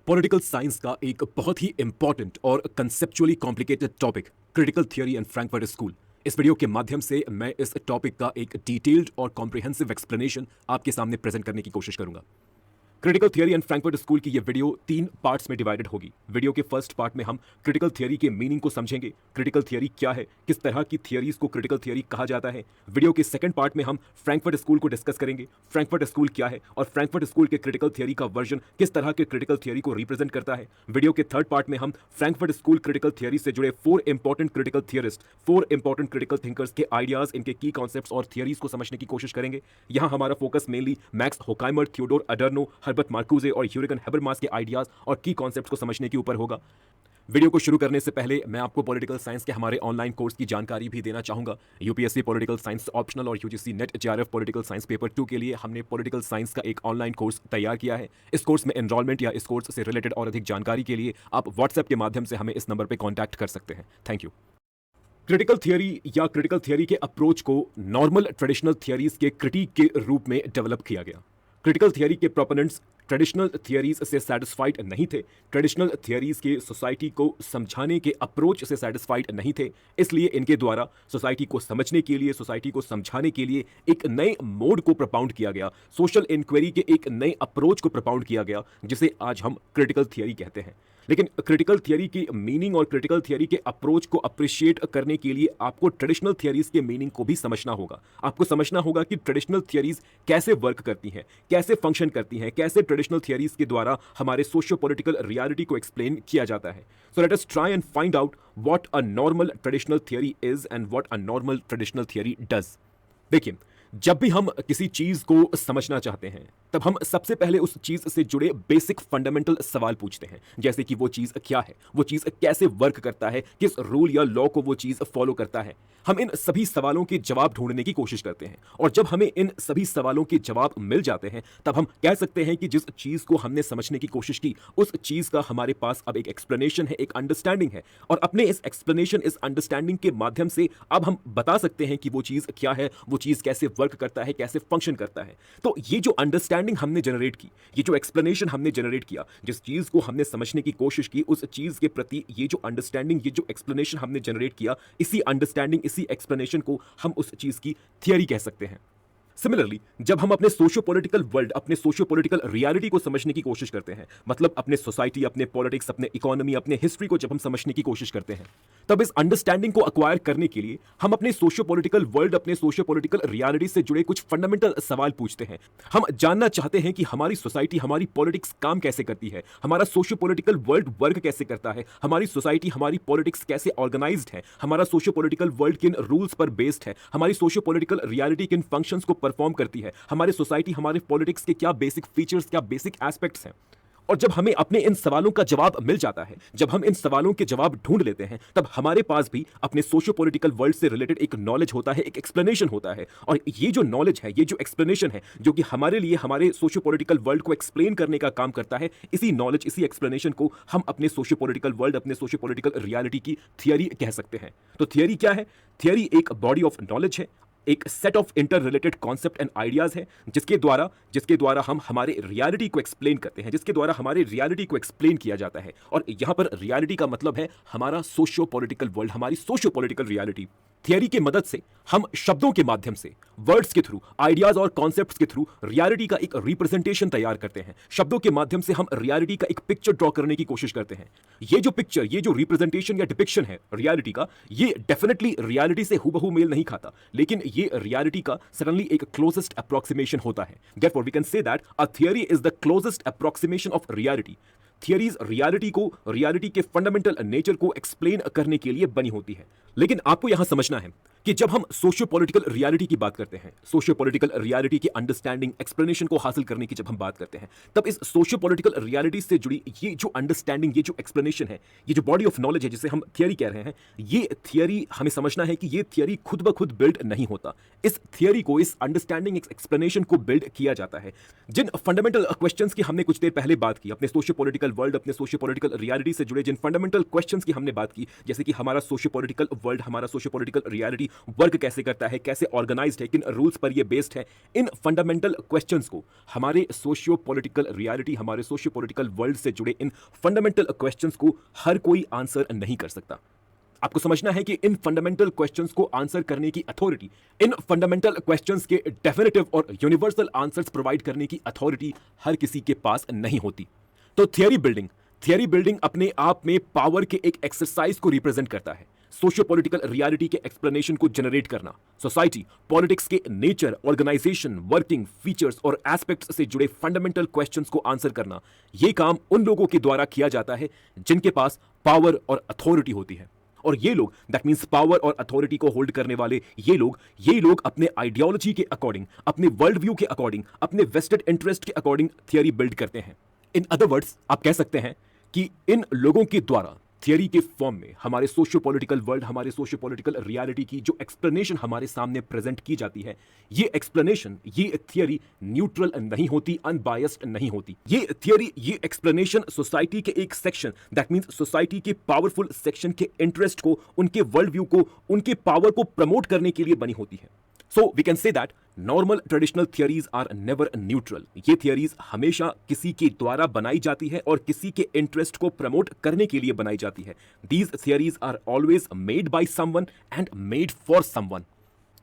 Political science का एक बहुत ही इंपॉर्टेंट और conceptually complicated topic critical theory and Frankfurt school. इस वीडियो के माध्यम से मैं इस टॉपिक का एक डिटेल्ड और कॉम्प्रिहेंसिव एक्सप्लेनेशन आपके सामने प्रेजेंट करने की कोशिश करूंगा। Critical theory and Frankfurt school की यह वीडियो 3 पार्ट्स में डिवाइडेड होगी। वीडियो के फर्स्ट पार्ट में हम क्रिटिकल थियरी के मीनिंग को समझेंगे, क्रिटिकल थियरी क्या है, किस तरह की थियरीज को क्रिटिकल थियरी कहा जाता है। वीडियो के सेकंड पार्ट में हम फ्रैंकफर्ट स्कूल को डिस्कस करेंगे, फ्रैंकफर्ट स्कूल क्या है और फ्रैंकफर्ट स्कूल के क्रिटिकल थियरी का वर्जन किस तरह के क्रिटिकल थियरी को रिप्रेजेंट करता है। वीडियो के थर्ड पार्ट में हम फ्रैंकफर्ट स्कूल क्रिटिकल थियरी से जुड़े 4 important critical theorist, 4 important critical thinkers के आइडियाज, इनके की कॉन्सेप्ट्स और थियरीज को समझने की कोशिश करेंगे। यहां हमारा focus mainly Max Horkheimer, Theodor Adorno, Herbert Marcuse और यूरिगन हैबरमास के आइडियाज और की कॉन्सेप्ट्स को समझने के ऊपर होगा। वीडियो को शुरू करने से पहले मैं आपको पॉलिटिकल साइंस के हमारे ऑनलाइन कोर्स की जानकारी भी देना चाहूंगा। यूपीएससी पॉलिटिकल साइंस ऑप्शनल और UGC net JRF political science paper 2 के लिए हमने पॉलिटिकल साइंस का एक ऑनलाइन कोर्स तैयार किया है। इस कोर्स में एनरोलमेंट या इस कोर्स से रिलेटेड और अधिक जानकारी के लिए आप व्हाट्सएप के माध्यम से हमें इस नंबर पर कॉन्टैक्ट कर सकते हैं। Thank you. क्रिटिकल थियरी या क्रिटिकल थियरी के अप्रोच को नॉर्मल ट्रेडिशनल थियरीज के क्रिटिक के रूप में डेवलप किया गया। क्रिटिकल थियरी के प्रोपोनेंट्स ट्रेडिशनल थियरीज से सेटिस्फाइड नहीं थे, ट्रेडिशनल थियरीज के सोसाइटी को समझाने के अप्रोच से सेटिस्फाइड नहीं थे। इसलिए इनके द्वारा सोसाइटी को समझने के लिए, सोसाइटी को समझाने के लिए एक नए मोड को प्रपाउंड किया गया, सोशल इंक्वायरी के एक नए अप्रोच को प्रपाउंड किया गया, जिसे आज हम क्रिटिकल थियरी कहते हैं। लेकिन क्रिटिकल थियरी की मीनिंग और क्रिटिकल थियरी के अप्रोच को अप्रिशिएट करने के लिए आपको ट्रेडिशनल थियरीज के मीनिंग को भी समझना होगा। आपको समझना होगा कि ट्रेडिशनल थियरीज कैसे वर्क करती हैं, कैसे फंक्शन करती हैं, कैसे ट्रेडिशनल थियरीज के द्वारा हमारे सोशियो पॉलिटिकल रियलिटी को एक्सप्लेन किया जाता है। So let us try and find out what a normal traditional theory is and what a normal traditional theory does. देखिए, जब भी हम किसी चीज को समझना चाहते हैं तब हम सबसे पहले उस चीज से जुड़े बेसिक फंडामेंटल सवाल पूछते हैं, जैसे कि वो चीज क्या है, वो चीज कैसे वर्क करता है, किस रूल या लॉ को वो चीज फॉलो करता है। हम इन सभी सवालों के जवाब ढूंढने की कोशिश करते हैं और जब हमें इन सभी सवालों के जवाब मिल जाते हैं तब हम कह सकते हैं कि जिस चीज को हमने समझने की कोशिश की उस चीज का हमारे पास अब एक एक्सप्लेनेशन है, एक अंडरस्टैंडिंग है। और अपने इस एक्सप्लेनेशन, इस अंडरस्टैंडिंग के माध्यम से अब हम बता सकते हैं कि वो चीज क्या है, वो चीज कैसे वर्क करता है, कैसे फंक्शन करता है। तो ये जो अंडरस्टैंडिंग हमने जनरेट की, ये जो एक्सप्लेनेशन हमने जनरेट किया, जिस चीज को हमने समझने की कोशिश की, उस चीज के प्रति ये जो अंडरस्टैंडिंग, ये जो एक्सप्लेनेशन हमने जनरेट किया, इसी अंडरस्टैंडिंग, इसी एक्सप्लेनेशन को हम उस चीज की थियरी कह सकते हैं। सिमिलरली, जब हम अपने सोशियो पॉलिटिकल वर्ल्ड, अपने सोशियो पॉलिटिकल रियलिटी को समझने की कोशिश करते हैं, मतलब अपने सोसाइटी, अपने पॉलिटिक्स, अपने इकोनॉमी, अपने हिस्ट्री को जब हम समझने की कोशिश करते हैं, तब इस अंडरस्टैंडिंग को अक्वायर करने के लिए हम अपने सोशियो पॉलिटिकल वर्ल्ड, अपने सोशियो पॉलिटिकल रियलिटी से जुड़े कुछ फंडामेंटल सवाल पूछते हैं। हम जानना चाहते हैं कि हमारी सोसाइटी, हमारी पॉलिटिक्स काम कैसे करती है, हमारा सोशियो पॉलिटिकल वर्ल्ड वर्क कैसे करता है, हमारी सोसाइटी, हमारी पॉलिटिक्स कैसे ऑर्गेनाइज्ड है, हमारा सोशियो पॉलिटिकल वर्ल्ड किन रूल्स पर बेस्ड है, हमारी सोशियो पॉलिटिकल रियलिटी किन फंक्शंस को परफॉर्म करती है, हमारे सोसाइटी, हमारे पॉलिटिक्स के क्या बेसिक फीचर्स, क्या बेसिक एस्पेक्ट्स हैं। और जब हमें अपने इन सवालों का जवाब मिल जाता है, जब हम इन सवालों के जवाब ढूंढ लेते हैं, तब हमारे पास भी अपने सोशियो पॉलिटिकल वर्ल्ड से रिलेटेड एक नॉलेज होता है, एक एक्सप्लेनेशन होता है। और ये जो नॉलेज है, ये जो एक्सप्लेनेशन है, जो कि हमारे लिए हमारे सोशियो पॉलिटिकल वर्ल्ड को एक्सप्लेन करने का काम करता है, इसी नॉलेज, इसी एक्सप्लेनेशन को हम अपने सोशियो पॉलिटिकल वर्ल्ड, अपने सोशियो पॉलिटिकल रियलिटी की थियरी कह सकते हैं। तो थियरी क्या है? थियरी एक बॉडी ऑफ नॉलेज है, एक set of inter related concept and ideas है, जिसके द्वारा हम हमारे रियलिटी को एक्सप्लेन करते हैं, जिसके द्वारा हमारे रियलिटी को एक्सप्लेन किया जाता है। और यहां पर रियलिटी का मतलब है हमारा सोशियो पॉलिटिकल वर्ल्ड, हमारी सोशियो पॉलिटिकल रियलिटी। थियरी की मदद से हम शब्दों के माध्यम से, वर्ड्स के थ्रू, आइडियाज और कॉन्सेप्ट्स के थ्रू रियलिटी का एक रिप्रेजेंटेशन तैयार करते हैं। शब्दों के माध्यम से हम रियलिटी का एक पिक्चर ड्रॉ करने की कोशिश करते हैं। ये जो पिक्चर, ये जो रिप्रेजेंटेशन या डिपिक्शन है रियलिटी का, ये डेफिनेटली रियलिटी से हूबहू मेल नहीं खाता, लेकिन ये रियलिटी का सडनली एक क्लोजेस्ट अप्रोक्सीमेशन होता है। Therefore, we can say that a theory is the closest approximation of reality. Theories reality को, रियलिटी के फंडामेंटल नेचर को एक्सप्लेन करने के लिए बनी होती है। लेकिन आपको यहां समझना है कि जब हम सोशियो पॉलिटिकल रियलिटी की बात करते हैं, सोशियो पॉलिटिकल रियलिटी की अंडरस्टैंडिंग, एक्सप्लेनेशन को हासिल करने की जब हम बात करते हैं, तब इस सोशियो पॉलिटिकल रियलिटी से जुड़ी ये जो अंडरस्टैंडिंग, ये जो एक्सप्लेनेशन है, ये जो बॉडी ऑफ नॉलेज है जिसे हम थियरी कह रहे हैं, ये थियरी, हमें समझना है कि ये थियरी खुद ब खुद बिल्ड नहीं होता। इस थियरी को, इस अंडरस्टैंडिंग, एक्सप्लेनेशन को बिल्ड किया जाता है। जिन फंडामेंटल क्वेश्चंस की हमने कुछ देर पहले बात की, अपने सोशियो पॉलिटिकल वर्ल्ड, अपने सोशियो पॉलिटिकल रियलिटी से जुड़े जिन फंडामेंटल क्वेश्चंस की हमने बात की, जैसे कि हमारा सोशियो पॉलिटिकल वर्ल्ड, हमारा सोशियो पॉलिटिकल रियलिटी वर्क कैसे करता है, कैसे ऑर्गेनाइज्ड है, किन रूल्स पर ये बेस्ड है, इन फंडामेंटल क्वेश्चंस को, हमारे सोशियो पॉलिटिकल रियलिटी, हमारे सोशियो पॉलिटिकल वर्ल्ड से जुड़े इन फंडामेंटल क्वेश्चंस को हर कोई आंसर नहीं कर सकता। आपको समझना है कि इन फंडामेंटल क्वेश्चंस को आंसर करने की अथॉरिटी, इन फंडामेंटल क्वेश्चंस के डेफिनेटिव और यूनिवर्सल आंसर्स प्रोवाइड करने की अथॉरिटी हर किसी के पास नहीं होती। तो थियरी बिल्डिंग अपने आप में पावर के एक एक्सरसाइज को रिप्रेजेंट करता है। सोशियो पॉलिटिकल रियलिटी के एक्सप्लेनेशन को जनरेट करना, सोसाइटी, पॉलिटिक्स के नेचर, ऑर्गेनाइजेशन, वर्किंग, फीचर्स और एस्पेक्ट्स से जुड़े फंडामेंटल क्वेश्चंस को आंसर करना, यह काम उन लोगों के द्वारा किया जाता है जिनके पास पावर और अथॉरिटी होती है। और ये लोग, दैट मींस पावर और अथॉरिटी को होल्ड करने वाले ये लोग अपने आइडियोलॉजी के अकॉर्डिंग, अपने वर्ल्ड व्यू के अकॉर्डिंग, अपने वेस्टेड इंटरेस्ट के अकॉर्डिंग थियरी बिल्ड करते हैं। इन अदर वर्ड्स, आप कह सकते हैं कि इन लोगों के द्वारा थियरी के फॉर्म में हमारे सोशियो पॉलिटिकल वर्ल्ड, हमारे सोशियो पॉलिटिकल रियलिटी की जो एक्सप्लेनेशन हमारे सामने प्रेजेंट की जाती है, ये एक्सप्लेनेशन, ये थियरी न्यूट्रल नहीं होती, अनबायस्ड नहीं होती। ये थियरी, ये एक्सप्लेनेशन सोसाइटी के एक सेक्शन, दैट मींस सोसाइटी के पावरफुल सेक्शन के इंटरेस्ट को, उनके वर्ल्ड व्यू को, उनके पावर को प्रमोट करने के लिए बनी होती है। So we can say that normal traditional theories are never neutral. ये theories हमेशा किसी के द्वारा बनाई जाती है और किसी के इंटरेस्ट को प्रमोट करने के लिए बनाई जाती है। These theories are always made by someone and made for someone.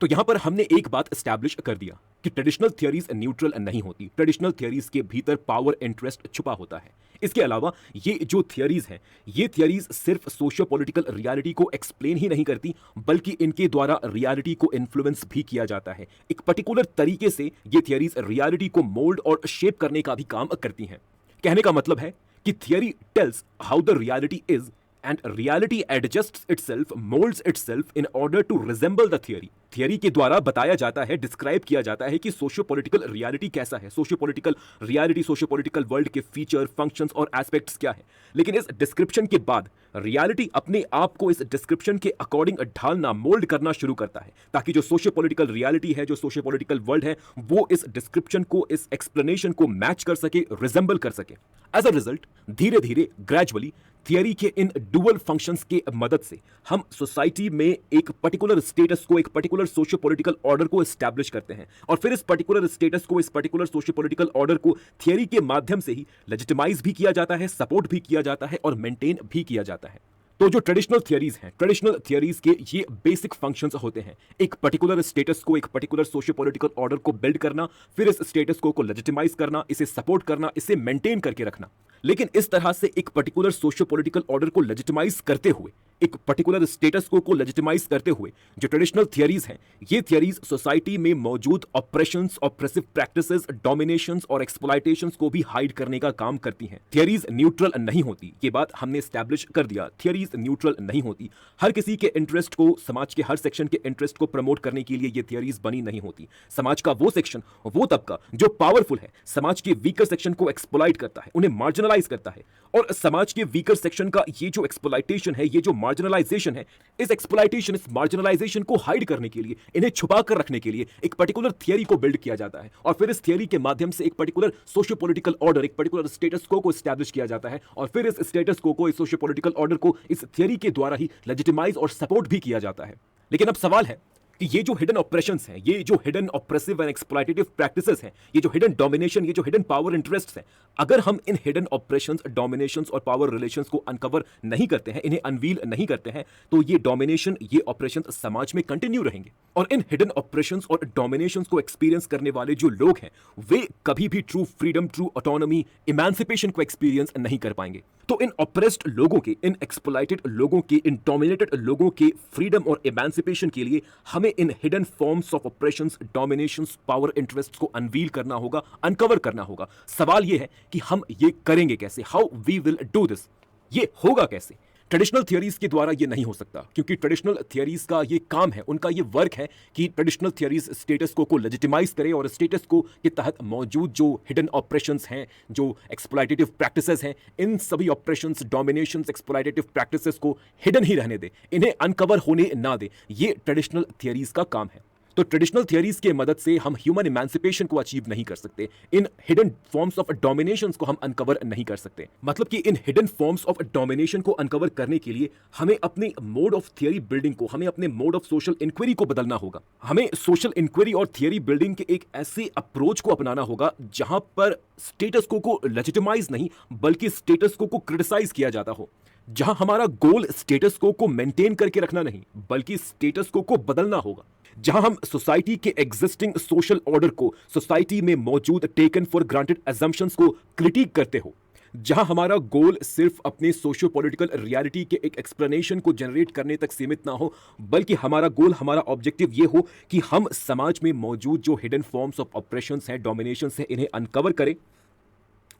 तो यहां पर हमने एक बात एस्टैब्लिश कर दिया कि ट्रेडिशनल थियरीज न्यूट्रल नहीं होती। ट्रेडिशनल थियरीज के भीतर पावर इंटरेस्ट छुपा होता है। इसके अलावा ये जो थियरीज हैं, ये थियरीज सिर्फ सोशियो पॉलिटिकल रियलिटी को एक्सप्लेन ही नहीं करती, बल्कि इनके द्वारा रियलिटी को इन्फ्लुएंस भी किया जाता है। एक पर्टिकुलर तरीके से ये थियरीज रियलिटी को मोल्ड और शेप करने का भी काम करती हैं। कहने का मतलब है कि theory tales how the reality is and reality adjusts itself, molds itself in order to resemble the theory. Theory के द्वारा बताया जाता है, डिस्क्राइब किया जाता है कि सोशियो पॉलिटिकल रियलिटी कैसा है, socio political reality, socio political world के फीचर, फंक्शंस और एस्पेक्ट्स क्या है। लेकिन इस डिस्क्रिप्शन के बाद रियलिटी अपने आप को इस डिस्क्रिप्शन के अकॉर्डिंग ढालना, मोल्ड करना शुरू करता है, ताकि जो सोशियो पॉलिटिकल रियलिटी है, जो सोशियो पॉलिटिकल वर्ल्ड है, वो इस डिस्क्रिप्शन को, इस एक्सप्लेनेशन को मैच कर सके, रिजेंबल कर सके। एज अ रिजल्ट, धीरे धीरे, ग्रेजुअली थियरी के इन डुअल फंक्शंस के मदद से हम सोसाइटी में एक पर्टिकुलर स्टेटस को, एक पर्टिकुलर सोशियो पॉलिटिकल ऑर्डर को एस्टैब्लिश करते हैं, और फिर इस पर्टिकुलर स्टेटस को, इस पर्टिकुलर सोशियो पॉलिटिकल ऑर्डर को थियरी के माध्यम से ही लेजिटिमाइज भी किया जाता है, सपोर्ट भी किया जाता है और मेंटेन भी किया जाता है। तो जो ट्रेडिशनल थियरीज हैं, ट्रेडिशनल थियरीज के ये बेसिक फंक्शंस होते हैं, एक पर्टिकुलर स्टेटस को, एक पर्टिकुलर सोशियो पॉलिटिकल ऑर्डर को बिल्ड करना, फिर इस स्टेटस को लेजिटिमाइज करना, इसे सपोर्ट करना, इसे मेंटेन करके रखना। लेकिन इस तरह से एक पर्टिकुलर सोशियो पॉलिटिकल ऑर्डर को लेजिटिमाइज करते हुए, एक पर्टिकुलर स्टेटस को लेजिटिमाइज करते हुए, जो ट्रेडिशनल थियरीज हैं, ये थियरीज सोसाइटी में मौजूद ऑपरेशंस, ऑप्रेसिव प्रैक्टिसेस, डोमिनेशंस और एक्सप्लॉयटेशंस को भी हाइड करने का काम करती हैं। थियरीज न्यूट्रल नहीं होती, ये बात हमने एस्टैब्लिश कर दिया। थियरीज न्यूट्रल नहीं होती, हर किसी के इंटरेस्ट को, समाज के हर सेक्शन के इंटरेस्ट को प्रमोट करने के लिए ये थियरीज बनी नहीं होती। समाज का वो सेक्शन, वो तबका जो पावरफुल है, समाज के वीकर सेक्शन को एक्सप्लॉइट करता है, उन्हें मार्जिनलाइज करता है, और समाज के वीकर सेक्शन का ये जो एक्सप्लॉइटेशन है, ये जो मार्जिनलाइजेशन है, इस एक्सप्लॉइटेशन, इस मार्जिनलाइजेशन को हाइड करने के लिए, इन्हें छुपा कर रखने के लिए एक पर्टिकुलर थियरी को बिल्ड किया जाता है, और फिर इस थियरी के माध्यम से एक पर्टिकुलर सोशियो पॉलिटिकल ऑर्डर, एक पर्टिकुलर स्टेटस को एस्टैब्लिश किया जाता है, और फिर इस स्टेटस को, इस सोशियो पॉलिटिकल ऑर्डर को इस थियरी के द्वारा ही लेजिटिमाइज और सपोर्ट भी किया जाता है। लेकिन अब सवाल है कि ये जो हिडन ऑपरेशंस हैं, ये जो hidden oppressive and exploitative practices हैं, ये जो हिडन डोमिनेशन, ये जो हिडन पावर इंटरेस्ट्स हैं, अगर हम इन हिडन ऑपरेशंस, डोमिनेशंस और पावर रिलेशंस को अनकवर नहीं करते हैं, इन्हें अनवील नहीं करते हैं, तो ये डोमिनेशन, ये ऑपरेशंस समाज में कंटिन्यू रहेंगे, और इन हिडन ऑपरेशंस और डोमिनेशंस को एक्सपीरियंस करने वाले जो लोग हैं, वे कभी भी true freedom, true autonomy, emancipation को एक्सपीरियंस नहीं कर पाएंगे। तो इन ऑप्रेस्ड लोगों के, इन एक्सप्लॉइटेड लोगों के, इन डोमिनेटेड लोगों के फ्रीडम और इमेंसिपेशन के लिए हमें इन hidden forms of oppressions, dominations, power interests को अनवील करना होगा, अनकवर करना होगा। सवाल यह है कि हम ये करेंगे कैसे? How we will do this? ये होगा कैसे? ट्रेडिशनल थियरीज के द्वारा ये नहीं हो सकता, क्योंकि ट्रेडिशनल थियरीज का ये काम है, उनका ये वर्क है कि ट्रेडिशनल थियरीज स्टेटस को लेजिटिमाइज करे और स्टेटस को के तहत मौजूद जो हिडन ऑपरेशंस हैं, जो एक्सप्लॉइटेटिव प्रैक्टिसेस हैं, इन सभी ऑपरेशंस, डोमिनेशंस, एक्सप्लॉइटेटिव प्रैक्टिसेस को हिडन ही रहने दे, इन्हें अनकवर होने ना दे। ये ट्रेडिशनल थियरीज का काम है। तो ट्रेडिशनल थियरीज के मदद से हम ह्यूमन इमेंसिपेशन को अचीव नहीं कर सकते, इन हिडन फॉर्म्स ऑफ डोमिनेशन को हम अनकवर नहीं कर सकते। मतलब कि इन हिडन फॉर्म्स ऑफ डोमिनेशन को अनकवर करने के लिए हमें अपने मोड ऑफ थियरी बिल्डिंग को, हमें अपने मोड ऑफ सोशल इंक्वायरी को बदलना होगा। हमें सोशल इंक्वायरी और थियरी बिल्डिंग के एक ऐसे अप्रोच को अपनाना होगा जहां पर स्टेटस को लेजिटिमाइज नहीं बल्कि स्टेटस को क्रिटिसाइज किया जाता हो, जहां हमारा गोल स्टेटस को मेंटेन करके रखना नहीं बल्कि स्टेटस को बदलना होगा, जहां हम सोसाइटी के एग्जिस्टिंग सोशल ऑर्डर को, सोसाइटी में मौजूद टेकन फॉर ग्रांटेड अजम्पशंस को क्रिटिक करते हो, जहां हमारा गोल सिर्फ अपने सोशियो पॉलिटिकल रियलिटी के एक एक्सप्लेनेशन को जनरेट करने तक सीमित ना हो बल्कि हमारा गोल, हमारा ऑब्जेक्टिव ये हो कि हम समाज में मौजूद जो हिडन फॉर्म्स ऑफ ऑपरेशंस हैं, डोमिनेशंस हैं, इन्हें अनकवर करें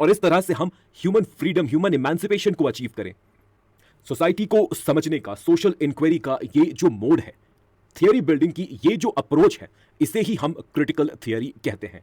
और इस तरह से हम ह्यूमन फ्रीडम, ह्यूमन इमेंसिपेशन को अचीव करें। सोसाइटी को समझने का, सोशल इंक्वायरी का ये जो मोड है, थियरी बिल्डिंग की ये जो अप्रोच है, इसे ही हम क्रिटिकल थियरी कहते हैं।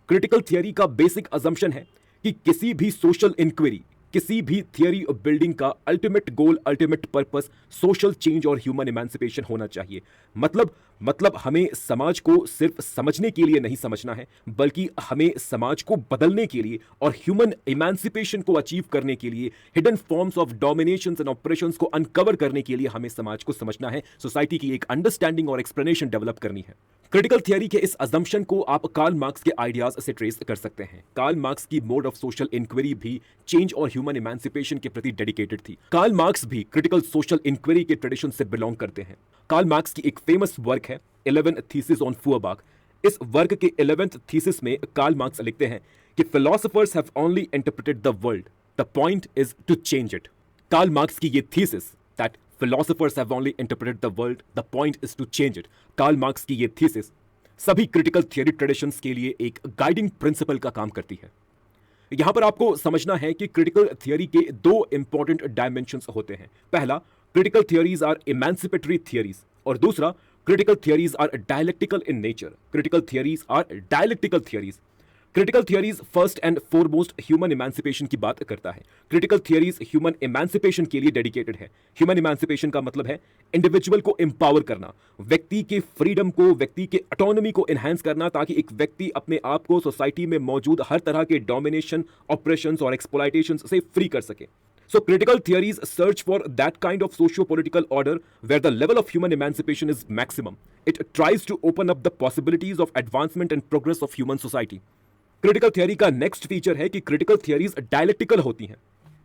क्रिटिकल थियरी का बेसिक अजम्पशन है कि किसी भी सोशल इंक्वायरी, किसी भी थियरी बिल्डिंग का ultimate goal, ultimate purpose social change और ह्यूमन इमेंसिपेशन होना चाहिए। मतलब हमें समाज को सिर्फ समझने के लिए नहीं समझना है बल्कि हमें समाज को बदलने के लिए और ह्यूमन इमेंसिपेशन को अचीव करने के लिए, hidden forms of dominations and oppressions को अनकवर करने के लिए हमें समाज को समझना है, सोसाइटी की एक अंडरस्टैंडिंग और एक्सप्लेनेशन डेवलप करनी है। क्रिटिकल थियरी के इस अजम्पशन को आप कार्ल मार्क्स के आइडियाज से ट्रेस कर सकते हैं। कार्ल मार्क्स की मोड ऑफ सोशल इंक्वायरी भी चेंज और ह्यूमन इमेंसिपेशन के प्रति डेडिकेटेड थी। कार्ल मार्क्स भी क्रिटिकल सोशल इंक्वायरी के ट्रेडिशन से बिलोंग करते हैं। कार्ल मार्क्स की एक फेमस वर्क है 11 थीसिस ऑन फुअरबाख। इस वर्क के 11th थीसिस में कार्ल मार्क्स लिखते हैं कि philosophers have only interpreted the world, the point is to change it. Karl Marx की ये thesis that philosophers have only interpreted the world, the point is to change it, Karl Marx की ये thesis सभी critical theory traditions के लिए एक guiding principal का काम करती है। यहां पर आपको समझना है कि क्रिटिकल थियरी के दो इंपॉर्टेंट डायमेंशंस होते हैं। पहला, critical theories are emancipatory theories और दूसरा, critical theories are dialectical in nature. Critical theories are dialectical theories. Critical theories first and foremost human emancipation की बात करता है। क्रिटिकल थियरीज ह्यूमन इमेंसिपेशन के लिए डेडिकेटेड है। ह्यूमन इमेंसिपेशन का मतलब है इंडिविजुअल को एम्पावर करना, व्यक्ति के फ्रीडम को, व्यक्ति के ऑटोनॉमी को एनहांस करना ताकि एक व्यक्ति अपने आप को सोसाइटी में मौजूद हर तरह के डोमिनेशन, ऑपरेशंस और एक्सप्लॉयटेशन से फ्री कर सके। So critical theories search for that kind of socio-political order where the level of human emancipation is maximum. It tries to open up the possibilities of advancement and progress of human society. Critical theory का next feature है कि critical theories dialectical होती हैं।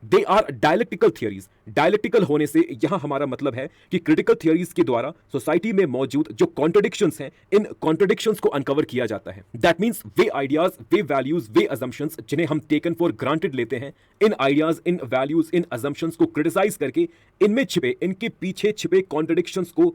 They are dialectical theories. Dialectical होने से यहां हमारा मतलब है कि क्रिटिकल थियरीज के द्वारा सोसाइटी में मौजूद जो कॉन्ट्रडिक्शंस हैं, इन कॉन्ट्रडिक्शंस को अनकवर किया जाता है। That means way ideas, way values, way assumptions जिन्हें हम टेकन फॉर ग्रांटेड लेते हैं, इन आइडियाज, इन वैल्यूज, इन अजम्पशंस को क्रिटिसाइज करके इनमें छिपे, इनके पीछे छिपे कॉन्ट्रडिक्शंस को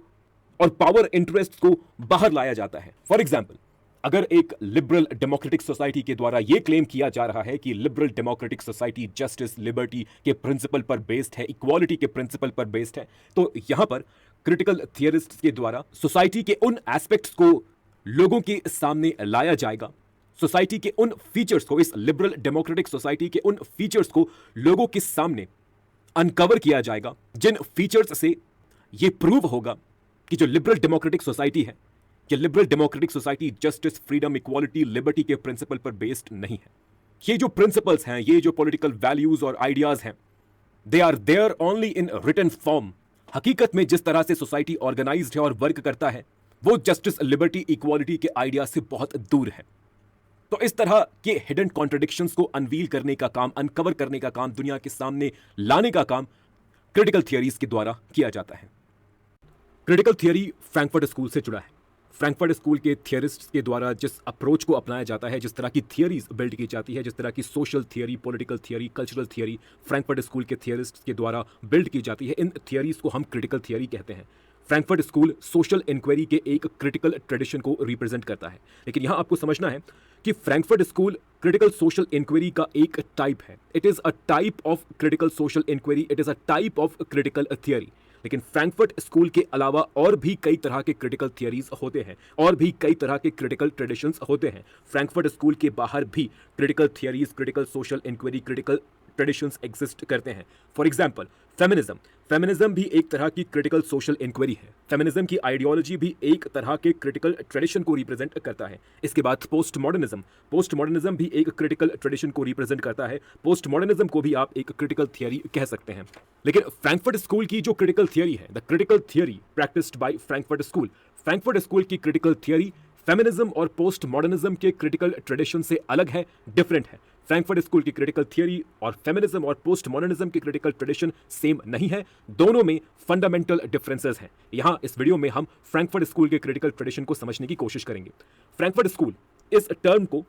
और पावर इंटरेस्ट को बाहर लाया जाता है। फॉर एग्जाम्पल, अगर एक लिबरल डेमोक्रेटिक सोसाइटी के द्वारा यह क्लेम किया जा रहा है कि liberal democratic society justice, liberty के प्रिंसिपल पर बेस्ड है, इक्वालिटी के प्रिंसिपल पर बेस्ड है, तो यहां पर क्रिटिकल थियरिस्ट्स के द्वारा सोसाइटी के उन एस्पेक्ट्स को लोगों के सामने लाया जाएगा, सोसाइटी के उन फीचर्स को, इस लिबरल डेमोक्रेटिक सोसाइटी के उन फीचर्स को लोगों के सामने अनकवर किया जाएगा जिन फीचर्स से यह प्रूव होगा कि जो लिबरल डेमोक्रेटिक सोसाइटी है, कि liberal democratic society justice, freedom, equality, liberty के प्रिंसिपल पर बेस्ड नहीं है। ये जो प्रिंसिपल्स हैं, ये जो पॉलिटिकल वैल्यूज और आइडियाज हैं, they are there only in written form. हकीकत में जिस तरह से सोसाइटी ऑर्गेनाइज्ड है और वर्क करता है, वो जस्टिस, लिबर्टी, इक्वालिटी के आइडिया से बहुत दूर है। तो इस तरह के हिडन कॉन्ट्रडिक्शंस को अनवील करने का काम, अनकवर करने का काम, दुनिया के सामने लाने का काम क्रिटिकल थियरीज के द्वारा किया जाता है। क्रिटिकल थियरी फ्रैंकफर्ट स्कूल से जुड़ा है। फ्रैंकफर्ट स्कूल के थियरिस्ट्स के द्वारा जिस अप्रोच को अपनाया जाता है, जिस तरह की थियरीज बिल्ड की जाती है, जिस तरह की social theory, political theory, cultural theory Frankfurt school के थियरिस्ट्स के द्वारा बिल्ड की जाती है, इन थियरीज को हम क्रिटिकल थियरी कहते हैं। फ्रैंकफर्ट स्कूल सोशल इंक्वायरी के एक क्रिटिकल ट्रेडिशन को रिप्रेजेंट करता है। लेकिन यहां आपको समझना है कि Frankfurt school critical social inquiry का एक टाइप है। It is a type of critical social inquiry, it is a type of critical theory. लेकिन फ्रैंकफर्ट स्कूल के अलावा और भी कई तरह के क्रिटिकल थियरीज होते हैं, और भी कई तरह के क्रिटिकल ट्रेडिशंस होते हैं। फ्रैंकफर्ट स्कूल के बाहर भी critical theories, critical social inquiry, critical traditions exist करते हैं। फॉर एग्जाम्पल फेमिनिज्म भी एक तरह की क्रिटिकल सोशल इंक्वायरी है। फेमिनिज्म की आइडियोलॉजी भी एक तरह के क्रिटिकल ट्रेडिशन को रिप्रेजेंट करता है। इसके बाद पोस्ट मॉडर्निज्म भी एक क्रिटिकल ट्रेडिशन को रिप्रेजेंट करता है। पोस्ट मॉडर्निज्म को भी आप एक क्रिटिकल थियरी कह सकते हैं। लेकिन फ्रैंकफर्ट स्कूल की जो क्रिटिकल थियरी है, the critical theory practised by Frankfurt school की क्रिटिकल थियरी फेमिनिज्म और पोस्ट मॉडर्निज्म के क्रिटिकल ट्रेडिशन से अलग है, डिफरेंट है। फ्रैंकफर्ट स्कूल की क्रिटिकल थियरी और फेमिनिज्म और पोस्ट मॉडर्निज्म की क्रिटिकल ट्रेडिशन सेम नहीं है, दोनों में फंडामेंटल डिफरेंसेस हैं। यहां इस वीडियो में हम फ्रैंकफर्ट स्कूल के क्रिटिकल ट्रेडिशन को समझने की कोशिश करेंगे। फ्रैंकफर्ट स्कूल इस टर्म को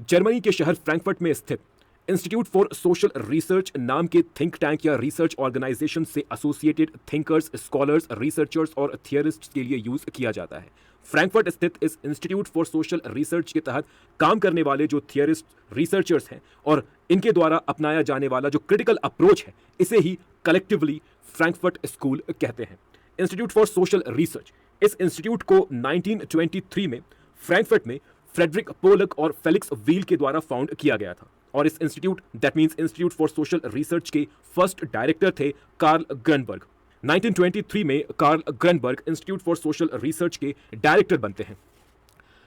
जर्मनी के शहर फ्रैंकफर्ट में स्थित इंस्टीट्यूट फॉर सोशल रिसर्च नाम के थिंक टैंक या रिसर्च ऑर्गेनाइजेशन से एसोसिएटेड थिंकर्स, स्कॉलर्स, रिसर्चर्स और थियरिस्ट्स के लिए यूज किया जाता है। फ्रैंकफर्ट स्थित इस इंस्टीट्यूट फॉर सोशल रिसर्च के तहत काम करने वाले जो थियरिस्ट, रिसर्चर्स हैं और इनके द्वारा अपनाया जाने वाला जो क्रिटिकल अप्रोच है, इसे ही कलेक्टिवली फ्रैंकफर्ट स्कूल कहते हैं। इंस्टीट्यूट फॉर सोशल रिसर्च, इस इंस्टीट्यूट को 1923 में फ्रैंकफर्ट में फ्रेडरिक पोलक और फेलिक्स व्हील के द्वारा फाउंड किया गया था और इस institute, that means institute for social research के फर्स्ट डायरेक्टर थे कार्ल ग्रनबर्ग। 1923 में Carl Grunberg institute for social research के डायरेक्टर बनते हैं।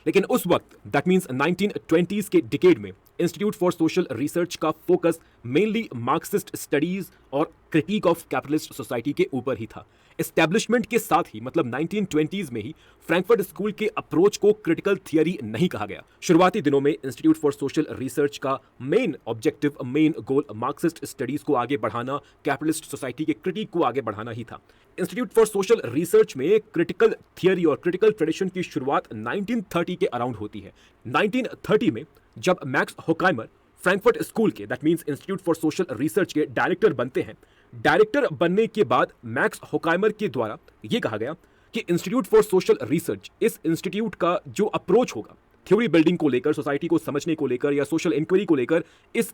लेकिन उस वक्त, दैट मींस 1920s के डिकेड में, इंस्टीट्यूट फॉर सोशल रिसर्च का फोकस मेनली मार्क्सिस्ट स्टडीज और क्रिटिक ऑफ कैपिटलिस्ट सोसाइटी के ऊपर ही था। एस्टैब्लिशमेंट के साथ ही, मतलब 1920s में ही, फ्रैंकफर्ट स्कूल के अप्रोच को क्रिटिकल थियरी नहीं कहा गया। शुरुआती दिनों में इंस्टीट्यूट फॉर सोशल रिसर्च का main objective, main goal Marxist studies को आगे बढ़ाना, कैपिटलिस्ट सोसाइटी के क्रिटिक को आगे बढ़ाना ही था। इंस्टीट्यूट फॉर सोशल रिसर्च में क्रिटिकल थियरी और क्रिटिकल ट्रेडिशन की शुरुआत 1930 के अराउंड होती है। 1930 में जब मैक्स होकाइमर फ्रैंकफर्ट स्कूल के, that means institute for social research के डायरेक्टर बनते हैं, डायरेक्टर बनने के बाद मैक्स होकाइमर के द्वारा यह कहा गया कि इंस्टीट्यूट फॉर सोशल रिसर्च, इस इंस्टीट्यूट का जो अप्रोच होगा थ्योरी बिल्डिंग को लेकर, सोसाइटी को समझने को लेकर या सोशल इंक्वायरी को लेकर, इस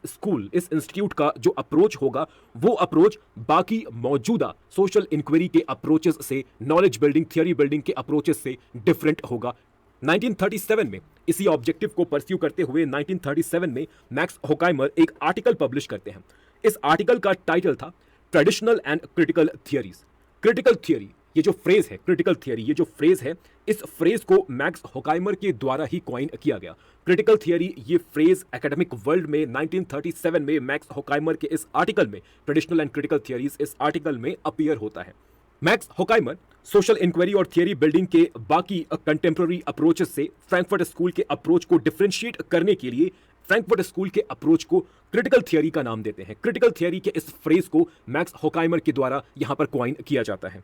इंस्टीट्यूट का जो अप्रोच होगा, वो अप्रोच बाकी मौजूदा सोशल इंक्वायरी के अप्रोचेस से, नॉलेज बिल्डिंग, थ्योरी बिल्डिंग के अप्रोचेस से डिफरेंट होगा। 1937 में इसी ऑब्जेक्टिव को परस्यू करते हुए 1937 में मैक्स होकाइमर एक आर्टिकल पब्लिश करते हैं। इस आर्टिकल का टाइटल था traditional and critical theories. Critical theory, ये जो फ्रेज है, क्रिटिकल थियरी, ये जो फ्रेज है, इस फ्रेज को मैक्स होकाइमर के द्वारा ही कॉइन किया गया। क्रिटिकल थियरी, ये फ्रेज एकेडमिक वर्ल्ड में 1937 में मैक्स होकाइमर के इस आर्टिकल में, ट्रेडिशनल एंड क्रिटिकल थियरीज, इस आर्टिकल में अपीयर होता है। मैक्स होकाइमर सोशल इंक्वायरी और थियरी बिल्डिंग के बाकी कंटेम्प्रेरी अप्रोचेस से फ्रैंकफर्ट स्कूल के अप्रोच को डिफरेंशिएट करने के लिए फ्रैंकफर्ट स्कूल के अप्रोच को क्रिटिकल थियरी का नाम देते हैं। क्रिटिकल थियरी के इस फ्रेज को मैक्स होकाइमर के द्वारा यहां पर कॉइन किया जाता है।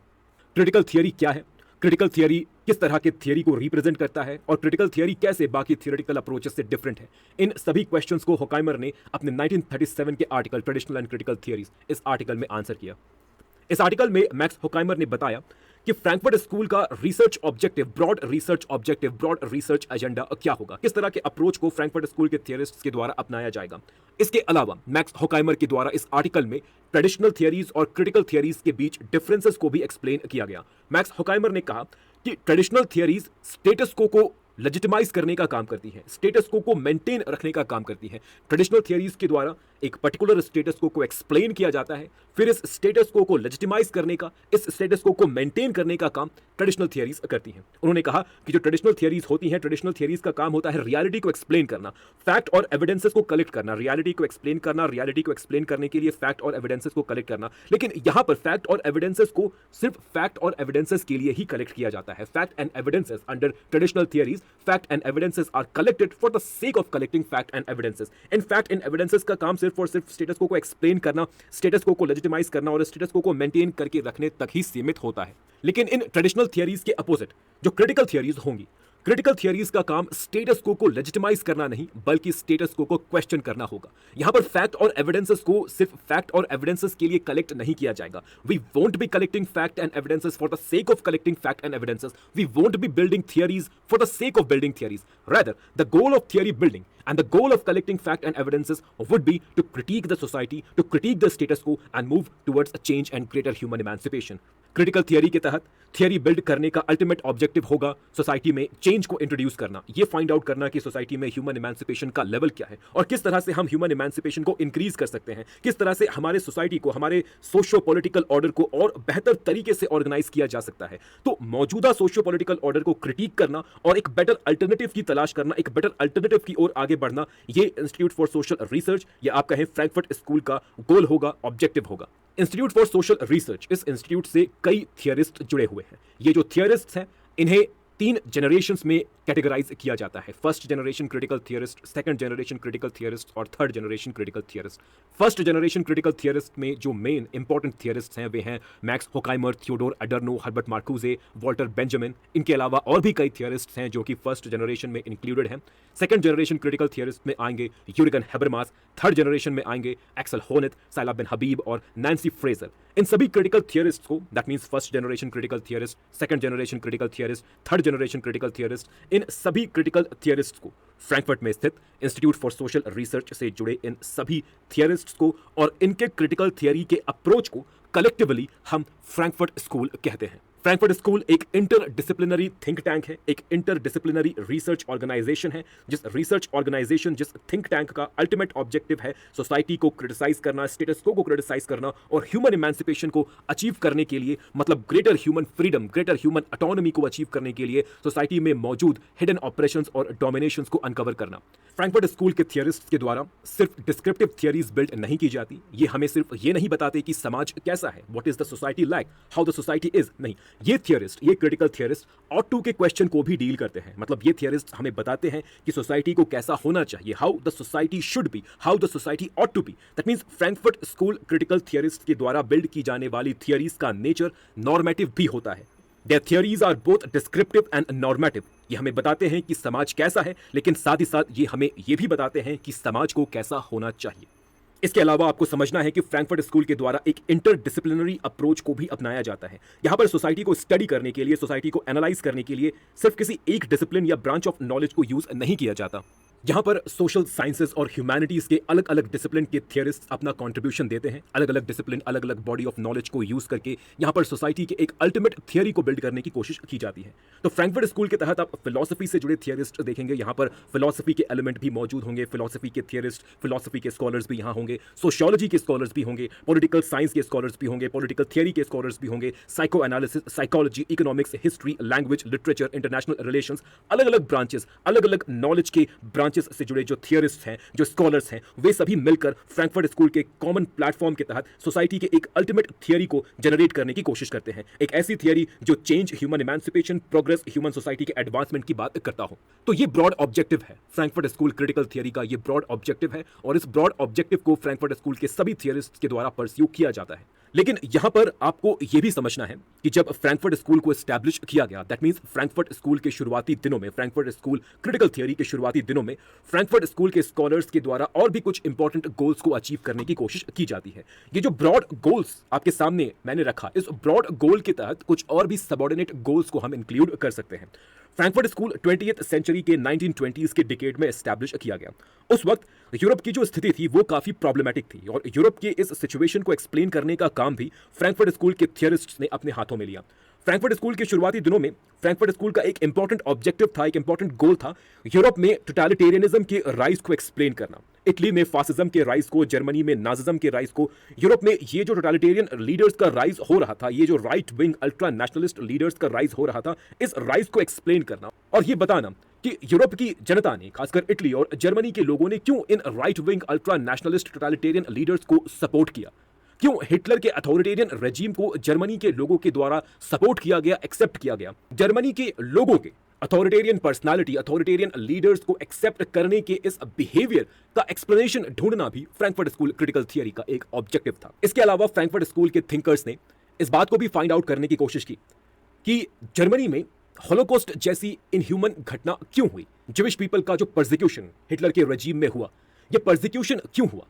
क्रिटिकल थियरी क्या है, क्रिटिकल थियरी किस तरह के थियरी को रिप्रेजेंट करता है और क्रिटिकल थियरी कैसे बाकी थियोरेटिकल अप्रोचेस से डिफरेंट है, इन सभी क्वेश्चंस को होकाइमर ने अपने 1937 के article traditional and critical theories, इस आर्टिकल में आंसर किया। इस आर्टिकल में मैक्स होकाइमर ने बताया कि फ्रैंकफर्ट स्कूल का research objective, broad research agenda क्या होगा, किस तरह के अप्रोच को फ्रैंकफर्ट स्कूल के थियरिस्ट्स के द्वारा अपनाया जाएगा। इसके अलावा मैक्स होकाइमर के द्वारा इस आर्टिकल में ट्रेडिशनल थियरीज और क्रिटिकल थियरीज के बीच डिफरेंसेस को भी एक्सप्लेन किया गया। मैक्स होकाइमर ने कहा कि ट्रेडिशनल थियरीज स्टेटस को लेजिटिमाइज करने का काम करती है, स्टेटस को मेंटेन रखने का काम करती है। ट्रेडिशनल थियरीज के द्वारा एक पर्टिकुलर स्टेटस को एक्सप्लेन किया जाता है, फिर इस स्टेटस को लेजिटिमाइज करने का, इस स्टेटस को मेंटेन करने का काम ट्रेडिशनल थियरीज करती हैं। उन्होंने कहा कि जो ट्रेडिशनल थियरीज होती हैं, ट्रेडिशनल थियरीज का काम होता है रियलिटी को एक्सप्लेन करना, फैक्ट और एविडेंसेस को कलेक्ट करना, रियलिटी को एक्सप्लेन करना, रियलिटी को एक्सप्लेन करने के लिए फैक्ट और एविडेंसेस को कलेक्ट करना। लेकिन यहां पर फैक्ट और एविडेंसेस को सिर्फ फैक्ट और एविडेंसेस के लिए ही कलेक्ट किया जाता है। Fact and evidences under traditional theories, fact and evidences are collected for the sake of collecting fact and evidences. इन फैक्ट एंड एविडेंसेस का काम सिर्फ और सिर्फ स्टेटस को एक्सप्लेन करना, स्टेटस को लेजिटिमाइज करना और स्टेटस को मेंटेन करके रखने तक ही सीमित होता है। लेकिन इन ट्रेडिशनल थियरीज के अपोजिट जो क्रिटिकल थियरीज होंगी, क्रिटिकल थियरीज का काम स्टेटस को लेजिटिमाइज करना नहीं, बल्कि स्टेटस को क्वेश्चन करना होगा। यहां पर फैक्ट और एविडेंसेस को सिर्फ फैक्ट और एविडेंसेस के लिए कलेक्ट नहीं किया जाएगा। We won't be collecting fact and evidences for the sake of collecting fact and evidences. We won't be building theories for the sake of building theories. Rather, the goal of theory building and the goal of collecting fact and evidences would be to critique the society, to critique the status quo and move towards a change and greater human emancipation. Critical theory के तहत theory build करने का ultimate objective होगा society में change को introduce करना, ये find out करना कि सोसाइटी में ह्यूमन इमेंसिपेशन का लेवल क्या है और किस तरह से हम ह्यूमन इमेंसिपेशन को इंक्रीज कर सकते हैं, किस तरह से हमारे सोसाइटी को, हमारे सोशियो पॉलिटिकल ऑर्डर को और बेहतर तरीके से ऑर्गेनाइज किया जा सकता है। तो मौजूदा सोशियो पॉलिटिकल ऑर्डर को क्रिटिक करना और एक बेटर अल्टरनेटिव की तलाश करना, एक बेटर अल्टरनेटिव की ओर आगे बढ़ना, ये इंस्टीट्यूट फॉर सोशल रिसर्च या आप कहें फ्रैंकफर्ट स्कूल का गोल होगा, ऑब्जेक्टिव होगा। इंस्टीट्यूट फॉर सोशल रिसर्च, इस इंस्टीट्यूट से कई थियरिस्ट जुड़े हुए हैं। ये जो थियरिस्ट हैं इन्हें 3 जनरेशंस में कैटेगराइज किया जाता है। First generation critical theorist, second generation critical theorist और third generation critical theorist. First generation critical theorist में जो मेन इंपॉर्टेंट थियरिस्ट हैं वे हैं max Horkheimer, Theodor Adorno, Herbert Marcuse, Walter Benjamin. इनके अलावा और भी कई थियरिस्ट हैं जो कि फर्स्ट जनरेशन में इंक्लूडेड हैं। सेकंड जनरेशन क्रिटिकल थियरिस्ट में आएंगे यूरिगन हैबरमास। थर्ड जनरेशन में आएंगे एक्सेल होनेथ, साइला बिन हबीब और नैन्सी फ्रेजर। इन सभी क्रिटिकल थियरिस्ट को, that means first generation critical theorist, second generation critical theorist, third generation critical theorist, इन सभी क्रिटिकल थियरिस्ट को फ्रैंकफर्ट में स्थित इंस्टीट्यूट फॉर सोशल रिसर्च से जुड़े इन सभी थियरिस्ट को और इनके क्रिटिकल थियरी के अप्रोच को कलेक्टिवली हम फ्रैंकफर्ट स्कूल कहते हैं। फ्रैंकफर्ट स्कूल एक इंटर डिसिप्लिनरी थिंक टैंक है, एक इंटर डिसिप्लिनरी रिसर्च ऑर्गेनाइजेशन है, जिस रिसर्च ऑर्गेनाइजेशन, जिस थिंक टैंक का अल्टीमेट ऑब्जेक्टिव है सोसाइटी को क्रिटिसाइज करना, स्टेटस को क्रिटिसाइज करना और ह्यूमन इमेंसिपेशन को अचीव करने के लिए, मतलब greater human freedom, greater human autonomy को अचीव करने के लिए सोसाइटी में मौजूद हिडन ऑपरेशंस और डोमिनेशंस को अनकवर करना। फ्रैंकफर्ट स्कूल के थियरिस्ट के द्वारा सिर्फ डिस्क्रिप्टिव थियरीज बिल्ड नहीं की जाती, ये हमें सिर्फ ये नहीं बताते कि समाज कैसा है, what is the society like, how the society is, नहीं, ये थियरिस्ट, ये क्रिटिकल थियरिस्ट ऑट टू के क्वेश्चन को भी डील करते हैं। मतलब ये थियरिस्ट हमें बताते हैं कि सोसाइटी को कैसा होना चाहिए, how the society should be, how the society ought to be. That means Frankfurt school critical theorist के द्वारा बिल्ड की जाने वाली थियरीज का नेचर नॉर्मेटिव भी होता है। Their theories are both descriptive and normative। ये हमें बताते हैं कि समाज कैसा है, लेकिन साथ ही साथ ये हमें ये भी बताते हैं कि समाज को कैसा होना चाहिए। इसके अलावा आपको समझना है कि फ्रैंकफर्ट स्कूल के द्वारा एक इंटर डिसिप्लिनरी अप्रोच को भी अपनाया जाता है। यहाँ पर सोसाइटी को स्टडी करने के लिए, सोसाइटी को एनालाइज करने के लिए सिर्फ किसी एक डिसिप्लिन या ब्रांच ऑफ नॉलेज को यूज नहीं किया जाता। यहाँ पर सोशल साइंसेस और ह्यूमैनिटीज के अलग अलग डिसिप्लिन के थियरिस्ट अपना कंट्रीब्यूशन देते हैं। अलग अलग डिसिप्लिन, अलग अलग बॉडी ऑफ नॉलेज को यूज करके यहाँ पर सोसाइटी के एक अल्टीमेट थियरी को बिल्ड करने की कोशिश की जाती है। तो फ्रैंकफर्ट स्कूल के तहत आप फिलॉसफी से जुड़े थियरिस्ट देखेंगे, यहाँ पर फिलॉसफी के एलिमेंट भी मौजूद होंगे, फिलॉसफी के थियरिस्ट, फिलॉसफी के स्कॉलर्स भी यहाँ होंगे, सोशियोलॉजी के स्कॉलर्स भी होंगे, पॉलिटिकल साइंस के स्कॉलर्स भी होंगे, पॉलिटिकल थियरी के स्कॉलर्स भी होंगे, psycho analysis, psychology, economics, history, language, literature, international relations, अलग अलग ब्रांचेस, अलग अलग नॉलेज के ब्रांचेस से जुड़े जो थियरिस्ट हैं, जो स्कॉलर्स हैं, वे सभी मिलकर फ्रैंकफर्ट स्कूल के कॉमन प्लेटफॉर्म के तहत सोसाइटी के एक अल्टीमेट थियरी को जनरेट करने की कोशिश करते हैं। एक ऐसी थियरी जो change, human emancipation, progress, human society के एडवांसमेंट की बात करता हो। तो ये ब्रॉड ऑब्जेक्टिव है फ्रैंकफर्ट स्कूल क्रिटिकल थियरी का, ये ब्रॉड ऑब्जेक्टिव है और इस ब्रॉड ऑब्जेक्टिव को फ्रैंकफर्ट स्कूल के सभी थियरिस्ट के द्वारा परस्यू किया जाता है। लेकिन यहां पर आपको यह भी समझना है कि जब फ्रैंकफर्ट स्कूल को एस्टैब्लिश किया गया, दैट मींस फ्रैंकफर्ट स्कूल के शुरुआती दिनों में, फ्रैंकफर्ट स्कूल क्रिटिकल थियरी के शुरुआती दिनों में फ्रैंकफर्ट स्कूल के स्कॉलर्स के द्वारा और भी कुछ इंपॉर्टेंट गोल्स को अचीव करने की कोशिश की जाती है। ये जो ब्रॉड गोल्स आपके सामने मैंने रखा, इस ब्रॉड गोल के तहत कुछ और भी सबऑर्डिनेट गोल्स को हम इंक्लूड कर सकते हैं। फ्रैंकफर्ट स्कूल 20th सेंचुरी के 1920s के डिकेड में एस्टैब्लिश किया गया। उस वक्त यूरोप की जो स्थिति थी वो काफी प्रॉब्लमेटिक थी और यूरोप के इस सिचुएशन को एक्सप्लेन करने का काम भी फ्रैंकफर्ट स्कूल के थियरिस्ट्स ने अपने हाथों में लिया। फ्रैंकफर्ट स्कूल के शुरुआती दिनों में फ्रैंकफर्ट स्कूल का एक इंपॉर्टेंट ऑब्जेक्टिव था, एक इंपॉर्टेंट गोल था, यूरोप में टोटलिटेरियनिज्म के राइज को एक्सप्लेन करना। इटली में फासिज्म के राइज को, जर्मनी में नाजिज्म के राइज को, यूरोप में ये जो टोटलिटेरियन लीडर्स का राइज हो रहा था, ये जो right wing ultra nationalist leaders का राइज हो रहा था, इस राइज को एक्सप्लेन करना और ये बताना कि यूरोप की जनता ने, खासकर इटली और जर्मनी के लोगों ने क्यों in right wing ultra nationalist totalitarian leaders को सपोर्ट किया, क्यों हिटलर के अथॉरिटेरियन रेजिम को जर्मनी के लोगों के द्वारा सपोर्ट किया गया, एक्सेप्ट किया गया। जर्मनी के लोगों के अथॉरिटेरियन पर्सनालिटी, अथॉरिटेरियन लीडर्स को एक्सेप्ट करने के इस बिहेवियर का एक्सप्लेनेशन ढूंढना भी फ्रैंकफर्ट स्कूल क्रिटिकल थियरी का एक ऑब्जेक्टिव था। इसके अलावा फ्रैंकफर्ट स्कूल के थिंकर्स ने इस बात को भी फाइंड आउट करने की कोशिश की कि जर्मनी में होलोकॉस्ट जैसी इनह्यूमन घटना क्यों हुई, ज्यूइश पीपल का जो परसिक्यूशन हिटलर के रेजिम में हुआ, यह परसिक्यूशन क्यों हुआ,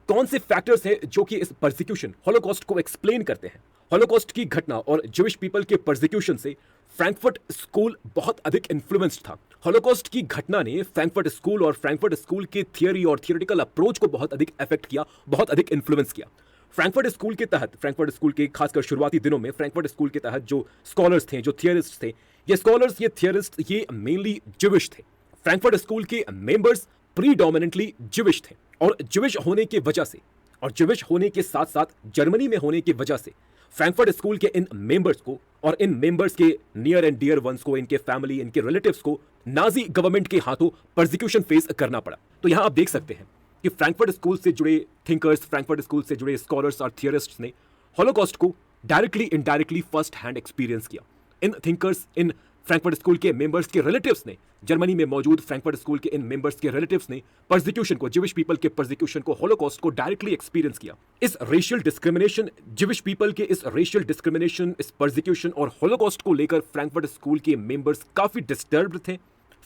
कौन से फैक्टर्स हैं जो कि इस परसिक्यूशन, होलोकॉस्ट को एक्सप्लेन करते हैं। होलोकॉस्ट की घटना और ज्यूइश पीपल के परसिक्यूशन से फ्रैंकफर्ट स्कूल बहुत अधिक इन्फ्लुएंस्ड था। होलोकॉस्ट की घटना ने फ्रैंकफर्ट स्कूल और फ्रैंकफर्ट स्कूल के थियरी और थियोरेटिकल अप्रोच को बहुत अधिक अफेक्ट किया, बहुत अधिक इन्फ्लुएंस किया। फ्रैंकफर्ट स्कूल के तहत, फ्रैंकफर्ट स्कूल के खासकर शुरुआती दिनों में फ्रैंकफर्ट स्कूल के तहत जो स्कॉलर्स थे, जो थियरिस्ट थे, ये स्कॉलर्स, ये थियरिस्ट, ये मेनली ज्यूइश थे। फ्रैंकफर्ट स्कूल के मेंबर्स प्रीडोमिनेंटली ज्यूइश थे और ज्यूइश होने की वजह से, और ज्यूइश होने के साथ साथ जर्मनी में होने की वजह से फ्रैंकफर्ट स्कूल के इन मेंबर्स को और इन मेंबर्स के नियर एंड डियर वंस को, इनके फैमिली, इनके रिलेटिव्स को नाजी गवर्नमेंट के हाथों परसिक्यूशन फेस करना पड़ा। तो यहां आप देख सकते हैं कि फ्रैंकफर्ट स्कूल से जुड़े थिंकर्स, फ्रैंकफर्ट स्कूल से जुड़े स्कॉलर्स और थियरिस्ट्स ने हॉलोकॉस्ट को directly indirectly first hand experience किया। इन थिंकर्स, इन फ्रैंकफर्ट स्कूल के मेंबर्स के रिलेटिव्स ने, जर्मनी में मौजूद फ्रैंकफर्ट स्कूल के इन मेंबर्स के रिलेटिव्स ने परसिक्यूशन को, ज्यूइश पीपल के परसिक्यूशन को, हॉलोकॉस्ट को डायरेक्टली एक्सपीरियंस किया। इस रेशियल डिस्क्रिमिनेशन, ज्यूइश पीपल के इस रेशियल डिस्क्रिमिनेशन, इस परसिक्यूशन और हॉलोकॉस्ट को लेकर फ्रैंकफर्ट स्कूल के मेंबर्स काफी डिस्टर्ब्ड थे।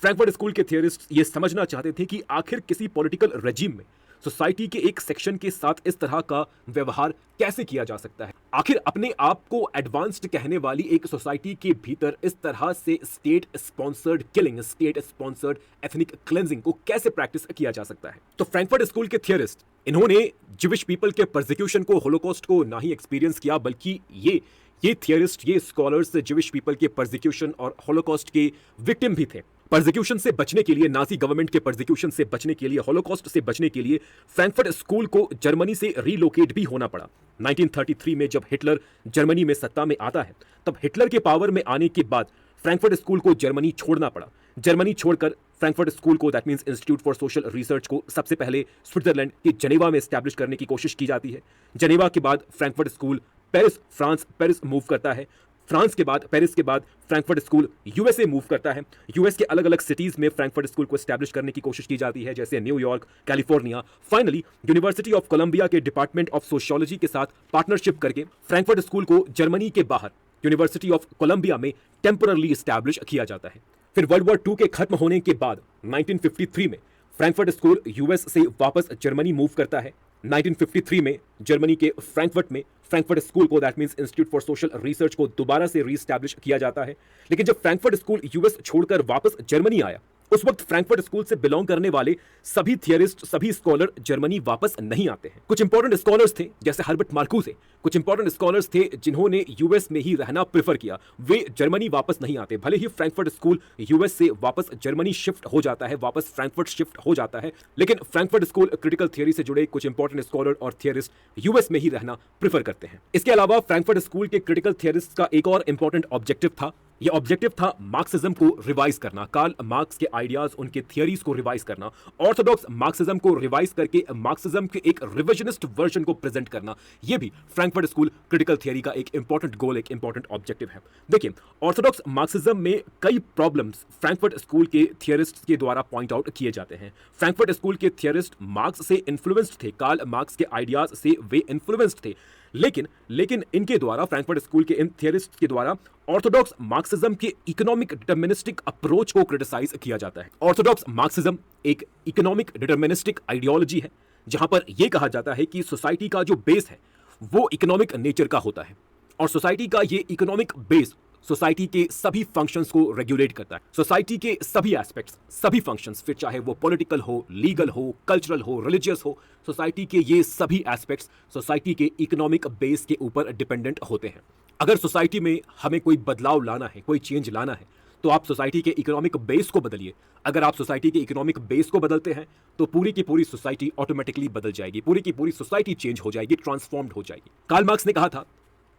फ्रैंकफर्ट स्कूल के थियरिस्ट ये समझना चाहते थे कि आखिर किसी पॉलिटिकल रेजिम में सोसाइटी के एक सेक्शन के साथ इस तरह का व्यवहार कैसे किया जा सकता है। आखिर अपने आप को एडवांस्ड कहने वाली एक सोसाइटी के भीतर इस तरह से state sponsored killing, state sponsored ethnic cleansing को कैसे प्रैक्टिस किया जा सकता है। तो फ्रैंकफर्ट स्कूल के थियरिस्ट, इन्होंने ज्यूइश पीपल के परसिक्यूशन को, होलोकॉस्ट को ना ही एक्सपीरियंस किया, बल्कि ये थियरिस्ट, ये स्कॉलर्स ज्यूइश पीपल के परसिक्यूशन और होलोकॉस्ट के विक्टिम भी थे। परसिक्यूशन से बचने के लिए, नाजी गवर्नमेंट के परसिक्यूशन से बचने के लिए, हॉलोकॉस्ट से बचने के लिए फ्रैंकफर्ट स्कूल को जर्मनी से रीलोकेट भी होना पड़ा। 1933 में जब हिटलर जर्मनी में सत्ता में आता है, तब हिटलर के पावर में आने के बाद फ्रैंकफर्ट स्कूल को जर्मनी छोड़ना पड़ा। जर्मनी छोड़कर फ्रैंकफर्ट स्कूल को, that means institute for social research को, सबसे पहले स्विट्जरलैंड के जनेवा में एस्टैब्लिश करने की कोशिश की जाती है। जनेवा के बाद Frankfurt school Paris, France, Paris move करता है। फ्रांस के बाद, पेरिस के बाद फ्रैंकफर्ट स्कूल यूएसए मूव करता है। यूएस के अलग अलग सिटीज में फ्रैंकफर्ट स्कूल को एस्टैब्लिश करने की कोशिश की जाती है, जैसे New York, California. Finally university of Columbia के डिपार्टमेंट ऑफ सोशियोलॉजी के साथ पार्टनरशिप करके फ्रैंकफर्ट स्कूल को जर्मनी के बाहर यूनिवर्सिटी ऑफ कोलंबिया में टेम्पररली एस्टैब्लिश किया जाता है। फिर वर्ल्ड वॉर II के खत्म होने के बाद 1953 में फ्रैंकफर्ट स्कूल यूएस से वापस जर्मनी मूव करता है। 1953 में जर्मनी के फ्रैंकफर्ट में फ्रैंकफर्ट स्कूल को, that means institute for social research को, दोबारा से रीएस्टैब्लिश किया जाता है। लेकिन जब फ्रैंकफर्ट स्कूल यूएस छोड़कर वापस जर्मनी आया, उस वक्त फ्रैंकफर्ट स्कूल से बिलोंग करने वाले सभी थियरिस्ट, सभी स्कॉलर जर्मनी वापस नहीं आते हैं। कुछ इंपॉर्टेंट स्कॉलर्स थे, जैसे हर्बर्ट मार्कूसे, कुछ इंपॉर्टेंट स्कॉलर्स थे जिन्होंने यूएस में ही रहना प्रेफर किया, वे जर्मनी वापस नहीं आते। भले ही फ्रैंकफर्ट स्कूल यूएस से वापस जर्मनी शिफ्ट हो जाता है, वापस फ्रैंकफर्ट शिफ्ट हो जाता है, लेकिन फ्रैंकफर्ट स्कूल क्रिटिकल थियरी से जुड़े कुछ इंपॉर्टेंट स्कॉलर और थियरिस्ट यूएस में ही रहना प्रेफर करते हैं। इसके अलावा फ्रैंकफर्ट स्कूल के क्रिटिकल थियरिस्ट का एक और इंपॉर्टेंट ऑब्जेक्टिव था। यह ऑब्जेक्टिव था मार्क्सिज्म को रिवाइज करना, कार्ल मार्क्स के आइडियाज, उनके थियरीज को रिवाइज करना, ऑर्थोडॉक्स मार्क्सिज्म को रिवाइज करके मार्क्सिज्म के एक रिविजनिस्ट वर्जन को प्रेजेंट करना। यह भी फ्रैंकफर्ट स्कूल क्रिटिकल थियरी का एक इंपॉर्टेंट गोल, एक इंपॉर्टेंट ऑब्जेक्टिव है। देखिए, ऑर्थोडॉक्स मार्क्सिज्म में कई प्रॉब्लम्स फ्रैंकफर्ट स्कूल के थियरिस्ट के द्वारा पॉइंट आउट किए जाते हैं। फ्रैंकफर्ट स्कूल के थियरिस्ट मार्क्स से इन्फ्लुएंस्ड थे, कार्ल मार्क्स के आइडियाज से वे इन्फ्लुएंस्ड थे, लेकिन इनके द्वारा, फ्रैंकफर्ट स्कूल के इन थियरिस्ट के द्वारा ऑर्थोडॉक्स मार्क्सिज्म के इकोनॉमिक डिटरमिनिस्टिक अप्रोच को क्रिटिसाइज किया जाता है। ऑर्थोडॉक्स मार्क्सिज्म एक इकोनॉमिक डिटरमिनिस्टिक आइडियोलॉजी है, जहां पर यह कहा जाता है कि सोसाइटी का जो बेस है वो इकोनॉमिक नेचर का होता है, और सोसाइटी का ये इकोनॉमिक बेस सोसाइटी के सभी फंक्शंस को रेगुलेट करता है। सोसाइटी के सभी एस्पेक्ट्स, सभी फंक्शंस, फिर चाहे वो पॉलिटिकल हो, लीगल हो, कल्चरल हो, रिलीजियस हो, सोसाइटी के ये सभी एस्पेक्ट्स सोसाइटी के इकोनॉमिक बेस के ऊपर डिपेंडेंट होते हैं। अगर सोसाइटी में हमें कोई बदलाव लाना है, कोई चेंज लाना है, तो आप सोसाइटी के इकोनॉमिक बेस को बदलिए। अगर आप सोसाइटी के इकोनॉमिक बेस को बदलते हैं तो पूरी की पूरी सोसाइटी ऑटोमेटिकली बदल जाएगी, पूरी की पूरी सोसाइटी चेंज हो जाएगी, ट्रांसफॉर्म्ड हो जाएगी। कार्ल मार्क्स ने कहा था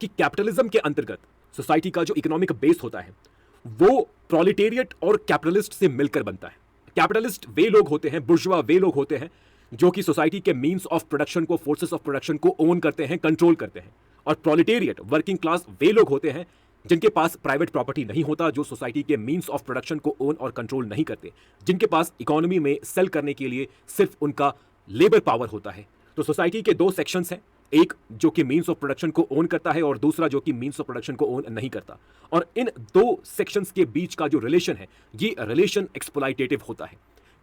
कि कैपिटलिज्म के अंतर्गत सोसाइटी का जो इकोनॉमिक बेस होता है वो प्रोलेटेरिएट और कैपिटलिस्ट से मिलकर बनता है। कैपिटलिस्ट वे लोग होते हैं, बुर्जुआ वे लोग होते हैं जो कि सोसाइटी के मींस ऑफ प्रोडक्शन को, फोर्सेस ऑफ प्रोडक्शन को ओन करते हैं, कंट्रोल करते हैं। और प्रोलेटेरिएट, वर्किंग क्लास, वे लोग होते हैं जिनके पास प्राइवेट प्रॉपर्टी नहीं होता, जो सोसाइटी के मींस ऑफ प्रोडक्शन को ओन और कंट्रोल नहीं करते, जिनके पास इकोनॉमी में सेल करने के लिए सिर्फ उनका लेबर पावर होता है। तो सोसाइटी के दो सेक्शंस हैं, एक जो कि मींस ऑफ प्रोडक्शन को ओन करता है और दूसरा जो कि मींस ऑफ प्रोडक्शन को ओन नहीं करता। और इन दो सेक्शंस के बीच का जो रिलेशन है, ये रिलेशन एक्सप्लॉइटेटिव होता है।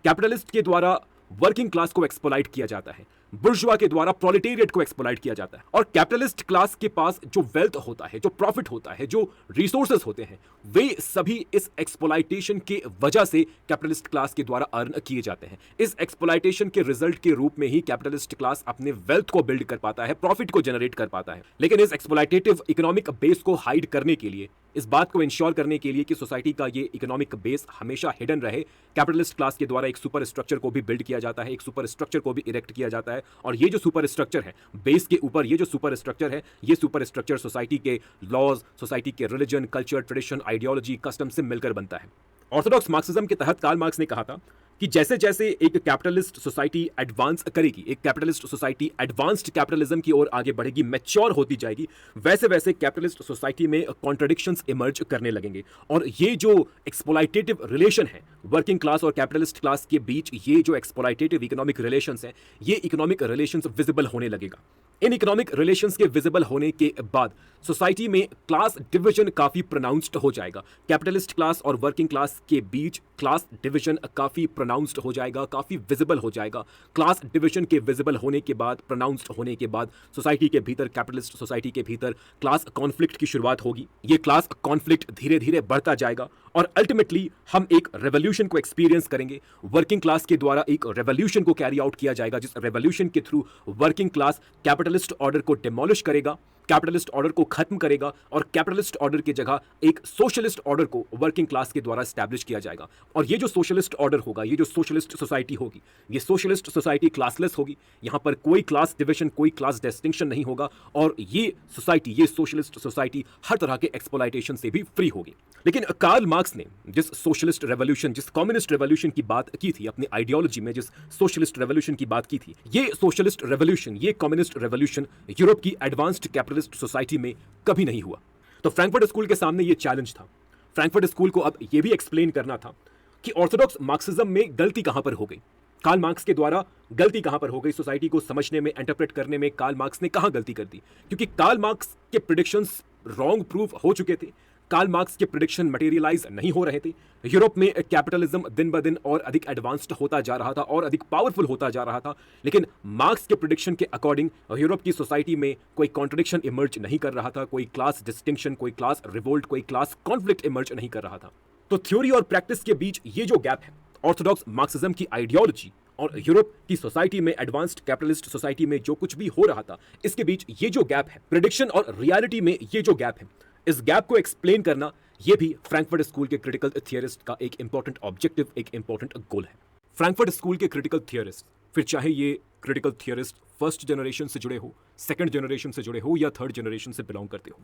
कैपिटलिस्ट के द्वारा वर्किंग क्लास को एक्सप्लॉइट किया जाता है, बुर्जुआ के द्वारा प्रोलेटेरिएट को एक्सप्लॉइट किया जाता है। और कैपिटलिस्ट क्लास के पास जो वेल्थ होता है, जो प्रॉफिट होता है, जो रिसोर्सेज होते हैं, वे सभी इस एक्सप्लॉइटेशन के वजह से कैपिटलिस्ट क्लास के द्वारा अर्न किए जाते हैं। इस एक्सप्लॉइटेशन के रिजल्ट के रूप में ही कैपिटलिस्ट क्लास अपने वेल्थ को बिल्ड कर पाता है, प्रॉफिट को जनरेट कर पाता है। लेकिन इस एक्सप्लॉइटेटिव इकोनॉमिक बेस को हाइड करने के लिए, इस बात को इंश्योर करने के लिए कि सोसाइटी का ये इकोनॉमिक बेस हमेशा हिडन रहे, कैपिटलिस्ट क्लास के द्वारा एक सुपर स्ट्रक्चर को भी बिल्ड किया जाता है, एक सुपर स्ट्रक्चर को भी इरेक्ट किया जाता है। और ये जो सुपर स्ट्रक्चर है, बेस के ऊपर ये जो सुपर स्ट्रक्चर है, ये सुपर स्ट्रक्चर सोसाइटी के लॉज, सोसाइटी के religion, culture, tradition, ideology, custom से मिलकर बनता है। ऑर्थोडॉक्स मार्क्सिज्म के तहत कार्ल मार्क्स ने कहा था कि जैसे जैसे एक कैपिटलिस्ट सोसाइटी एडवांस करेगी, एक कैपिटलिस्ट सोसाइटी एडवांस्ड कैपिटलिज्म की ओर आगे बढ़ेगी, मैच्योर होती जाएगी, वैसे वैसे कैपिटलिस्ट सोसाइटी में कॉन्ट्रडिक्शंस इमर्ज करने लगेंगे। और ये जो एक्सप्लॉइटेटिव रिलेशन है वर्किंग क्लास और कैपिटलिस्ट क्लास के बीच, ये जो एक्सप्लॉइटेटिव इकोनॉमिक रिलेशंस हैं, ये इकोनॉमिक रिलेशंस विजिबल होने लगेगा। इन इकोनॉमिक रिलेशंस के विजिबल होने के बाद सोसाइटी में क्लास डिवीजन काफी प्रोनाउंस्ड हो जाएगा। कैपिटलिस्ट क्लास और वर्किंग क्लास के बीच क्लास डिवीजन काफी प्रोनाउंस्ड हो जाएगा, काफी विजिबल हो जाएगा। क्लास डिवीजन के विजिबल होने के बाद, प्रोनाउंस्ड होने के बाद, सोसाइटी के भीतर, कैपिटलिस्ट सोसाइटी के भीतर क्लास कॉन्फ्लिक्ट की शुरुआत होगी। ये क्लास कॉन्फ्लिक्ट धीरे धीरे बढ़ता जाएगा और अल्टीमेटली हम एक रेवोल्यूशन को एक्सपीरियंस करेंगे। वर्किंग क्लास के द्वारा एक रेवोल्यूशन को कैरी आउट किया जाएगा, जिस रेवोल्यूशन के through working class capitalist order को डिमोलिश करेगा, कैपिटलिस्ट ऑर्डर को खत्म करेगा और कैपिटलिस्ट ऑर्डर की जगह एक सोशलिस्ट ऑर्डर को वर्किंग क्लास के द्वारा एस्टैब्लिश किया जाएगा। और ये जो सोशलिस्ट ऑर्डर होगा, ये जो सोशलिस्ट सोसाइटी होगी, ये सोशलिस्ट सोसाइटी क्लासलेस होगी। यहां पर कोई क्लास डिवीजन, कोई क्लास डिस्टिंक्शन नहीं होगा और ये सोसाइटी, ये सोशलिस्ट सोसाइटी हर तरह के एक्सप्लॉइटेशन से भी फ्री होगी। लेकिन कार्ल मार्क्स ने जिस सोशलिस्ट रेवोल्यूशन, जिस कम्युनिस्ट रेवोल्यूशन की बात की थी अपनी आइडियोलॉजी में, जिस सोशलिस्ट रेवोल्यूशन की बात की थी, ये सोशलिस्ट रेवोल्यूशन, ये कम्युनिस्ट रेवोल्यूशन यूरोप की एडवांस्ड कैपिटलिस्ट सोसाइटी में कभी नहीं हुआ। तो फ्रैंकफर्ट स्कूल के सामने ये चैलेंज था। फ्रैंकफर्ट स्कूल को अब ये भी एक्सप्लेन करना था कि ऑर्थोडॉक्स मार्क्सिज्म में गलती कहां पर हो गई, कार्ल मार्क्स के द्वारा गलती कहां पर हो गई, सोसाइटी को समझने में, इंटरप्रेट करने में कार्ल मार्क्स ने कहां गलती कर दी। क्योंकि कार्ल मार्क्स के प्रेडिक्शंस रॉन्ग प्रूफ हो चुके थे, कार्ल मार्क्स के प्रेडिक्शन मटेरियलाइज नहीं हो रहे थे। यूरोप में कैपिटलिज्म दिन ब दिन और अधिक एडवांस्ड होता जा रहा था और अधिक पावरफुल होता जा रहा था। लेकिन मार्क्स के प्रेडिक्शन के अकॉर्डिंग यूरोप की सोसाइटी में कोई कॉन्ट्रडिक्शन इमर्ज नहीं कर रहा था, कोई क्लास डिस्टिंक्शन, कोई क्लास रिवोल्ट, कोई क्लास कॉन्फ्लिक्ट इमर्ज नहीं कर रहा था। तो थ्योरी और प्रैक्टिस के बीच ये जो गैप है, ऑर्थोडॉक्स मार्क्सिज्म की आइडियोलॉजी और यूरोप की सोसाइटी में, एडवांस्ड कैपिटलिस्ट सोसाइटी में जो कुछ भी हो रहा था, इसके बीच ये जो गैप है, प्रेडिक्शन और रियलिटी में ये जो गैप है, इस गैप को एक्सप्लेन करना यह भी फ्रैंकफर्ट स्कूल के क्रिटिकल थियरिस्ट का एक इंपॉर्टेंट ऑब्जेक्टिव, एक इंपॉर्टेंट गोल है। फ्रैंकफर्ट स्कूल के क्रिटिकल थियरिस्ट, फिर चाहे ये क्रिटिकल थियरिस्ट फर्स्ट जनरेशन से जुड़े हो, सेकंड जनरेशन से जुड़े हो या थर्ड जनरेशन से बिलोंग करते हो,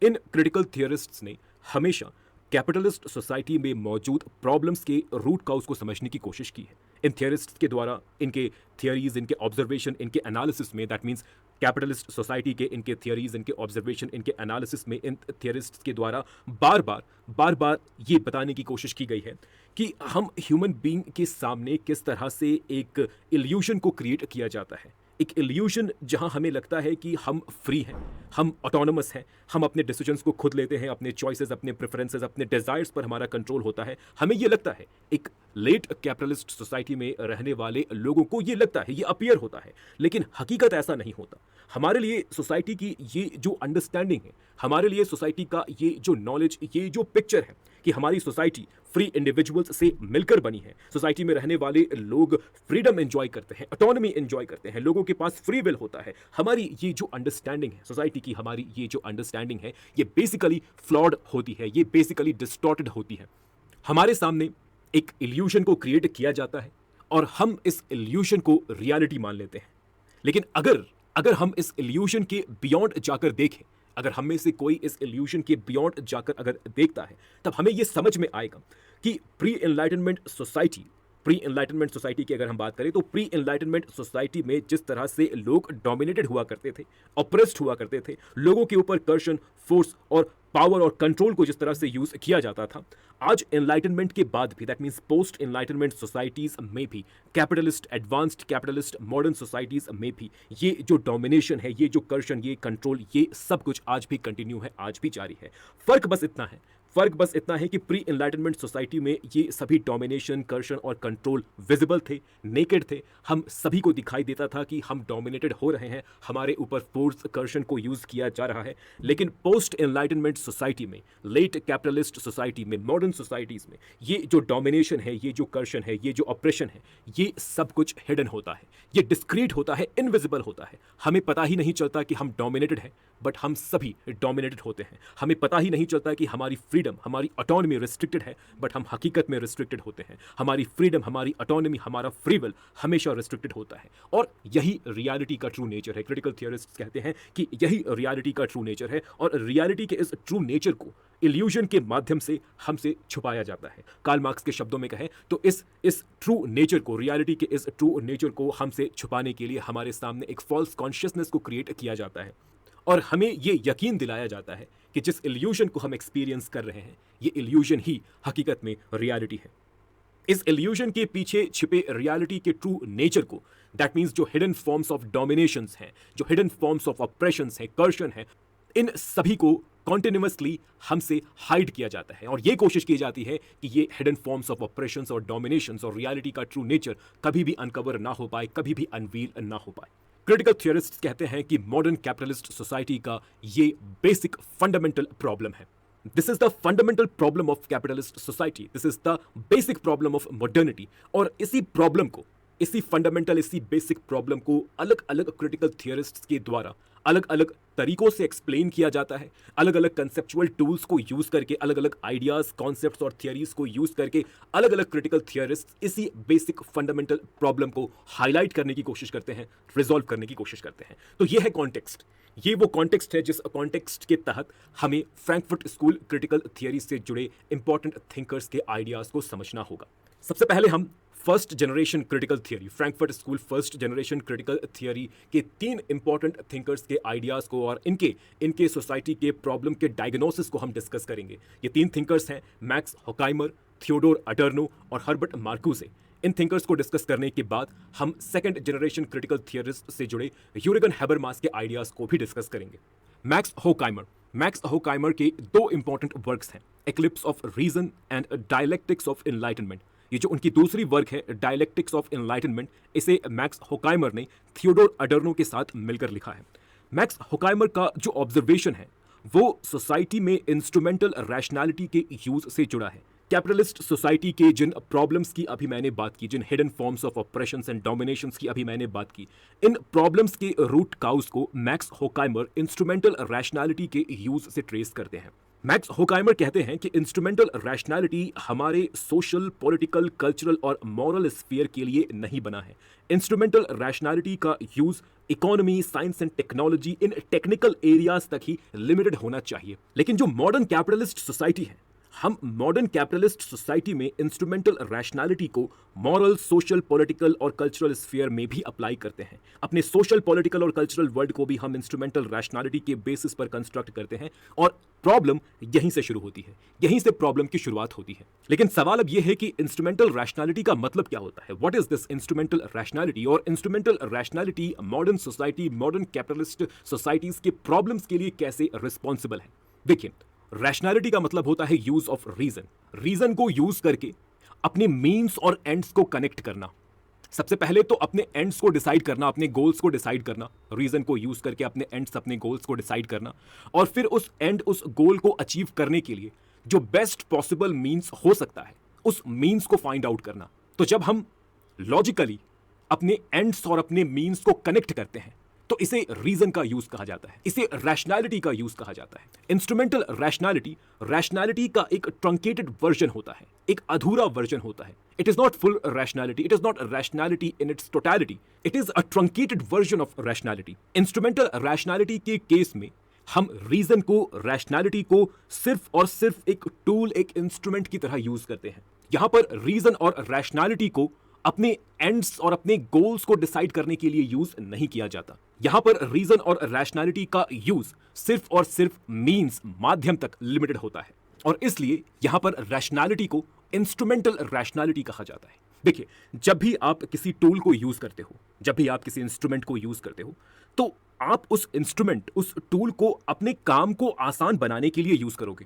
इन क्रिटिकल थियरिस्ट्स ने हमेशा कैपिटलिस्ट सोसाइटी में मौजूद प्रॉब्लम्स के रूट काउज को समझने की कोशिश की है। इन थियरिस्ट्स के द्वारा, इनके थियरीज, इनके ऑब्जर्वेशन, इनके एनालिसिस में, दैट मीन्स कैपिटलिस्ट सोसाइटी के इनके थियरीज, इनके ऑब्जर्वेशन, इनके एनालिसिस में इन थियरिस्ट्स के द्वारा बार बार ये बताने की कोशिश की गई है कि हम ह्यूमन बीइंग के सामने किस तरह से एक इल्यूजन को क्रिएट किया जाता है। एक इल्यूजन जहां हमें लगता है कि हम फ्री हैं, हम ऑटोनोमस हैं, हम अपने डिसीजंस को खुद लेते हैं, अपने चॉइसेस, अपने प्रेफरेंसेस, अपने डिजायर्स पर हमारा कंट्रोल होता है। हमें ये लगता है, एक लेट कैपिटलिस्ट सोसाइटी में रहने वाले लोगों को ये लगता है, ये अपीयर होता है, लेकिन हकीकत ऐसा नहीं होता। हमारे लिए सोसाइटी की ये जो अंडरस्टैंडिंग है, हमारे लिए सोसाइटी का ये जो नॉलेज, ये जो पिक्चर है कि हमारी सोसाइटी फ्री इंडिविजुअल्स से मिलकर बनी है, सोसाइटी में रहने वाले लोग फ्रीडम एंजॉय करते हैं, ऑटोनॉमी एंजॉय करते हैं, लोगों के पास फ्री विल होता है। हमारी ये जो अंडरस्टैंडिंग है सोसाइटी की, हमारी ये जो अंडरस्टैंडिंग है, ये बेसिकली फ्लॉड होती है, ये बेसिकली डिस्टॉर्टेड होती है। हमारे सामने एक इल्यूजन को क्रिएट किया जाता है और हम इस इल्यूजन को रियलिटी मान लेते हैं। लेकिन अगर हम इस इल्यूजन के बियॉन्ड जाकर देखें, अगर हम में से कोई इस इल्यूजन के बियॉन्ड जाकर अगर देखता है, तब हमें यह समझ में आएगा कि प्री एनलाइटनमेंट सोसाइटी की अगर हम बात करें तो प्री एनलाइटनमेंट सोसाइटी में जिस तरह से लोग डोमिनेटेड हुआ करते थे, ऑप्रेस्ड हुआ करते थे, लोगों के ऊपर कर्षण, फोर्स और पावर और कंट्रोल को जिस तरह से यूज किया जाता था, आज एनलाइटनमेंट के बाद भी, that means post enlightenment societies में भी, capitalist, advanced capitalist modern societies में भी ये जो डोमिनेशन है, ये जो कर्षण, ये कंट्रोल, ये सब कुछ आज भी कंटिन्यू है, आज भी जारी है। फर्क बस इतना है, फर्क बस इतना है कि प्री एनलाइटनमेंट सोसाइटी में ये सभी डोमिनेशन, कर्षण और कंट्रोल विजिबल थे, नेकेड थे। हम सभी को दिखाई देता था कि हम डोमिनेटेड हो रहे हैं, हमारे ऊपर फोर्स, कर्षण को यूज किया जा रहा है। लेकिन पोस्ट एनलाइटनमेंट सोसाइटी में, लेट कैपिटलिस्ट सोसाइटी में, मॉडर्न सोसाइटीज में ये जो डोमिनेशन है, ये जो कर्षण है, ये जो ऑपरेशन है, ये सब कुछ हिडन होता है, ये डिस्क्रीट होता है, इनविजिबल होता है। हमें पता ही नहीं चलता कि हम डोमिनेटेड हैं, बट हम सभी डोमिनेटेड होते हैं। हमें पता ही नहीं चलता कि हमारी फ्रीडम, हमारी ऑटोनॉमी रिस्ट्रिक्टेड है, बट हम हकीकत में रिस्ट्रिक्टेड होते हैं। हमारी फ्रीडम, हमारी ऑटोनॉमी, हमारा फ्री विल हमेशा रिस्ट्रिक्टेड होता है। और यही रियलिटी का ट्रू नेचर है। क्रिटिकल थियरिस्ट्स कहते हैं कि यही रियलिटी का ट्रू नेचर है, और रियलिटी के इस ट्रू नेचर को इल्यूजन के माध्यम से हमसे छुपाया जाता है। कार्ल मार्क्स के शब्दों में कहें तो इस ट्रू नेचर को, रियलिटी के इस ट्रू नेचर को हमसे छुपाने के लिए हमारे सामने एक फॉल्स कॉन्शियसनेस को क्रिएट किया जाता है, और हमें ये यकीन दिलाया जाता है कि जिस इल्यूजन को हम एक्सपीरियंस कर रहे हैं, ये इल्यूजन ही हकीकत में रियलिटी है। इस इल्यूजन के पीछे छिपे रियलिटी के ट्रू नेचर को, दैट मीन्स जो हिडन फॉर्म्स ऑफ डोमिनेशंस हैं, जो हिडन फॉर्म्स ऑफ ऑपरेशंस हैं, कर्षण हैं, इन सभी को कॉन्टिन्यूसली हमसे हाइड किया जाता है, और ये कोशिश की जाती है कि ये हिडन फॉर्म्स ऑफ ऑपरेशंस और डोमिनेशंस और रियलिटी का ट्रू नेचर कभी भी अनकवर ना हो पाए, कभी भी अनवील ना हो पाए। क्रिटिकल थियरिस्ट्स कहते हैं कि मॉडर्न कैपिटलिस्ट सोसाइटी का ये बेसिक फंडामेंटल प्रॉब्लम है। This is the fundamental problem of capitalist society, this is the basic problem of modernity. और इसी प्रॉब्लम को, इसी फंडामेंटल, इसी बेसिक प्रॉब्लम को अलग अलग क्रिटिकल थियरिस्ट्स के द्वारा अलग अलग तरीकों से एक्सप्लेन किया जाता है। अलग अलग कंसेप्चुअल टूल्स को यूज करके, अलग अलग आइडियाज, कॉन्सेप्ट्स और थियरीज को यूज करके अलग अलग क्रिटिकल थियरिस्ट इसी बेसिक फंडामेंटल प्रॉब्लम को हाईलाइट करने की कोशिश करते हैं, रिजॉल्व करने की कोशिश करते हैं। तो ये है कॉन्टेक्स्ट, ये वो कॉन्टेक्स्ट है जिस कॉन्टेक्स्ट के तहत हमें फ्रैंकफर्ट स्कूल क्रिटिकल थियरी से जुड़े इंपॉर्टेंट थिंकर्स के आइडियाज को समझना होगा। सबसे पहले हम first generation critical theory, Frankfurt school first generation critical theory के 3 इंपॉर्टेंट थिंकर्स के आइडियाज को और इनके सोसाइटी के प्रॉब्लम के डायग्नोसिस को हम डिस्कस करेंगे। ये 3 थिंकर्स हैं मैक्स हॉकाइमर, थियोडोर अडर्नो और हर्बर्ट मार्क्यूसे। इन थिंकर्स को डिस्कस करने के बाद हम सेकंड जनरेशन क्रिटिकल थियरिस्ट से जुड़े यूरिगन हैबरमास के आइडियाज को भी डिस्कस करेंगे। मैक्स होकाइमर के 2 इंपॉर्टेंट वर्क्स हैं, eclipse of reason and dialectics of enlightenment. ये जो उनकी दूसरी वर्क है, डायलेक्टिक्स ऑफ एनलाइटनमेंट, इसे मैक्स होकाइमर ने थियोडोर अडर्नो के साथ मिलकर लिखा है। मैक्स होकाइमर का जो ऑब्जर्वेशन है वो सोसाइटी में इंस्ट्रूमेंटल रैशनैलिटी के यूज से जुड़ा है। कैपिटलिस्ट सोसाइटी के जिन प्रॉब्लम्स की अभी मैंने बात की, जिन hidden forms of oppressions and dominations की अभी मैंने बात की, इन प्रॉब्लम्स के रूट काउज को मैक्स होकाइमर इंस्ट्रूमेंटल रैशनैलिटी के यूज से ट्रेस करते हैं। मैक्स होकाइमर कहते हैं कि इंस्ट्रूमेंटल रैशनैलिटी हमारे सोशल, पॉलिटिकल, कल्चरल और मॉरल स्फीयर के लिए नहीं बना है। इंस्ट्रूमेंटल रैशनैलिटी का use economy, science and technology, इन टेक्निकल एरियाज तक ही लिमिटेड होना चाहिए। लेकिन जो मॉडर्न कैपिटलिस्ट सोसाइटी है, हम मॉडर्न कैपिटलिस्ट सोसाइटी में इंस्ट्रूमेंटल रैशनैलिटी को मॉरल, सोशल, पॉलिटिकल और कल्चरल स्फीयर में भी अप्लाई करते हैं। अपने सोशल, पॉलिटिकल और कल्चरल वर्ल्ड को भी हम इंस्ट्रूमेंटल रैशनैलिटी के बेसिस पर कंस्ट्रक्ट करते हैं, और प्रॉब्लम यहीं से शुरू होती है, यहीं से प्रॉब्लम की शुरुआत होती है। लेकिन सवाल अब यह है कि इंस्ट्रूमेंटल रैशनैलिटी का मतलब क्या होता है? What is this instrumental rationality? और instrumental rationality modern society, modern capitalist societies के प्रॉब्लम्स के लिए कैसे रिस्पॉन्सिबल है? देखिए, रैशनैलिटी का मतलब होता है यूज ऑफ रीजन। रीजन को यूज करके अपने मीन्स और एंड्स को कनेक्ट करना। सबसे पहले तो अपने एंड्स को डिसाइड करना, अपने गोल्स को डिसाइड करना, रीजन को यूज करके अपने एंड्स, अपने गोल्स को डिसाइड करना, और फिर उस गोल को अचीव करने के लिए जो बेस्ट पॉसिबल मीन्स हो सकता है, उस मीन्स को फाइंड आउट करना। तो जब हम लॉजिकली अपने एंड्स और अपने मीन्स को कनेक्ट करते हैं तो इसे रीजन का यूज कहा जाता है, इसे रैशनैलिटी का यूज कहा जाता है। इंस्ट्रूमेंटल रैशनैलिटी का एक ट्रंकेटेड वर्जन होता है, एक अधूरा वर्जन होता है। It is not full rationality, it is not rationality in its totality, it is a truncated version of rationality. Instrumental rationality के केस में हम रीजन को, रैशनैलिटी को सिर्फ और सिर्फ एक टूल, एक इंस्ट्रूमेंट की तरह यूज करते हैं। यहां पर रीजन और रैशनैलिटी को अपने एंड्स और अपने गोल्स को डिसाइड करने के लिए यूज नहीं किया जाता। यहां पर रीजन और रैशनैलिटी का यूज सिर्फ और सिर्फ मीन्स, माध्यम तक लिमिटेड होता है, और इसलिए यहां पर रैशनैलिटी को इंस्ट्रूमेंटल रैशनैलिटी कहा जाता है। देखिए, जब भी आप किसी टूल को यूज करते हो, जब भी आप किसी इंस्ट्रूमेंट को यूज करते हो, तो आप उस इंस्ट्रूमेंट, उस टूल को अपने काम को आसान बनाने के लिए यूज करोगे।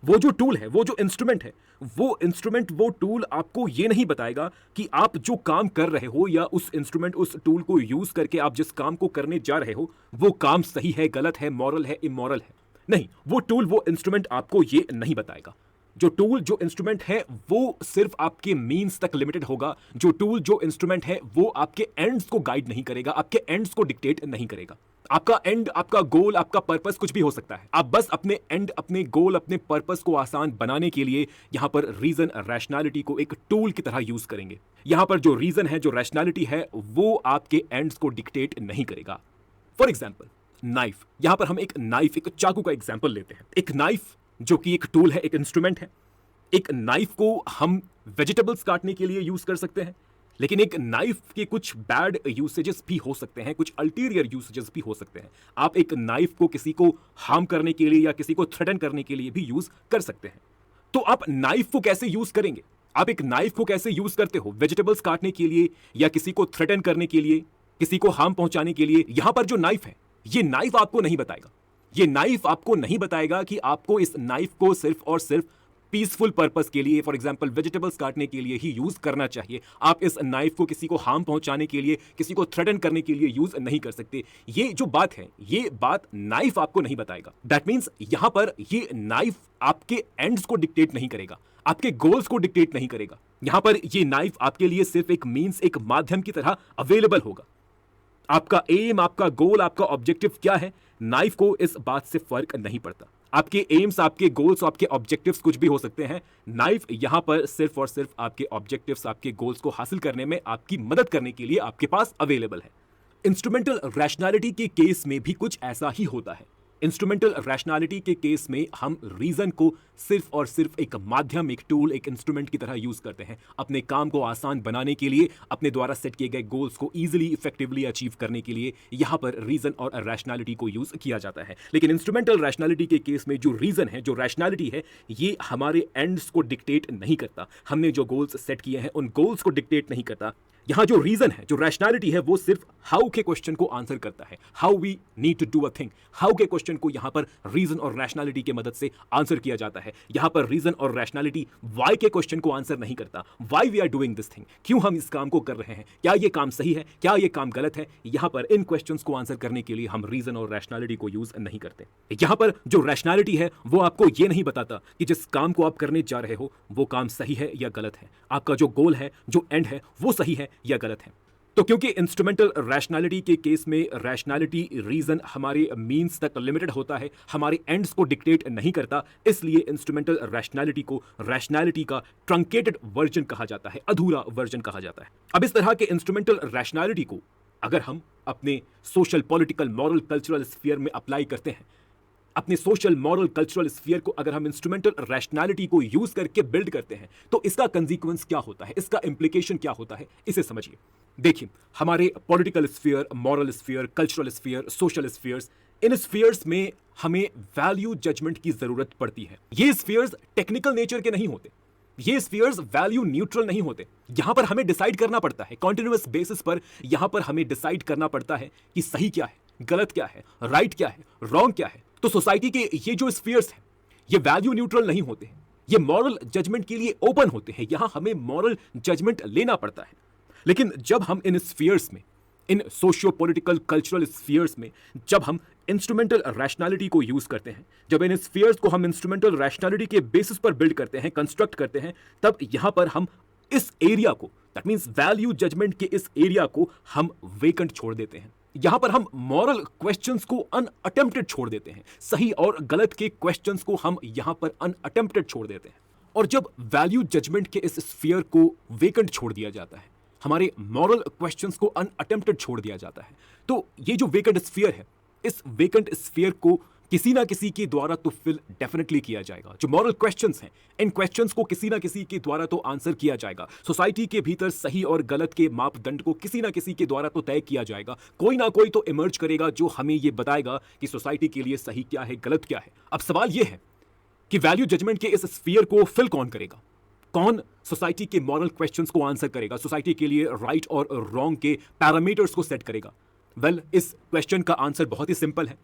वो जो टूल है, वो जो इंस्ट्रूमेंट है, वो इंस्ट्रूमेंट, वो टूल आपको ये नहीं बताएगा कि आप जो काम कर रहे हो या उस इंस्ट्रूमेंट, उस टूल को यूज करके आप जिस काम को करने जा रहे हो वो काम सही है, गलत है, मॉरल है, इमॉरल है। नहीं, वो टूल, वो इंस्ट्रूमेंट आपको ये नहीं बताएगा। जो टूल, जो इंस्ट्रूमेंट है वो सिर्फ आपके मीन्स तक लिमिटेड होगा। जो टूल, जो इंस्ट्रूमेंट है वो आपके एंड्स को गाइड नहीं करेगा, आपके एंड्स को डिक्टेट नहीं करेगा। आपका एंड, आपका गोल, आपका पर्पस कुछ भी हो सकता है। आप बस अपने एंड, अपने गोल, अपने पर्पस को आसान बनाने के लिए यहां पर रीजन, रैशनैलिटी को एक टूल की तरह यूज करेंगे। यहां पर जो रीजन है, जो रैशनैलिटी है, वो आपके एंड्स को डिक्टेट नहीं करेगा। For example knife. यहां पर हम एक नाइफ, एक चाकू का एग्जाम्पल लेते हैं। एक नाइफ जो कि एक टूल है, एक इंस्ट्रूमेंट है। एक नाइफ को हम वेजिटेबल्स काटने के लिए यूज कर सकते हैं, लेकिन एक नाइफ के कुछ बैड यूसेजेस भी हो सकते हैं, कुछ अल्टीरियर यूसेजेस भी हो सकते हैं। आप एक नाइफ को किसी को हार्म करने के लिए या किसी को थ्रेटन करने के लिए भी यूज कर सकते हैं। तो आप नाइफ को कैसे यूज करेंगे? आप एक नाइफ को कैसे यूज करते हो? वेजिटेबल्स काटने के लिए या किसी को थ्रेटन करने के लिए, किसी को हार्म पहुंचाने के लिए। यहां पर जो नाइफ है, ये नाइफ आपको नहीं बताएगा। ये नाइफ आपको नहीं बताएगा कि आपको इस नाइफ को सिर्फ और सिर्फ पीसफुल पर्पस के लिए, फॉर एग्जांपल वेजिटेबल्स काटने के लिए ही यूज करना चाहिए। आप इस नाइफ को किसी को हार्म पहुंचाने के लिए, किसी को थ्रेटन करने के लिए यूज नहीं कर सकते। ये जो बात है, ये बात नाइफ आपको नहीं बताएगा। दैट मीन्स यहां पर ये नाइफ आपके एंड्स को डिक्टेट नहीं करेगा, आपके गोल्स को डिक्टेट नहीं करेगा। यहां पर ये नाइफ आपके लिए सिर्फ एक मीन्स, एक माध्यम की तरह अवेलेबल होगा। आपका एम, आपका गोल, आपका ऑब्जेक्टिव क्या है, नाइफ को इस बात से फर्क नहीं पड़ता। आपके एम्स, आपके गोल्स, आपके ऑब्जेक्टिव्स कुछ भी हो सकते हैं। नाइफ यहां पर सिर्फ और सिर्फ आपके ऑब्जेक्टिव्स, आपके गोल्स को हासिल करने में आपकी मदद करने के लिए आपके पास अवेलेबल है। इंस्ट्रूमेंटल रैशनैलिटी के केस में भी कुछ ऐसा ही होता है। इंस्ट्रूमेंटल रैशनैलिटी के केस में हम रीजन को सिर्फ और सिर्फ एक माध्यम, एक टूल, एक इंस्ट्रूमेंट की तरह यूज करते हैं अपने काम को आसान बनाने के लिए, अपने द्वारा सेट किए गए गोल्स को इजीली, इफेक्टिवली अचीव करने के लिए यहां पर रीजन और रैशनैलिटी को यूज किया जाता है। लेकिन इंस्ट्रूमेंटल रैशनैलिटी के केस में जो रीजन है, जो रैशनैलिटी है, ये हमारे एंड्स को डिक्टेट नहीं करता। हमने जो गोल्स सेट किए हैं उन गोल्स को डिक्टेट नहीं करता। यहां जो रीजन है, जो रैशनैलिटी है, वो सिर्फ हाउ के क्वेश्चन को आंसर करता है। How we need to do a thing, how के क्वेश्चन को यहां पर रीजन और रैशनैलिटी की मदद से आंसर किया जाता है। यहां पर रीजन और रैशनैलिटी व्हाई के क्वेश्चन को आंसर नहीं करता। Why we are doing this thing, क्यों हम इस काम को कर रहे हैं, क्या ये काम सही है, क्या ये काम गलत है। यहां पर इन क्वेश्चंस को आंसर करने के लिए हम रीजन और रैशनैलिटी को यूज नहीं करते। यहां पर जो रैशनैलिटी है वो आपको ये नहीं बताता कि जिस काम को आप करने जा रहे हो वो काम सही है या गलत है, आपका जो गोल है, जो एंड है, वो सही है या गलत है। तो क्योंकि इंस्ट्रूमेंटल रैशनैलिटी के केस में रैशनैलिटी, रीजन हमारे मींस तक लिमिटेड होता है, हमारे एंड्स को डिक्टेट नहीं करता, इसलिए इंस्ट्रूमेंटल रैशनैलिटी को रैशनैलिटी का ट्रंकेटेड वर्जन कहा जाता है, अधूरा वर्जन कहा जाता है। अब इस तरह के इंस्ट्रूमेंटल रैशनैलिटी को अगर हम अपने social, political, moral, cultural sphere में अप्लाई करते हैं, अपने सोशल, मॉरल, कल्चरल स्फीयर को अगर हम इंस्ट्रूमेंटल रैशनैलिटी को यूज करके बिल्ड करते हैं, तो इसका कंसीक्वेंस क्या होता है, इसका इंप्लीकेशन क्या होता है, इसे समझिए। देखिए, हमारे political sphere, moral sphere, cultural sphere, social spheres, इन स्फीयर्स में हमें वैल्यू जजमेंट की जरूरत पड़ती है। ये स्फीयर्स टेक्निकल नेचर के नहीं होते, ये स्फीयर्स वैल्यू न्यूट्रल नहीं होते। यहां पर हमें डिसाइड करना पड़ता है कॉन्टिन्यूअस बेसिस पर, यहां पर हमें डिसाइड करना पड़ता है कि सही क्या है, गलत क्या है, राइट क्या है, रॉन्ग क्या है। तो सोसाइटी के ये जो स्फीयर्स हैं, ये वैल्यू न्यूट्रल नहीं होते हैं, ये मॉरल जजमेंट के लिए ओपन होते हैं। यहां हमें मॉरल जजमेंट लेना पड़ता है। लेकिन जब हम इन स्फीयर्स में, इन सोशियो पॉलिटिकल कल्चरल स्फीयर्स में, जब हम इंस्ट्रूमेंटल रैशनैलिटी को यूज करते हैं, जब इन स्फीयर्स को हम इंस्ट्रूमेंटल रैशनैलिटी के बेसिस पर बिल्ड करते हैं, कंस्ट्रक्ट करते हैं, तब यहां पर हम इस एरिया को, दैट मींस वैल्यू जजमेंट के इस एरिया को हम वेकेंट छोड़ देते हैं। यहां पर हम मॉरल क्वेश्चंस को अनअटेम्प्टेड छोड़ देते हैं, सही और गलत के क्वेश्चंस को हम यहां पर अनअटेम्प्टेड छोड़ देते हैं। और जब वैल्यू जजमेंट के इस स्फीयर को वेकेंट छोड़ दिया जाता है, हमारे मॉरल क्वेश्चंस को अनअटेम्प्टेड छोड़ दिया जाता है, तो ये जो वेकेंट स्फीयर है, इस वेकेंट स्फीयर को किसी ना किसी के द्वारा तो फिल डेफिनेटली किया जाएगा। जो मॉरल क्वेश्चंस हैं, इन क्वेश्चंस को किसी ना किसी के द्वारा तो आंसर किया जाएगा। सोसाइटी के भीतर सही और गलत के मापदंड को किसी ना किसी के द्वारा तो तय किया जाएगा। कोई ना कोई तो इमर्ज करेगा जो हमें यह बताएगा कि सोसाइटी के लिए सही क्या है, गलत क्या है। अब सवाल यह है कि वैल्यू जजमेंट के इस स्फीयर को फिल कौन करेगा, कौन सोसाइटी के मॉरल क्वेश्चंस को आंसर करेगा, सोसाइटी के लिए राइट और रॉन्ग के पैरामीटर्स को सेट करेगा। वेल, इस क्वेश्चन का आंसर बहुत ही सिंपल है।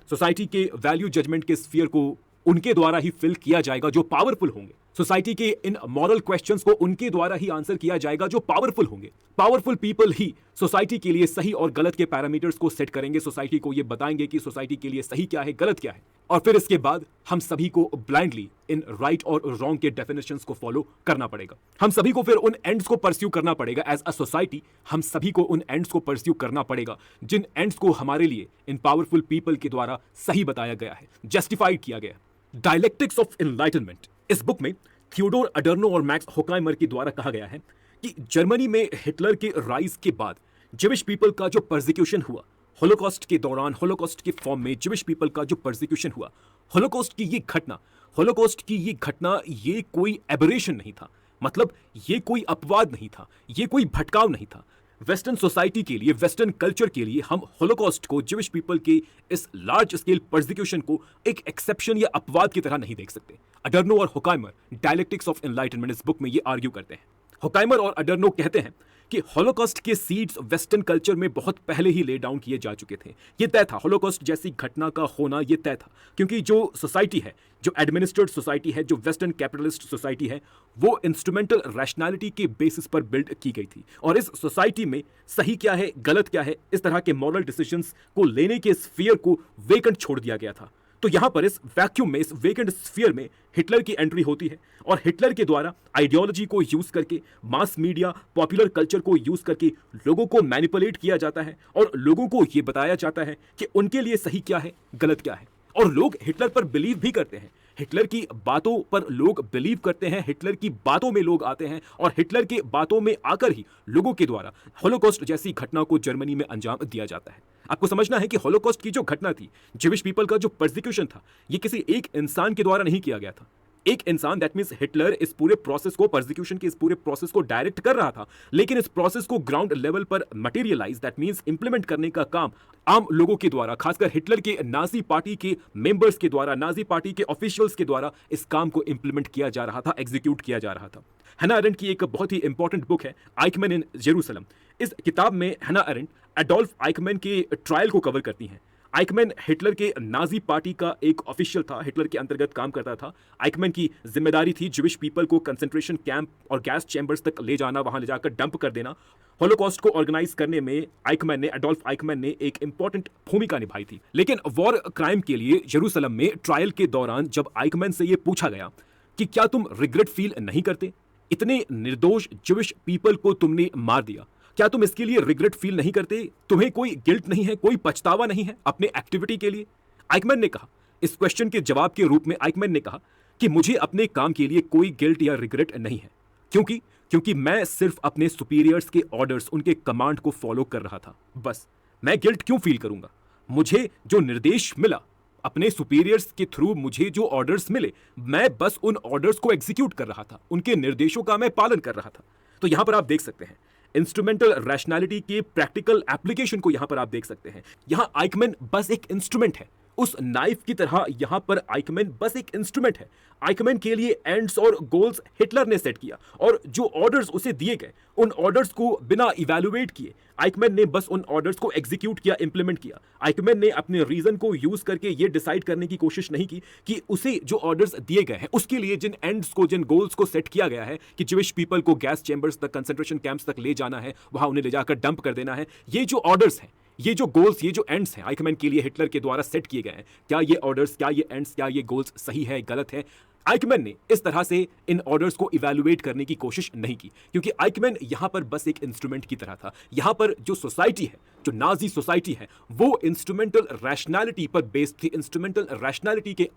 सोसाइटी के वैल्यू जजमेंट के स्फीयर को उनके द्वारा ही फिल किया जाएगा जो पावरफुल होंगे। सोसाइटी के इन मॉरल क्वेश्चंस को उनके द्वारा ही आंसर किया जाएगा जो पावरफुल होंगे। पावरफुल पीपल ही सोसाइटी के लिए सही और गलत के पैरामीटर्स को सेट करेंगे, सोसाइटी को ये बताएंगे कि सोसाइटी के लिए सही क्या है, गलत क्या है, और फिर इसके बाद हम सभी को ब्लाइंडली इन राइट और रॉन्ग के डेफिनेशंस को फॉलो करना पड़ेगा। हम सभी को फिर उन एंड्स को परस्यू करना पड़ेगा एज अ सोसाइटी। हम सभी को उन एंड्स को परस्यू करना पड़ेगा जिन एंड्स को हमारे लिए इन पावरफुल पीपल के द्वारा सही बताया गया है, जस्टिफाइड किया गया। डायलेक्टिक्स ऑफ एनलाइटनमेंट, इस बुक में थियोडोर अडर्नो और मैक्स होकाइमर के द्वारा कहा गया है कि जर्मनी में हिटलर के राइज के बाद ज्यूइश पीपल का जो परसिक्यूशन हुआ, होलोकॉस्ट के दौरान, होलोकॉस्ट के फॉर्म में ज्यूइश पीपल का जो परसिक्यूशन हुआ, होलोकॉस्ट की ये घटना ये कोई एबरेशन नहीं था, मतलब ये कोई अपवाद नहीं था, ये कोई भटकाव नहीं था। वेस्टर्न सोसाइटी के लिए, वेस्टर्न कल्चर के लिए हम होलोकॉस्ट को, ज्यूइश पीपल के इस लार्ज स्केल परसिक्यूशन को एक एक्सेप्शन या अपवाद की तरह नहीं देख सकते। अडर्नो और होकाइमर डायलेक्टिक्स ऑफ एनलाइटनमेंट इस बुक में ये आर्ग्यू करते हैं। होकाइमर और अडर्नो कहते हैं कि होलोकॉस्ट के सीड्स वेस्टर्न कल्चर में बहुत पहले ही ले डाउन किए जा चुके थे। ये तय था, होलोकॉस्ट जैसी घटना का होना ये तय था, क्योंकि जो सोसाइटी है, जो एडमिनिस्ट्रेड सोसाइटी है, जो वेस्टर्न कैपिटलिस्ट सोसाइटी है, वो इंस्ट्रूमेंटल रैशनैलिटी के बेसिस पर बिल्ड की गई थी। और इस सोसाइटी में सही क्या है, गलत क्या है, इस तरह के मॉरल डिसीजंस को लेने के स्फीयर को वेकेंट छोड़ दिया गया था। तो यहां पर इस वैक्यूम में, इस वेकेंट स्फीयर में हिटलर की एंट्री होती है और हिटलर के द्वारा आइडियोलॉजी को यूज करके, मास मीडिया, पॉपुलर कल्चर को यूज करके लोगों को मैनिपुलेट किया जाता है और लोगों को यह बताया जाता है कि उनके लिए सही क्या है, गलत क्या है। और लोग हिटलर पर बिलीव भी करते हैं, हिटलर की बातों पर लोग बिलीव करते हैं, हिटलर की बातों में लोग आते हैं और हिटलर के बातों में आकर ही लोगों के द्वारा होलोकॉस्ट जैसी घटना को जर्मनी में अंजाम दिया जाता है। आपको समझना है कि होलोकॉस्ट की जो घटना थी, ज्यूइश पीपल का जो परसिक्यूशन था, ये किसी एक इंसान के द्वारा नहीं किया गया था। एक इंसान, दैट मींस हिटलर, इस पूरे प्रोसेस को, परसिक्यूशन के इस पूरे प्रोसेस को डायरेक्ट कर रहा था, लेकिन इस प्रोसेस को ग्राउंड लेवल पर मटेरियलाइज, दैट मींस इंप्लीमेंट करने का काम आम लोगों के द्वारा, खासकर हिटलर के नाजी पार्टी के मेंबर्स के द्वारा, नाजी पार्टी के ऑफिशियल्स के द्वारा इस काम को इंप्लीमेंट किया जा रहा था, एग्जीक्यूट किया जा रहा था। हैना अरेंट की एक बहुत ही इंपॉर्टेंट बुक है, आइकमैन इन जेरूसलम। इस किताब में हैना अरेंट एडोल्फ आइकमैन के ट्रायल को कवर करती हैं। आइकमैन हिटलर के नाजी पार्टी का एक ऑफिशियल था, हिटलर के अंतर्गत काम करता था। आइकमैन की जिम्मेदारी थी ज्यूइश पीपल को कंसंट्रेशन कैंप और गैस चैम्बर्स तक ले जाना, वहां ले जाकर डंप कर देना। होलोकॉस्ट को ऑर्गेनाइज करने में एडोल्फ आइकमैन ने एक इंपॉर्टेंट भूमिका निभाई थी। लेकिन वॉर क्राइम के लिए यरूशलेम में ट्रायल के दौरान जब आइकमैन से यह पूछा गया कि क्या तुम रिग्रेट फील नहीं करते, इतने निर्दोष ज्यूइश पीपल को तुमने मार दिया, क्या तुम इसके लिए रिग्रेट फील नहीं करते, तुम्हें कोई गिल्ट नहीं है, कोई पछतावा नहीं है अपने एक्टिविटी के लिए? आइकमैन ने कहा, इस क्वेश्चन के जवाब के रूप में आइकमैन ने कहा कि मुझे अपने काम के लिए कोई गिल्ट या रिग्रेट नहीं है, क्योंकि मैं सिर्फ अपने सुपीरियर्स के ऑर्डर्स, उनके कमांड को फॉलो कर रहा था। बस मैं गिल्ट क्यों फील करूंगा? मुझे जो निर्देश मिला अपने सुपीरियर्स के थ्रू, मुझे जो ऑर्डर्स मिले, मैं बस उन ऑर्डर्स को एग्जीक्यूट कर रहा था, उनके निर्देशों का मैं पालन कर रहा था। तो यहां पर आप देख सकते हैं इंस्ट्रूमेंटल रैशनैलिटी के प्रैक्टिकल एप्लीकेशन को यहां पर आप देख सकते हैं। यहां आइकमैन बस एक इंस्ट्रूमेंट है, उस नाइफ की तरह यहां पर आइकमैन बस एक इंस्ट्रूमेंट है। आइकमैन के लिए एंड्स और गोल्स हिटलर ने सेट किया और जो ऑर्डर्स उसे दिए गए, उन ऑर्डर्स को बिना इवैल्यूएट किए आइकमैन ने बस उन ऑर्डर्स को एग्जीक्यूट किया, इंप्लीमेंट किया। आइकमैन ने अपने रीजन को यूज करके ये डिसाइड करने की कोशिश नहीं की कि उसे जो ऑर्डर्स दिए गए हैं, उसके लिए जिन एंड्स को, जिन गोल्स को सेट किया गया है कि ज्यूइश पीपल को गैस चैम्बर्स तक, कंसंट्रेशन कैंप्स तक ले जाना है, वहां उन्हें ले जाकर डंप कर देना है, ये जो ऑर्डर्स हैं, ये जो गोल्स, ये जो एंड्स हैं आइकमैन के लिए हिटलर के द्वारा सेट किए गए हैं, क्या ये ऑर्डर्स, क्या ये एंड्स, क्या ये गोल्स सही है, गलत है? आइकमैन ने इस तरह से इन ऑर्डर्स को इवैल्यूएट करने की कोशिश नहीं की, क्योंकि आइकमैन यहां पर बस एक इंस्ट्रूमेंट की तरह था। यहां पर जो सोसाइटी है, जो नाजी सोसाइटी है, वो इंस्ट्रूमेंटल रैशनैलिटी पर बेस्ड थी, इंस्ट्रूमेंटल रैशनैलिटी के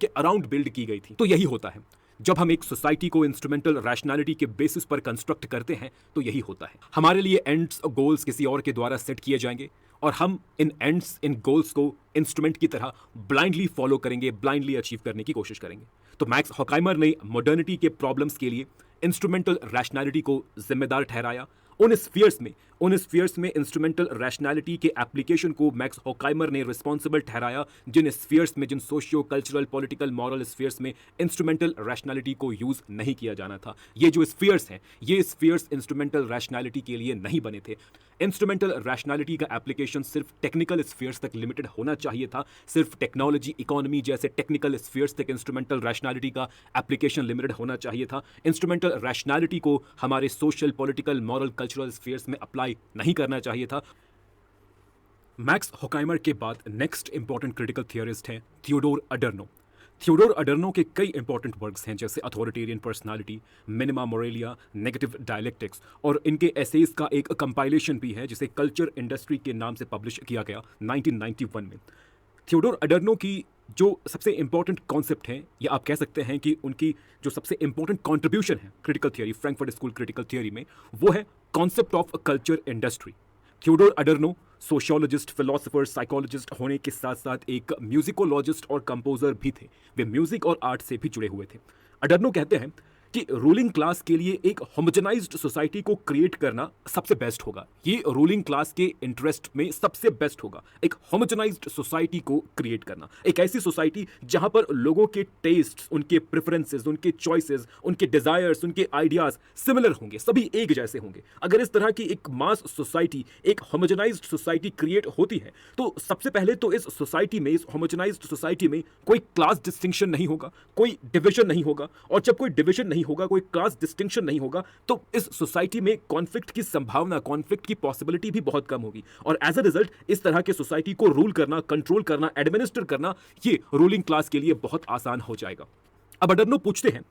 अराउंड बिल्ड की गई थी। तो यही होता है जब हम एक सोसाइटी को इंस्ट्रूमेंटल रैशनैलिटी के बेसिस पर कंस्ट्रक्ट करते हैं, तो यही होता है। हमारे लिए एंड्स और गोल्स किसी और के द्वारा सेट किए जाएंगे और हम इन एंड्स, इन गोल्स को इंस्ट्रूमेंट की तरह ब्लाइंडली फॉलो करेंगे, ब्लाइंडली अचीव करने की कोशिश करेंगे। तो मैक्स होकाइमर ने मॉडर्निटी के प्रॉब्लम्स के लिए इंस्ट्रूमेंटल रैशनैलिटी को जिम्मेदार ठहराया उन स्फीयर्स में इंस्ट्रूमेंटल रैशनैलिटी के एप्लीकेशन को मैक्स हॉकाइमर ने रिस्पॉन्सिबल ठहराया, जिन स्फीयर्स में, जिन socio cultural political moral spheres में इंस्ट्रूमेंटल रैशनैलिटी को यूज नहीं किया जाना था। ये जो स्फीयर्स हैं, ये स्फीयर्स इंस्ट्रूमेंटल रैशनैलिटी के लिए नहीं बने थे। इंस्ट्रूमेंटल रैशनैलिटी का एप्लीकेशन सिर्फ टेक्निकल स्फीयर्स तक लिमिटेड होना चाहिए था। सिर्फ टेक्नोलॉजी, इकोनॉमी जैसे टेक्निकल स्फीयर्स तक इंस्ट्रूमेंटल रैशनैलिटी का एप्लीकेशन लिमिटेड होना चाहिए था। इंस्ट्रूमेंटल रैशनैलिटी को हमारे social, political, moral, cultural spheres में अप्लाई नहीं करना चाहिए था। मैक्स हॉकाइमर के बाद नेक्स्ट इंपॉर्टेंट क्रिटिकल थियरिस्ट हैं थियोडोर अडर्नो। थियोडोर अडर्नो के कई इंपॉर्टेंट वर्क्स हैं, जैसे authoritarian personality, minima Morelia, negative dialectics, और इनके एसेज का एक कंपाइलेशन भी है जिसे कल्चर इंडस्ट्री के नाम से पब्लिश किया गया 1991 में। थियोडोर अडर्नो की जो सबसे इंपॉर्टेंट कॉन्सेप्ट हैं, या आप कह सकते हैं कि उनकी जो सबसे इंपॉर्टेंट कॉन्ट्रीब्यूशन है critical theory, Frankfurt school critical theory में, वो है concept of culture industry. Theodor Adorno sociologist, philosopher, psychologist होने के साथ साथ एक म्यूजिकोलॉजिस्ट और कंपोजर भी थे। वे म्यूजिक और आर्ट से भी जुड़े हुए थे। अडर्नो कहते हैं कि रूलिंग क्लास के लिए एक होमोजेनाइज्ड सोसाइटी को क्रिएट करना सबसे बेस्ट होगा। ये रूलिंग क्लास के इंटरेस्ट में सबसे बेस्ट होगा, एक होमोजेनाइज्ड सोसाइटी को क्रिएट करना, एक ऐसी सोसाइटी जहां पर लोगों के टेस्ट, उनके प्रेफरेंसेस, उनके चॉइसेस, उनके डिजायर्स, उनके आइडियाज सिमिलर होंगे, सभी एक जैसे होंगे। अगर इस तरह की एक मास सोसाइटी, एक होमोजेनाइज्ड सोसाइटी क्रिएट होती है, तो सबसे पहले तो इस सोसाइटी में, इस होमोजेनाइज्ड सोसाइटी में कोई क्लास डिस्टिंक्शन नहीं होगा, कोई डिविजन नहीं होगा, और जब कोई डिविजन नहीं होगा, कोई क्लास डिस्टिंक्शन नहीं होगा, तो इस सोसाइटी में कॉन्फ्लिक्ट की संभावना, कॉन्फ्लिक्ट की पॉसिबिलिटी भी बहुत कम होगी, और एज अ रिजल्ट इस तरह के सोसाइटी को रूल करना, कंट्रोल करना, एडमिनिस्टर करना, ये रूलिंग क्लास के लिए बहुत आसान हो जाएगा। अब अडर्नो पूछते हैं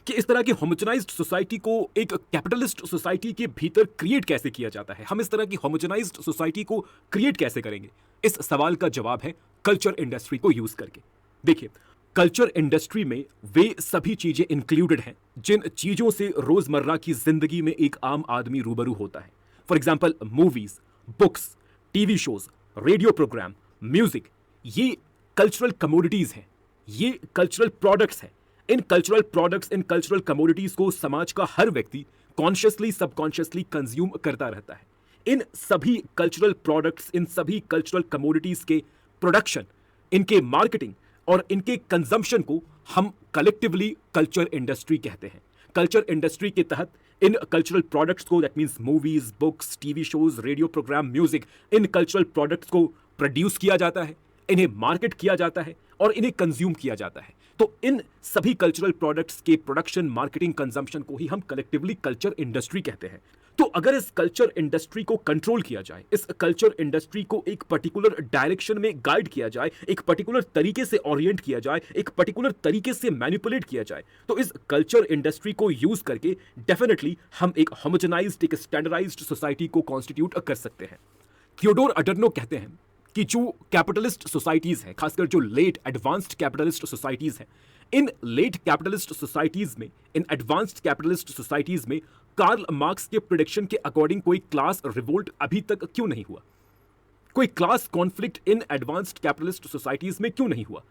कि इस तरह की होमोजेनाइज्ड सोसाइटी को एक कैपिटलिस्ट सोसाइटी के भीतर क्रिएट कैसे किया जाता है? हम इस तरह की होमोजेनाइज्ड सोसाइटी को क्रिएट कैसे करेंगे? इस सवाल का जवाब है कल्चर इंडस्ट्री को यूज करके। देखिए, कल्चर इंडस्ट्री में वे सभी चीजें इंक्लूडेड हैं जिन चीजों से रोजमर्रा की जिंदगी में एक आम आदमी रूबरू होता है। For example, movies, books, TV shows, radio program, music, ये कल्चरल कमोडिटीज हैं, ये कल्चरल प्रोडक्ट्स हैं। इन कल्चरल प्रोडक्ट्स, इन कल्चरल कमोडिटीज को समाज का हर व्यक्ति कॉन्शियसली, सबकॉन्शियसली कंज्यूम करता रहता है। इन सभी कल्चरल प्रोडक्ट्स, इन सभी कल्चरल कमोडिटीज के प्रोडक्शन, इनके मार्केटिंग और इनके कंजम्पशन को हम कलेक्टिवली कल्चर इंडस्ट्री कहते हैं। कल्चर इंडस्ट्री के तहत इन कल्चरल प्रोडक्ट्स को, that means movies, books, TV shows, radio program, music, इन कल्चरल प्रोडक्ट्स को प्रोड्यूस किया जाता है, इन्हें मार्केट किया जाता है और इन्हें कंज्यूम किया जाता है। तो इन सभी कल्चरल प्रोडक्ट्स के प्रोडक्शन, मार्केटिंग, कंजम्पशन को ही हम कलेक्टिवली कल्चर इंडस्ट्री कहते हैं। तो अगर इस कल्चर इंडस्ट्री को कंट्रोल किया जाए, इस कल्चर इंडस्ट्री को एक पर्टिकुलर डायरेक्शन में गाइड किया जाए, एक पर्टिकुलर तरीके से ओरिएंट किया जाए, एक पर्टिकुलर तरीके से मैनिपुलेट किया जाए, तो इस कल्चर इंडस्ट्री को यूज करके डेफिनेटली हम एक होमोजेनाइज्ड, एक स्टैंडर्डाइज्ड सोसाइटी को कॉन्स्टिट्यूट कर सकते हैं। थियोडोर अडर्नो कहते हैं कि जो कैपिटलिस्ट सोसाइटीज हैं, खासकर जो लेट एडवांस्ड कैपिटलिस्ट सोसाइटीज हैं, इन लेट कैपिटलिस्ट सोसाइटीज में, इन एडवांस्ड कैपिटलिस्ट सोसाइटीज में कार्ल मार्क्स के प्रेडिक्शन के अकॉर्डिंग कोई क्लास रिवोल्ट अभी तक क्यों नहीं हुआ? कोई class conflict in advanced capitalist societies में क्यों नहीं हुआ?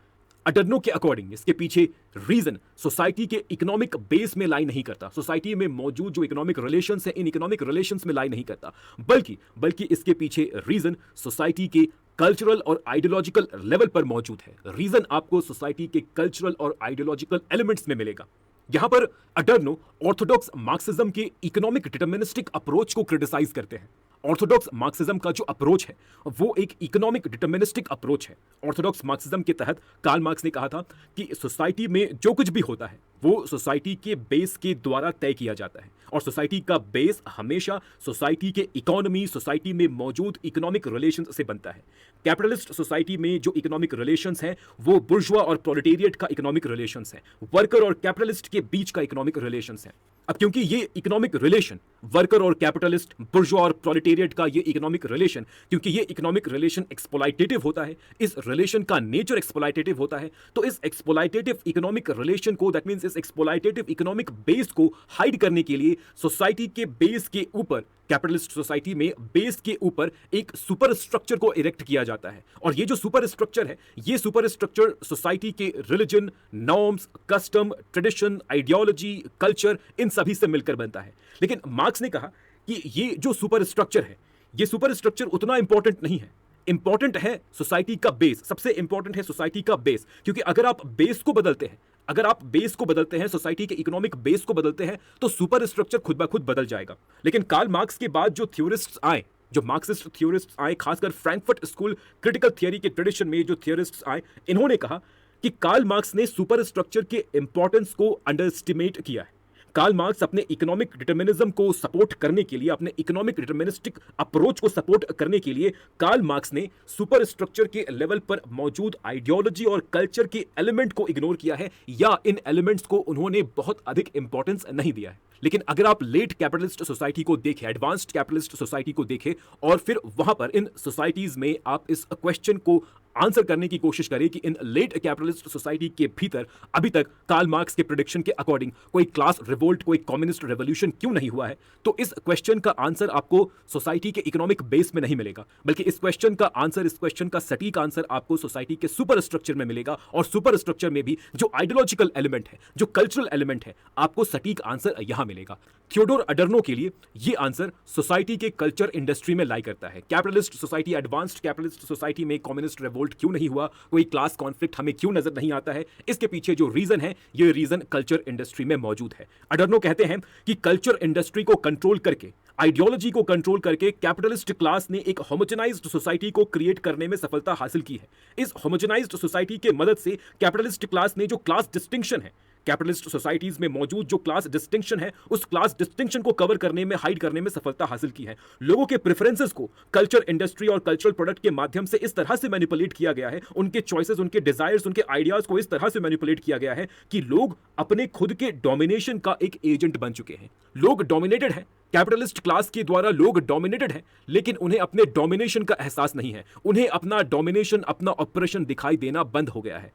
अडर्नो के अकॉर्डिंग इसके पीछे रीजन सोसाइटी के इकोनॉमिक बेस में लाई नहीं करता, सोसाइटी में मौजूद जो इकोनॉमिक रिलेशंस है, इन इकोनॉमिक रिलेशंस में लाई नहीं करता, बल्कि इसके पीछे रीजन सोसाइटी के कल्चरल और आइडियोलॉजिकल लेवल पर मौजूद है। रीजन आपको सोसाइटी के कल्चरल और आइडियोलॉजिकल एलिमेंट्स में मिलेगा। यहां पर अडर्नो ऑर्थोडॉक्स मार्क्सिज्म के इकोनॉमिक डिटर्मिनिस्टिक अप्रोच को क्रिटिसाइज करते हैं। ऑर्थोडॉक्स मार्क्सिज्म का जो अप्रोच है वो एक इकोनॉमिक डिटर्मिनिस्टिक अप्रोच है। ऑर्थोडॉक्स मार्क्सिज्म के तहत कार्ल मार्क्स ने कहा था कि सोसाइटी में जो कुछ भी होता है वो सोसाइटी के बेस के द्वारा तय किया जाता है, और सोसाइटी का बेस हमेशा सोसाइटी के इकोनॉमी, सोसाइटी में मौजूद इकोनॉमिक रिलेशंस से बनता है। कैपिटलिस्ट सोसाइटी में जो इकोनॉमिक रिलेशंस हैं वो बुर्जुआ और प्रोलेटेरिएट का इकोनॉमिक रिलेशंस है, वर्कर और कैपिटलिस्ट के बीच का इकोनॉमिक रिलेशंस है। अब क्योंकि ये इकोनॉमिक रिलेशन, वर्कर और कैपिटलिस्ट, बुर्जुआ और प्रोलेटेरिएट का ये इकोनॉमिक रिलेशन, क्योंकि ये इकोनॉमिक रिलेशन एक्सप्लॉइटेटिव होता है, इस रिलेशन का नेचर एक्सप्लॉइटेटिव होता है, तो इस एक्सप्लॉइटेटिव इकोनॉमिक रिलेशन को, दैट मींस इस एक्सप्लॉइटेटिव इकोनॉमिक बेस को हाइड करने के लिए सोसाइटी के बेस के ऊपर, कैपिटलिस्ट सोसाइटी में बेस के ऊपर एक सुपर स्ट्रक्चर को इरेक्ट किया जाता है। और ये जो सुपर स्ट्रक्चर है, ये सुपर स्ट्रक्चर सोसाइटी के religion, norms, custom, tradition, ideology, culture, इन सभी से मिलकर बनता है। लेकिन मार्क्स ने कहा कि ये जो सुपर स्ट्रक्चर है, ये सुपर स्ट्रक्चर उतना इंपॉर्टेंट नहीं है। इंपॉर्टेंट है सोसाइटी का बेस, सबसे इंपॉर्टेंट है सोसाइटी का बेस, क्योंकि अगर आप बेस को बदलते हैं, अगर आप बेस को बदलते हैं, सोसाइटी के इकोनॉमिक बेस को बदलते हैं, तो सुपर स्ट्रक्चर खुद ब खुद बदल जाएगा। लेकिन कार्ल मार्क्स के बाद जो थ्योरिस्ट्स आए, जो मार्क्सिस्ट थ्योरिस्ट्स आए, खासकर फ्रैंकफर्ट स्कूल क्रिटिकल थियरी के ट्रेडिशन में जो थ्योरिस्ट्स आए, इन्होंने कहा कि कार्ल मार्क्स ने सुपर स्ट्रक्चर के इंपॉर्टेंस को अंडरएस्टिमेट किया है। कार्ल मार्क्स अपने इकोनॉमिक डिटर्मिनिज्म को सपोर्ट करने के लिए, अपने इकोनॉमिक डिटर्मिनिस्टिक अप्रोच को सपोर्ट करने के लिए, कार्ल मार्क्स ने सुपर स्ट्रक्चर के लेवल पर मौजूद आइडियोलॉजी और कल्चर के एलिमेंट को इग्नोर किया है, या इन एलिमेंट्स को उन्होंने बहुत अधिक इंपॉर्टेंस नहीं दिया है। लेकिन अगर आप लेट कैपिटलिस्ट सोसाइटी को देखें, एडवांस्ड कैपिटलिस्ट सोसाइटी को देखें, और फिर वहां पर इन सोसाइटीज में आप इस क्वेश्चन को आंसर करने की कोशिश करें कि इन लेट कैपिटलिस्ट सोसाइटी के भीतर अभी तक कार्ल मार्क्स के प्रेडिक्शन के अकॉर्डिंग कोई क्लास रिवोल्ट, कोई कम्युनिस्ट रेवोल्यूशन क्यों नहीं हुआ है, तो इस क्वेश्चन का आंसर आपको सोसाइटी के इकोनॉमिक बेस में नहीं मिलेगा, बल्कि इस क्वेश्चन का आंसर, इस क्वेश्चन का सटीक आंसर आपको सोसाइटी के सुपर स्ट्रक्चर में मिलेगा। और सुपर स्ट्रक्चर में भी जो आइडियोलॉजिकल एलिमेंट है, जो कल्चरल एलिमेंट है, आपको सटीक आंसर यहां मिलेगा। थियोडोर अडर्नो के लिए यह आंसर सोसाइटी के कल्चर इंडस्ट्री में लाई करता है। Capitalist society, advanced capitalist society में कम्युनिस्ट रिवोल्ट क्यों नहीं हुआ, कोई क्लास कॉन्फ्लिक्ट हमें क्यों नजर नहीं आता है, इसके पीछे जो रीजन है, ये रीजन कल्चर इंडस्ट्री में मौजूद है। अडर्नो कहते हैं कि कल्चर इंडस्ट्री को कंट्रोल करके, आइडियोलॉजी को कंट्रोल करके, कैपिटलिस्ट क्लास ने एक होमोजेनाइज्ड सोसाइटी को क्रिएट करने में सफलता हासिल की है। इस होमोजेनाइज्ड सोसाइटी के मदद से कैपिटलिस्ट क्लास ने जो क्लास डिस्टिंक्शन है, कैपिटलिस्ट सोसाइटीज में मौजूद जो क्लास डिस्टिंक्शन है, उस क्लास डिस्टिंक्शन को कवर करने में, हाइड करने में सफलता हासिल की है। लोगों के प्रेफरेंसेस को कल्चर इंडस्ट्री और कल्चरल प्रोडक्ट के माध्यम से इस तरह से मैनिपुलेट किया गया है, उनके चॉइसेस, उनके डिजायर्स, उनके आइडियाज को इस तरह से मैनिपुलेट किया गया है कि लोग अपने खुद के डोमिनेशन का एक एजेंट बन चुके हैं। लोग डोमिनेटेड हैं, कैपिटलिस्ट क्लास के द्वारा लोग डोमिनेटेड हैं, लेकिन उन्हें अपने डोमिनेशन का एहसास नहीं है। उन्हें अपना डोमिनेशन, अपना ऑपरेशन दिखाई देना बंद हो गया है।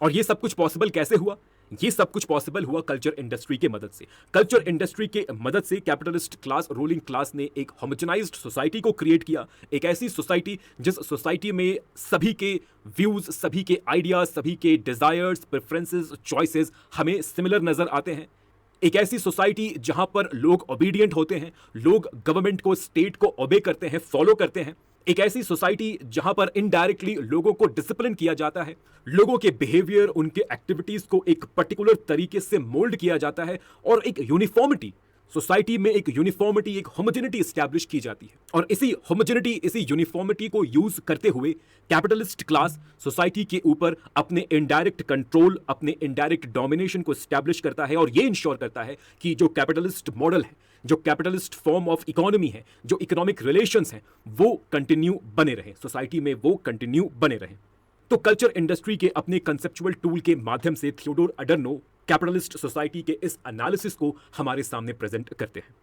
और ये सब कुछ पॉसिबल कैसे हुआ? ये सब कुछ पॉसिबल हुआ कल्चर इंडस्ट्री के मदद से। कल्चर इंडस्ट्री के मदद से कैपिटलिस्ट क्लास, रूलिंग क्लास ने एक होमोजेनाइज्ड सोसाइटी को क्रिएट किया। एक ऐसी सोसाइटी जिस सोसाइटी में सभी के व्यूज, सभी के आइडियाज, सभी के डिजायर्स, प्रेफरेंसेस, चॉइसेस हमें सिमिलर नजर आते हैं। एक ऐसी सोसाइटी जहां पर लोग ओबीडियंट होते हैं, लोग गवर्नमेंट को, स्टेट को ओबे करते हैं, फॉलो करते हैं। एक ऐसी सोसाइटी जहां पर इनडायरेक्टली लोगों को डिसिप्लिन किया जाता है, लोगों के बिहेवियर, उनके एक्टिविटीज को एक पर्टिकुलर तरीके से मोल्ड किया जाता है, और एक यूनिफॉर्मिटी, सोसाइटी में एक यूनिफॉर्मिटी, एक होमोजेनिटी एस्टैब्लिश की जाती है। और इसी होमोजेनिटी, इसी यूनिफॉर्मिटी को यूज करते हुए कैपिटलिस्ट क्लास सोसाइटी के ऊपर अपने इनडायरेक्ट कंट्रोल, अपने इनडायरेक्ट डोमिनेशन को एस्टैब्लिश करता है, और ये इंश्योर करता है कि जो कैपिटलिस्ट मॉडल है, जो कैपिटलिस्ट फॉर्म ऑफ इकोनॉमी है, जो इकोनॉमिक रिलेशंस हैं, वो कंटिन्यू बने रहे, सोसाइटी में वो कंटिन्यू बने रहे। तो कल्चर इंडस्ट्री के अपने कंसेप्चुअल टूल के माध्यम से थियोडोर अडर्नो कैपिटलिस्ट सोसाइटी के इस एनालिसिस को हमारे सामने प्रेजेंट करते हैं।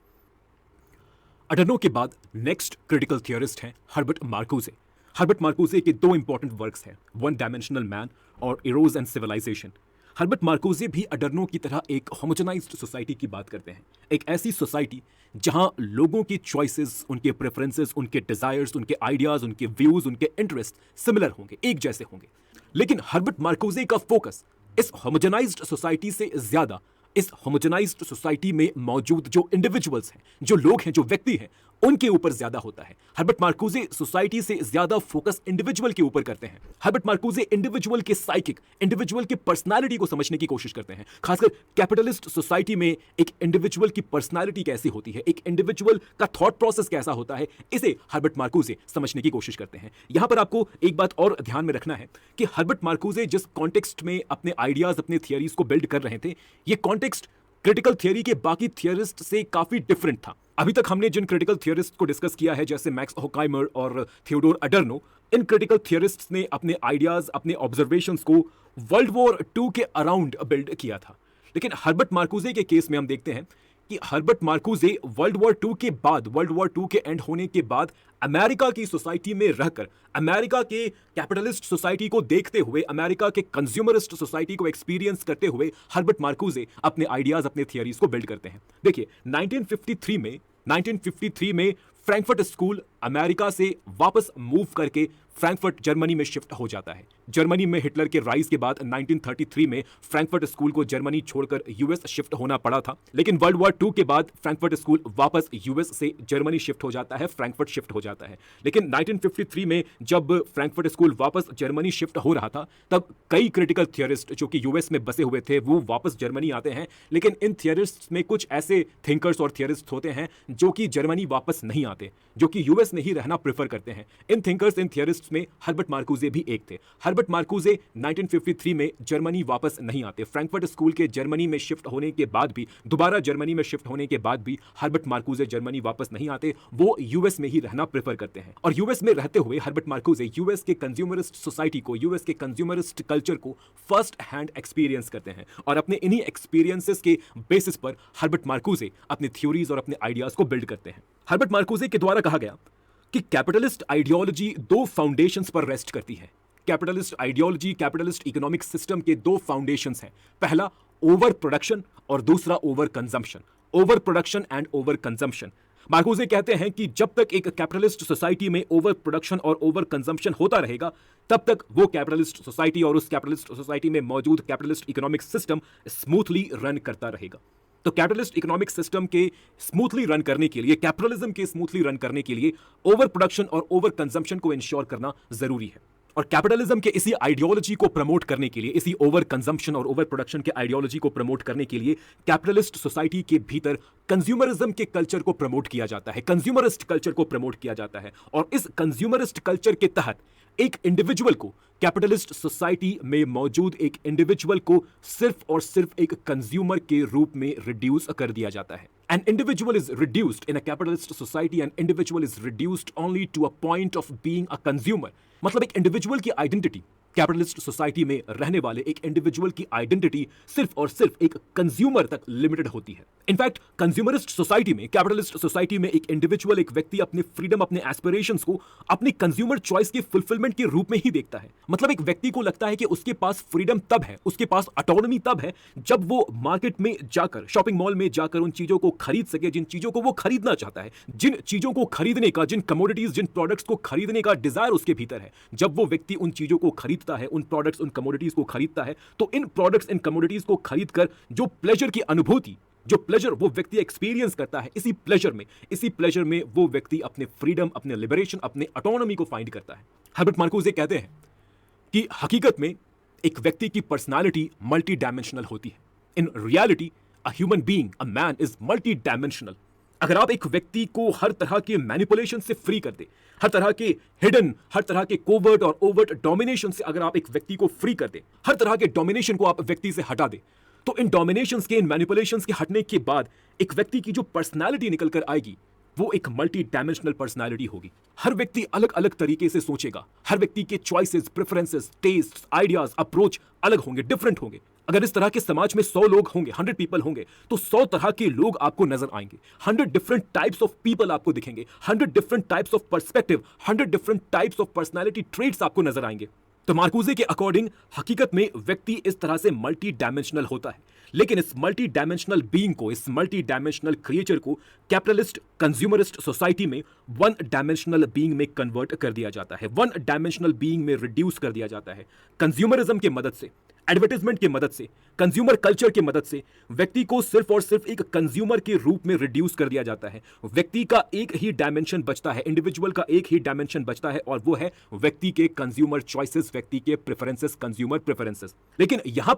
अडर्नो के बाद नेक्स्ट क्रिटिकल थियरिस्ट हैं हर्बर्ट मार्क्यूसे। हर्बर्ट मार्क्यूसे के दो इंपॉर्टेंट वर्क्स हैं, वन डायमेंशनल मैन और इरोज एंड सिविलाइजेशन। हर्बर्ट मार्क्यूसे भी अडर्नो की तरह एक होमोजेनाइज्ड सोसाइटी की बात करते हैं, एक ऐसी सोसाइटी जहां लोगों की चॉइसेस, उनके प्रेफरेंसेस, उनके डिजायर्स, उनके आइडियाज, उनके व्यूज, उनके इंटरेस्ट सिमिलर होंगे, एक जैसे होंगे। लेकिन हर्बर्ट मार्क्यूसे का फोकस इस होमोजेनाइज्ड सोसाइटी से ज्यादा इस होमोजेनाइज्ड सोसाइटी में मौजूद जो इंडिविजुअल्स हैं, जो लोग हैं, जो व्यक्ति हैं, उनके ऊपर ज्यादा होता है। हर्बर्ट मार्क्यूसे सोसाइटी से ज्यादा फोकस इंडिविजुअल के ऊपर करते हैं। हर्बर्ट मार्क्यूसे इंडिविजुअल के साइकिक, इंडिविजुअल की पर्सनालिटी को समझने की कोशिश करते हैं। खासकर कैपिटलिस्ट सोसाइटी में एक इंडिविजुअल की पर्सनालिटी कैसी होती है, एक इंडिविजुअल का थॉट प्रोसेस कैसा होता है, इसे हर्बर्ट मार्क्यूसे समझने की कोशिश करते हैं। यहां पर आपको एक बात और ध्यान में रखना है कि हर्बर्ट मार्क्यूसे जिस कॉन्टेक्स्ट में अपने आइडियाज, अपने थियरीज को बिल्ड कर रहे थे, ये कॉन्टेक्स्ट क्रिटिकल थियरी के बाकी थियरिस्ट से काफी डिफरेंट था। अभी तक हमने जिन क्रिटिकल थियरिस्ट को डिस्कस किया है, जैसे मैक्स होकाइमर और थियोडोर अडर्नो, इन क्रिटिकल थियरिस्ट्स ने अपने आइडियाज, अपने ऑब्जर्वेशंस को वर्ल्ड वॉर 2 के अराउंड बिल्ड किया था। लेकिन हर्बर्ट मार्क्यूसे के केस में हम देखते हैं कि हर्बर्ट मार्क्यूसे वर्ल्ड वॉर 2 के बाद, वर्ल्ड वॉर 2 के एंड होने के बाद अमेरिका की सोसाइटी में रहकर, अमेरिका के कैपिटलिस्ट सोसाइटी को देखते हुए, अमेरिका के कंज्यूमरिस्ट सोसाइटी को एक्सपीरियंस करते हुए हर्बर्ट मार्क्यूसे अपने आइडियाज, अपने थियरीज को बिल्ड करते हैं। देखिए 1953 में फ्रैंकफर्ट स्कूल अमेरिका से वापस मूव करके फ्रैंकफर्ट जर्मनी में शिफ्ट हो जाता है। जर्मनी में हिटलर के राइज के बाद 1933 में फ्रैंकफर्ट स्कूल को जर्मनी छोड़कर यूएस शिफ्ट होना पड़ा था, लेकिन वर्ल्ड वॉर II के बाद फ्रैंकफर्ट स्कूल वापस यूएस से जर्मनी शिफ्ट हो जाता है, फ्रैंकफर्ट शिफ्ट हो जाता है। लेकिन 1953 में जब फ्रैंकफर्ट स्कूल वापस जर्मनी शिफ्ट हो रहा था, तब कई क्रिटिकल थियरिस्ट जो कि यूएस में बसे हुए थे वो वापस जर्मनी आते हैं, लेकिन इन थियरिस्ट्स में कुछ ऐसे थिंकर्स और थियरिस्ट होते हैं जो कि जर्मनी वापस नहीं आते, जो कि यूएस में ही रहना प्रेफर करते हैं। इन थिंकर्स, इन थियरिस्ट्स में हर्बर्ट मार्कुजे भी एक थे। हर्बर्ट मार्कुजे 1953 में जर्मनी वापस नहीं आते। फ्रैंकफर्ट स्कूल के जर्मनी में शिफ्ट होने के बाद भी, दोबारा जर्मनी में शिफ्ट होने के बाद भी हर्बर्ट मार्कुजे जर्मनी वापस नहीं आते, वो यूएस में ही रहना प्रेफर करते हैं। और यूएस में रहते हुए हर्बर्ट मार्कुजे यूएस के कंज्यूमरिस्ट सोसाइटी को, यूएस के कंज्यूमरिस्ट कल्चर को फर्स्ट हैंड एक्सपीरियंस करते हैं, और अपने इन्हीं एक्सपीरियंसेस के बेसिस पर हर्बर्ट मार्कुजे अपनी थ्योरीज और अपने आइडियाज को बिल्ड करते हैं। हर्बर्ट मार्कुजे के द्वारा कहा गया कि कैपिटलिस्ट आइडियोलॉजी दो फाउंडेशंस पर रेस्ट करती है। Capitalist ideology, capitalist economic system के दो फाउंडेशंस हैं। पहला ओवर प्रोडक्शन और दूसरा over consumption. Over production and over consumption. Marcuse कहते हैं कि जब तक एक कैपिटलिस्ट सोसाइटी में ओवर प्रोडक्शन और ओवर कंजम्पशन होता रहेगा, तब तक वो कैपिटलिस्ट सोसाइटी और उस कैपिटलिस्ट सोसाइटी में मौजूद capitalist economic system smoothly run करता रहेगा। तो कैपिटलिस्ट इकोनॉमिक सिस्टम के स्मूथली रन करने के लिए, कैपिटलिज्म के स्मूथली रन करने के लिए ओवर प्रोडक्शन और ओवर कंजम्पशन को इंश्योर करना जरूरी है। और कैपिटलिज्म के इसी आइडियोलॉजी को प्रमोट करने के लिए, इसी ओवर कंजम्पशन और ओवर प्रोडक्शन के आइडियोलॉजी को प्रमोट करने के लिए कैपिटलिस्ट सोसाइटी के भीतर कंज्यूमरिज्म के कल्चर को प्रमोट किया जाता है, कंज्यूमरिस्ट कल्चर को प्रमोट किया जाता है। और इस कंज्यूमरिस्ट कल्चर के तहत एक इंडिविजुअल को, कैपिटलिस्ट सोसाइटी में मौजूद एक इंडिविजुअल को सिर्फ और सिर्फ एक कंज्यूमर के रूप में रिड्यूस कर दिया जाता है। An individual is reduced in a capitalist society, an individual is reduced only to a point of being a consumer। मतलब एक इंडिविजुअल की आइडेंटिटी, कैपिटलिस्ट सोसाइटी में रहने वाले एक इंडिविजुअल की आइडेंटिटी सिर्फ और सिर्फ एक कंज्यूमर तक लिमिटेड होती है। इनफैक्ट कंज्यूमरिस्ट सोसाइटी में, कैपिटलिस्ट सोसाइटी में एक इंडिविजुअल, एक व्यक्ति अपने फ्रीडम, अपने एस्पिरेशंस को अपनी कंज्यूमर चॉइस के फुलफिलमेंट के रूप में ही देखता है। मतलब एक व्यक्ति को लगता है कि उसके पास फ्रीडम तब है, उसके पास ऑटोनॉमी तब है, जब वो मार्केट में जाकर, शॉपिंग मॉल में जाकर उन चीजों को खरीद सके जिन चीजों को वो खरीदना चाहता है, जिन चीजों को खरीदने का, जिन कमोडिटीज, जिन प्रोडक्ट्स को खरीदने का डिजायर उसके भीतर है। जब वो व्यक्ति उन चीजों को खरीदता है, उन प्रोडक्ट्स, उन कमोडिटीज को खरीदता है, तो इन प्रोडक्ट्स, इन कमोडिटीज को खरीदकर जो प्लेजर की अनुभूति, जो प्लेजर वो व्यक्ति एक्सपीरियंस करता है, इसी प्लेजर में वो व्यक्ति अपने फ्रीडम, अपने लिबरेशन, अपने ऑटोनॉमी को फाइंड करता है। हर्बर्ट मार्कुजे कहते हैं कि हकीकत में एक व्यक्ति की पर्सनालिटी मल्टी डायमेंशनल होती है। In reality a human being, a man is multi dimensional. अगर आप एक व्यक्ति को हर तरह के मैनिपुलेशन से फ्री कर दे, हर तरह के हिडन, हर तरह के कोवर्ट और ओवर्ट डोमिनेशन से अगर आप एक व्यक्ति को फ्री कर दे, हर तरह के डोमिनेशन को आप व्यक्ति से हटा दे, तो इन डोमिनेशंस के, इन मैनिपुलेशंस के हटने के बाद एक व्यक्ति की जो पर्सनालिटी निकल कर आएगी, वो एक मल्टी डायमेंशनल पर्सनालिटी होगी। हर व्यक्ति अलग अलग तरीके से सोचेगा, हर व्यक्ति के choices, preferences, test, ideas, approach अलग होंगे, डिफरेंट होंगे। अगर इस तरह के समाज में 100 लोग होंगे, 100 पीपल होंगे, तो 100 तरह के लोग आपको नजर आएंगे। 100 डिफरेंट टाइप्स ऑफ पीपल आपको दिखेंगे, 100 different types of perspective, 100 different types of personality traits आपको नजर आएंगे। तो मार्कुजे के अकॉर्डिंग हकीकत में व्यक्ति इस तरह से मल्टी डायमेंशनल होता है, लेकिन इस मल्टी डायमेंशनल बीइंग को, इस मल्टी डायमेंशनल क्रिएचर को कैपिटलिस्ट कंज्यूमरिस्ट सोसाइटी में वन डायमेंशनल बीइंग में कन्वर्ट कर दिया जाता है, वन डायमेंशनल बीइंग में रिड्यूस कर दिया जाता है। कंज्यूमरिज्म की मदद से, एडवर्टाइजमेंट की मदद से, कंज्यूमर कल्चर की मदद से व्यक्ति को सिर्फ और सिर्फ एक कंज्यूमर के रूप में रिड्यूस कर दिया जाता है। व्यक्ति का एक ही डायमेंशन बचता है, इंडिविजुअल का एक ही डायमेंशन बचता है, और वो है व्यक्ति के कंज्यूमर चॉइसेस, व्यक्ति के प्रेफरेंसेस, कंज्यूमर प्रेफरेंसेस। लेकिन यहां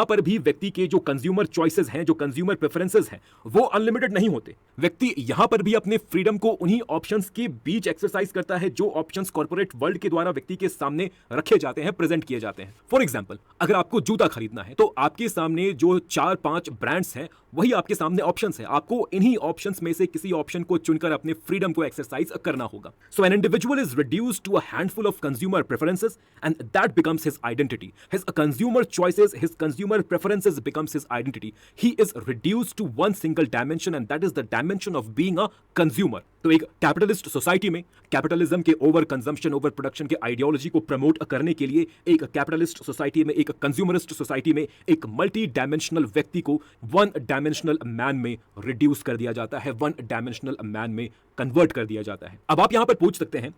पर भी व्यक्ति के जो कंज्यूमर चॉइसेस हैं, जो कंज्यूमर प्रेफरेंसेस हैं, वो अनलिमिटेड नहीं होते। व्यक्ति यहां पर भी अपने फ्रीडम को उन्हीं ऑप्शंस के बीच एक्सरसाइज करता है जो ऑप्शंस कॉर्पोरेट वर्ल्ड के द्वारा व्यक्ति के सामने रखे जाते हैं, प्रेजेंट किए जाते हैं। फॉर एग्जाम्पल, अगर आपको जूता खरीदना है तो आपके सामने जो 4-5 ब्रांड्स हैं, वही आपके सामने ऑप्शंस हैं। आपको इन्हीं ऑप्शंस में से किसी ऑप्शन को चुनकर अपने फ्रीडम को एक्सरसाइज करना होगा। So an individual is reduced to a handful of consumer preferences and that becomes his identity. His consumer choices, his consumer preferences becomes his identity. He is reduced to one single dimension and that is the dimension of being a consumer. तो एक capitalist society में capitalism के over consumption, over production के ideology को promote करने के लिए एक कैपिटलिस्ट सोसाइटी में एक कंज्यूमरिस्ट सोसाइटी में एक मल्टी डायमेंशनल व्यक्ति को वन डायमेंशनल मैन में रिड्यूस कर दिया जाता है, वन डायमेंशनल मैन में कन्वर्ट कर दिया जाता है। अब आप यहां पर पूछ सकते हैं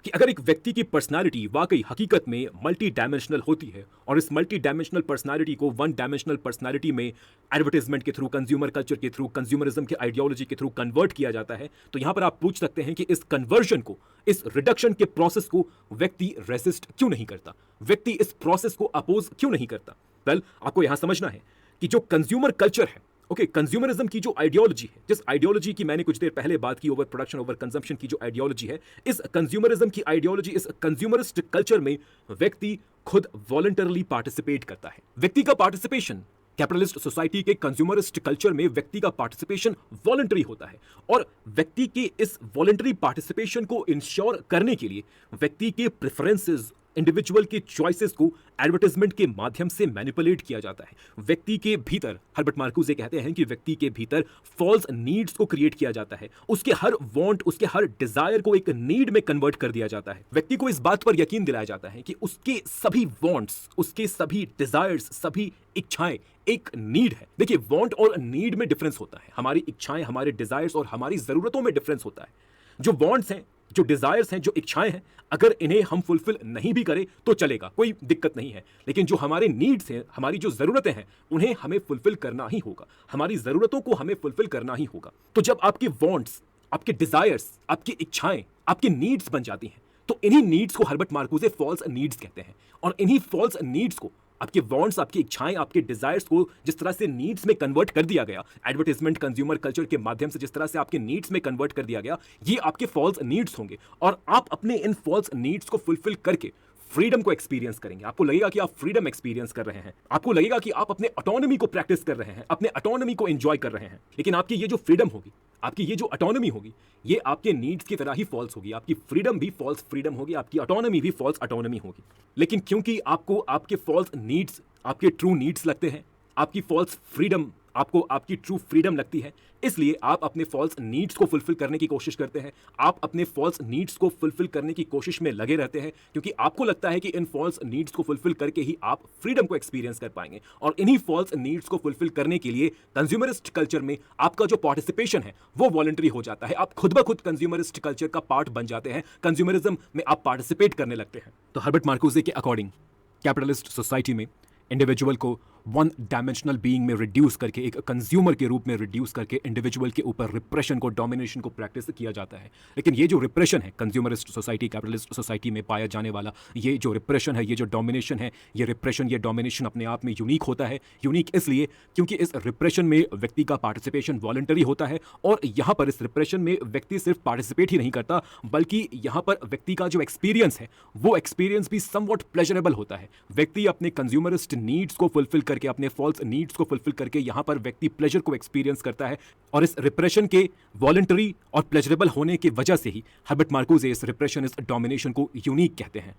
कि अगर एक व्यक्ति की पर्सनालिटी वाकई हकीकत में मल्टी डायमेंशनल होती है और इस मल्टी डायमेंशनल पर्सनालिटी को वन डायमेंशनल पर्सनालिटी में एडवर्टाइजमेंट के थ्रू, कंज्यूमर कल्चर के थ्रू, कंज्यूमरिज्म के आइडियोलॉजी के थ्रू कन्वर्ट किया जाता है, तो यहां पर आप पूछ सकते हैं कि इस कन्वर्जन को, इस रिडक्शन के प्रोसेस को व्यक्ति रेसिस्ट क्यों नहीं करता, व्यक्ति इस प्रोसेस को अपोज क्यों नहीं करता। वेल, आपको यहां समझना है कि जो कंज्यूमर कल्चर है, ओके, कंज्यूमरिज्म की जो आइडियोलॉजी है, जिस आइडियोलॉजी की मैंने कुछ देर पहले बात की, ओवर प्रोडक्शन ओवर कंजम्पशन की जो आइडियोलॉजी है, इस कंज्यूमरिज्म की आइडियोलॉजी, इस कंज्यूमरिस्ट कल्चर में व्यक्ति खुद वॉलंटरली पार्टिसिपेट करता है। व्यक्ति का पार्टिसिपेशन कैपिटलिस्ट सोसाइटी के कंज्यूमरिस्ट कल्चर में व्यक्ति का पार्टिसिपेशन वॉलंटरी होता है और व्यक्ति के इस वॉलंटरी पार्टिसिपेशन को इंश्योर करने के लिए व्यक्ति के प्रेफरेंसेस, इंडिविजुअल के चॉइसेस को एडवर्टाइजमेंट के माध्यम से मैनिपुलेट किया जाता है। व्यक्ति के भीतर, हर्बर्ट मार्क्यूज कहते हैं कि व्यक्ति के भीतर फॉल्स नीड्स को क्रिएट किया जाता है, उसके हर वांट, उसके हर डिजायर को एक नीड में कन्वर्ट कर दिया जाता है। व्यक्ति को इस बात पर यकीन दिलाया जाता है कि उसके सभी वांट्स, उसके सभी डिजायर्स, सभी इच्छाएं एक नीड है। देखिए, वांट और नीड में डिफरेंस होता है, हमारी इच्छाएं, हमारे डिजायर्स और हमारी जरूरतों में डिफरेंस होता है। जो वांट्स हैं, जो डिजायर्स हैं, जो इच्छाएं हैं, अगर इन्हें हम फुलफिल नहीं भी करें तो चलेगा, कोई दिक्कत नहीं है। लेकिन जो हमारे नीड्स हैं, हमारी जो जरूरतें हैं, उन्हें हमें फुलफिल करना ही होगा, हमारी जरूरतों को हमें फुलफिल करना ही होगा। तो जब आपके वांट्स, आपके डिजायर्स, आपकी इच्छाएं आपकी नीड्स बन जाती हैं, तो इन्हीं नीड्स को हर्बर्ट मार्क्यूज फॉल्स नीड्स कहते हैं। और इन्हीं फॉल्स नीड्स को, आपके वांट्स, आपकी इच्छाएं, आपके डिजायर्स को जिस तरह से नीड्स में कन्वर्ट कर दिया गया, एडवर्टाइजमेंट, कंज्यूमर कल्चर के माध्यम से जिस तरह से आपके नीड्स में कन्वर्ट कर दिया गया, ये आपके फॉल्स नीड्स होंगे और आप अपने इन फॉल्स नीड्स को फुलफिल करके फ्रीडम को एक्सपीरियंस करेंगे। आपको लगेगा कि आप फ्रीडम एक्सपीरियंस कर रहे हैं, आपको लगेगा कि आप अपने ऑटोनॉमी को प्रैक्टिस कर रहे हैं, अपने ऑटोनॉमी को एंजॉय कर रहे हैं। लेकिन आपकी ये जो फ्रीडम होगी, आपकी ये जो ऑटोनॉमी होगी, ये आपके नीड्स की तरह ही फॉल्स होगी। आपकी फ्रीडम भी फॉल्स फ्रीडम होगी, आपकी ऑटोनॉमी भी फॉल्स ऑटोनॉमी होगी। लेकिन क्योंकि आपको आपके फॉल्स नीड्स आपके ट्रू नीड्स लगते हैं, आपकी फॉल्स फ्रीडम आपको आपकी ट्रू फ्रीडम लगती है, इसलिए आप अपने फॉल्स नीड्स को फुलफिल करने की कोशिश करते हैं। आप अपने फॉल्स नीड्स को फुलफिल करने की कोशिश में लगे रहते हैं, क्योंकि आपको लगता है कि इन फॉल्स नीड्स को फुलफिल करके ही आप फ्रीडम को एक्सपीरियंस कर पाएंगे। और इन्हीं फॉल्स नीड्स को फुलफिल करने के लिए कंज्यूमरिस्ट कल्चर में आपका जो पार्टिसिपेशन है वो वॉलंटरी हो जाता है। आप खुद ब खुद कंज्यूमरिस्ट कल्चर का पार्ट बन जाते हैं, कंज्यूमरिज्म में आप पार्टिसिपेट करने लगते हैं। तो हर्बर्ट मार्क्यूज के अकॉर्डिंग कैपिटलिस्ट सोसाइटी में इंडिविजुअल को वन डायमेंशनल बीइंग में रिड्यूस करके, एक कंज्यूमर के रूप में रिड्यूस करके इंडिविजुअल के ऊपर रिप्रेशन को, डोमिनेशन को प्रैक्टिस किया जाता है। लेकिन ये जो रिप्रेशन है कंज्यूमरिस्ट सोसाइटी, कैपिटलिस्ट सोसाइटी में पाया जाने वाला ये जो रिप्रेशन है, ये जो डोमिनेशन है, ये रिप्रेशन, ये डोमिनेशन अपने आप में यूनिक होता है। यूनिक इसलिए क्योंकि इस रिप्रेशन में व्यक्ति का पार्टिसिपेशन वॉलंटरी होता है और यहाँ पर इस रिप्रेशन में व्यक्ति सिर्फ पार्टिसिपेट ही नहीं करता, बल्कि यहाँ पर व्यक्ति का जो एक्सपीरियंस है वो एक्सपीरियंस भी समवॉट प्लेजरेबल होता है। व्यक्ति अपने कंज्यूमरिस्ट नीड्स को फुलफिल करके, अपने फॉल्स नीड्स को फुलफिल करके यहां पर व्यक्ति प्लेजर को एक्सपीरियंस करता है। और इस रिप्रेशन के वॉलंटरी और प्लेजरेबल होने की वजह से ही हर्बर्ट मार्क्यूज इस रिप्रेशन, इस डोमिनेशन को यूनिक कहते हैं।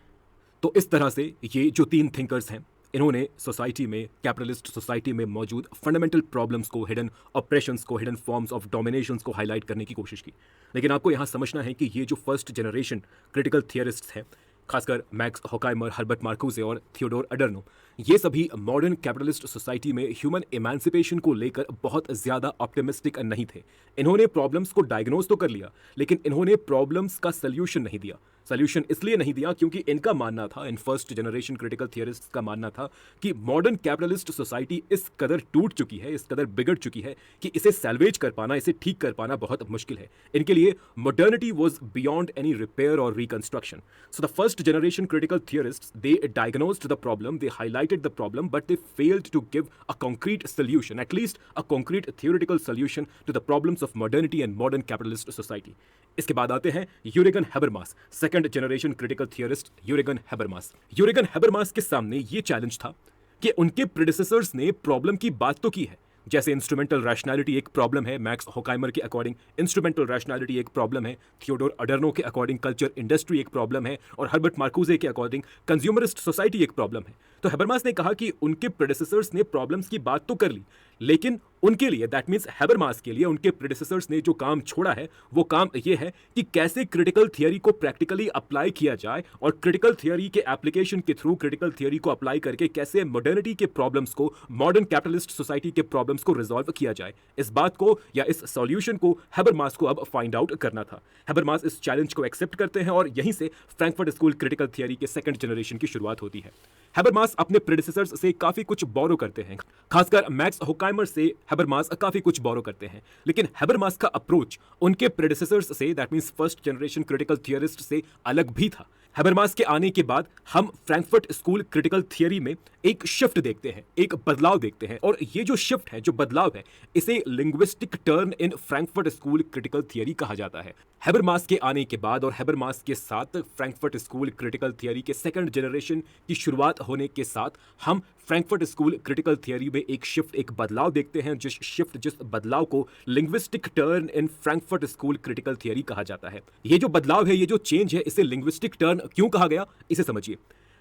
तो इस तरह से ये जो तीन थिंकर्स हैं, इन्होंने सोसाइटी में, कैपिटलिस्ट सोसाइटी में मौजूद फंडामेंटल प्रॉब्लम्स को, हिडन ऑपरेशंस को, हिडन फॉर्म्स ऑफ डोमिनेशंस को हाईलाइट करने की कोशिश की। लेकिन आपको यहां समझना है कि ये जो फर्स्ट जनरेशन क्रिटिकल थियरिस्ट्स हैं, खासकर मैक्स हॉकाइमर, हर्बर्ट मार्क्यूज और थियोडोर अडर्नो, ये सभी मॉडर्न कैपिटलिस्ट सोसाइटी में ह्यूमन इमेंसिपेशन को लेकर बहुत ज़्यादा ऑप्टिमिस्टिक नहीं थे। इन्होंने प्रॉब्लम्स को डायग्नोज तो कर लिया, लेकिन इन्होंने प्रॉब्लम्स का सल्यूशन नहीं दिया। सल्यूशन इसलिए नहीं दिया क्योंकि इनका मानना था, इन फर्स्ट जनरेशन क्रिटिकल थियरिस्ट्स का मानना था कि मॉडर्न कैपिटलिस्ट सोसाइटी इस कदर टूट चुकी है, इस कदर बिगड़ चुकी है कि इसे सैल्वेज कर पाना, इसे ठीक कर पाना बहुत मुश्किल है। इनके लिए modernity was beyond any repair और reconstruction. So the first generation critical theorists, they diagnosed the problem, they highlighted the problem, but they failed to give a concrete solution, at least a concrete theoretical solution to the problems of modernity and modern capitalist society. इसके बाद आते हैं Jurgen Habermas, second generation critical theorist Jurgen Habermas. Jurgen Habermas के सामने ये challenge था कि उनके प्रेडिसेसर्स ने प्रॉब्लम की बात तो की है, जैसे इंस्ट्रूमेंटल रैशनैलिटी एक प्रॉब्लम है, मैक्स हॉकाइमर के अकॉर्डिंग इंस्ट्रूमेंटल रैशनैलिटी एक प्रॉब्लम है, थियोडोर अडर्नो के अकॉर्डिंग कल्चर इंडस्ट्री एक प्रॉब्लम है, और हर्बर्ट मार्क्यूज के अकॉर्डिंग कंज्यूमरिस्ट सोसाइटी एक प्रॉब्लम है। तो हैबरमास ने कहा कि उनके प्रेडिसेसर्स ने प्रॉब्लम्स की बात तो कर ली, लेकिन उनके लिए, दैट मीन्स हैबरमास के लिए, उनके प्रेडिसेसर्स ने जो काम छोड़ा है वो काम ये है कि कैसे क्रिटिकल थियरी को प्रैक्टिकली अप्लाई किया जाए और क्रिटिकल थियरी के एप्लीकेशन के थ्रू क्रिटिकल थियरी को अप्लाई करके कैसे मॉडर्निटी के प्रॉब्लम्स को, मॉडर्न कैपिटलिस्ट सोसाइटी के प्रॉब्लम्स को रिजॉल्व किया जाए। इस बात को या इस सॉल्यूशन को हैबरमास को अब फाइंड आउट करना था। हैबरमास इस चैलेंज को एक्सेप्ट करते हैं और यहीं से फ्रैंकफर्ट स्कूल क्रिटिकल थियरी के सेकंड जनरेशन की शुरुआत होती है। हैबरमास अपने प्रेडिसेसर्स से काफी कुछ बोरो करते हैं, खासकर मैक्स होकाइमर से हैबरमास काफी कुछ बोरो करते हैं, लेकिन हैबरमास का अप्रोच उनके प्रेडिसेसर्स से, that means first generation critical theorist से अलग भी था। हैबरमास के आने के बाद हम फ्रैंकफर्ट स्कूल क्रिटिकल थियरी में एक शिफ्ट देखते हैं, एक बदलाव देखते हैं, और ये जो शिफ्ट है, जो बदलाव है, इसे linguistic turn in Frankfurt school critical theory कहा जाता है। हैबरमास के आने के बाद और हैबरमास के साथ फ्रैंकफर्ट स्कूल क्रिटिकल थियरी के सेकंड जनरेशन की शुरुआत होने के साथ हम फ्रैंकफर्ट स्कूल क्रिटिकल थियरी में एक शिफ्ट, एक बदलाव देखते हैं, जिस बदलाव को linguistic turn in Frankfurt school critical theory कहा जाता है। ये जो बदलाव है, ये जो चेंज है, इसे लिंग्विस्टिक टर्न क्यों कहा गया, इसे समझिए।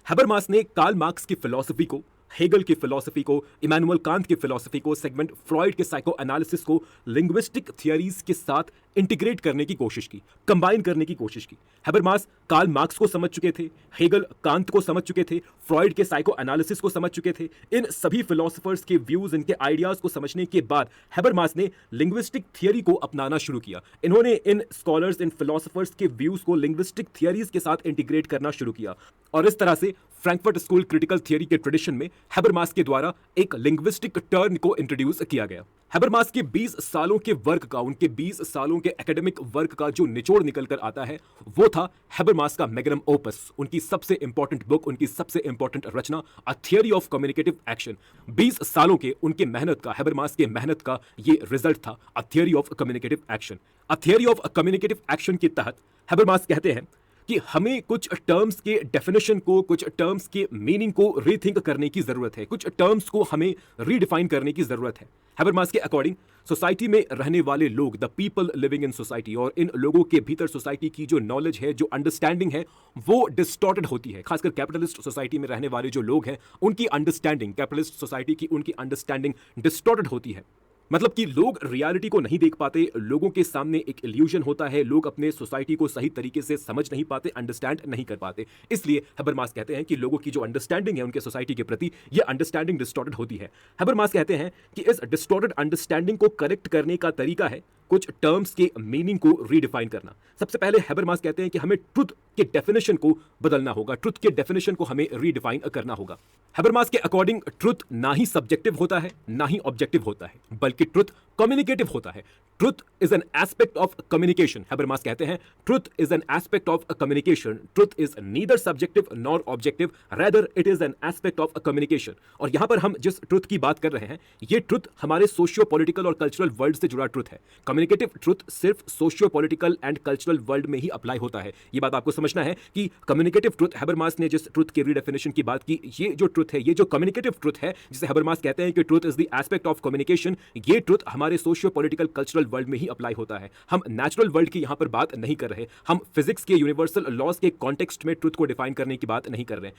हैबरमास ने कार्ल मार्क्स की फिलॉसफी को, हेगल की फिलॉसफी को, इमैनुअल कांत की फिलॉसफी को, सिगमंड फ्रॉइड के साइको एनालिसिस को लिंग्विस्टिक थियरीज के साथ इंटीग्रेट करने की कोशिश की, कंबाइन करने की कोशिश की। हैबरमास कार्ल मार्क्स को समझ चुके थे, हेगल कांत को समझ चुके थे, फ्रॉइड के साइको एनालिसिस को समझ चुके थे। इन सभी फिलोसोफर्स के व्यूज, इनके आइडियाज को समझने के बाद हैबरमास ने लिंग्विस्टिक थियरी को अपनाना शुरू किया। इन्होंने इन स्कॉलर्स, इन फिलोसोफर्स के व्यूज को लिंग्विस्टिक थियरीज के साथ इंटीग्रेट करना शुरू किया, और इस तरह से फ्रैंकफर्ट स्कूल क्रिटिकल थियरी के ट्रेडिशन में हैबरमास के द्वारा एक लिंग्विस्टिक टर्न को इंट्रोड्यूस किया गया। हैबरमास के 20 सालों के वर्क का, उनके 20 सालों के एकेडमिक वर्क का जो निचोड़ निकल कर आता है वो था हैबरमास का मैग्नम ओपस, उनकी सबसे इंपॉर्टेंट बुक, उनकी सबसे इंपॉर्टेंट रचना, a theory of communicative action. 20 सालों के उनके मेहनत का, हैबरमास के मेहनत का ये रिजल्ट था, अ theory of communicative action. A theory of communicative action के तहत हैबरमास कहते हैं कि हमें कुछ टर्म्स के डेफिनेशन को, कुछ टर्म्स के मीनिंग को रीथिंक करने की जरूरत है, कुछ टर्म्स को हमें रीडिफाइन करने की जरूरत है। हैबरमास के अकॉर्डिंग सोसाइटी में रहने वाले लोग, the people living in society, और इन लोगों के भीतर सोसाइटी की जो नॉलेज है, जो अंडरस्टैंडिंग है, वो डिस्टॉर्टेड होती है। खासकर कैपिटलिस्ट सोसाइटी में रहने वाले जो लोग हैं, उनकी अंडरस्टैंडिंग, कैपिटलिस्ट सोसाइटी की उनकी अंडरस्टैंडिंग डिस्टॉर्टेड होती है। मतलब कि लोग रियलिटी को नहीं देख पाते, लोगों के सामने एक इल्यूजन होता है, लोग अपने सोसाइटी को सही तरीके से समझ नहीं पाते, अंडरस्टैंड नहीं कर पाते। इसलिए हैबरमास कहते हैं कि लोगों की जो अंडरस्टैंडिंग है उनके सोसाइटी के प्रति, ये अंडरस्टैंडिंग डिस्टॉर्टेड होती है। हैबरमास कहते हैं कि इस डिस्टॉर्टेड अंडरस्टैंडिंग को करेक्ट करने का तरीका है कुछ टर्म्स के मीनिंग को रीडिफाइन करना। सबसे पहले हैबरमास कहते हैं कि हमें ट्रुथ के डेफिनेशन को बदलना होगा, ट्रुथ के डेफिनेशन को हमें रीडिफाइन करना होगा। हैबरमास के अकॉर्डिंग ट्रुथ ना ही सब्जेक्टिव होता है, ना ही ऑब्जेक्टिव होता है, बल्कि ट्रुथ कम्युनिकेटिव होता है। Truth is an aspect of communication. Habermas कहते हैं truth is an aspect of communication. Truth is neither subjective nor objective, rather it is an aspect of communication. और यहां पर हम जिस ट्रुथ की बात कर रहे हैं, ये ट्रुथ हमारे सोशियो पॉलिटिकल और कल्चरल वर्ल्ड से जुड़ा ट्रुथ है। कम्युनिकेटिव ट्रुथ सिर्फ socio political and cultural world में ही अप्लाई होता है। ये बात आपको समझना है कि कम्युनिकेटिव ट्रुथ, हैबरमास ने जिस ट्रुथ की रीडेफिनेशन की बात की, ये जो ट्रुथ है, ये जो कम्युनिकेटिव ट्रुथ है, जिसे हैबरमास कहते हैं कि truth is the aspect of communication, ये ट्रुथ हमारे सोशियो पॉलिटिकल कल्चरल वर्ल्ड में ही अप्लाई होता है। हम नेचुरल वर्ल्ड की यहां पर बात नहीं कर रहे, हम फिजिक्स के यूनिवर्सल लॉज के कॉन्टेक्स्ट में ट्रुथ को डिफाइन करने की बात नहीं कर रहे।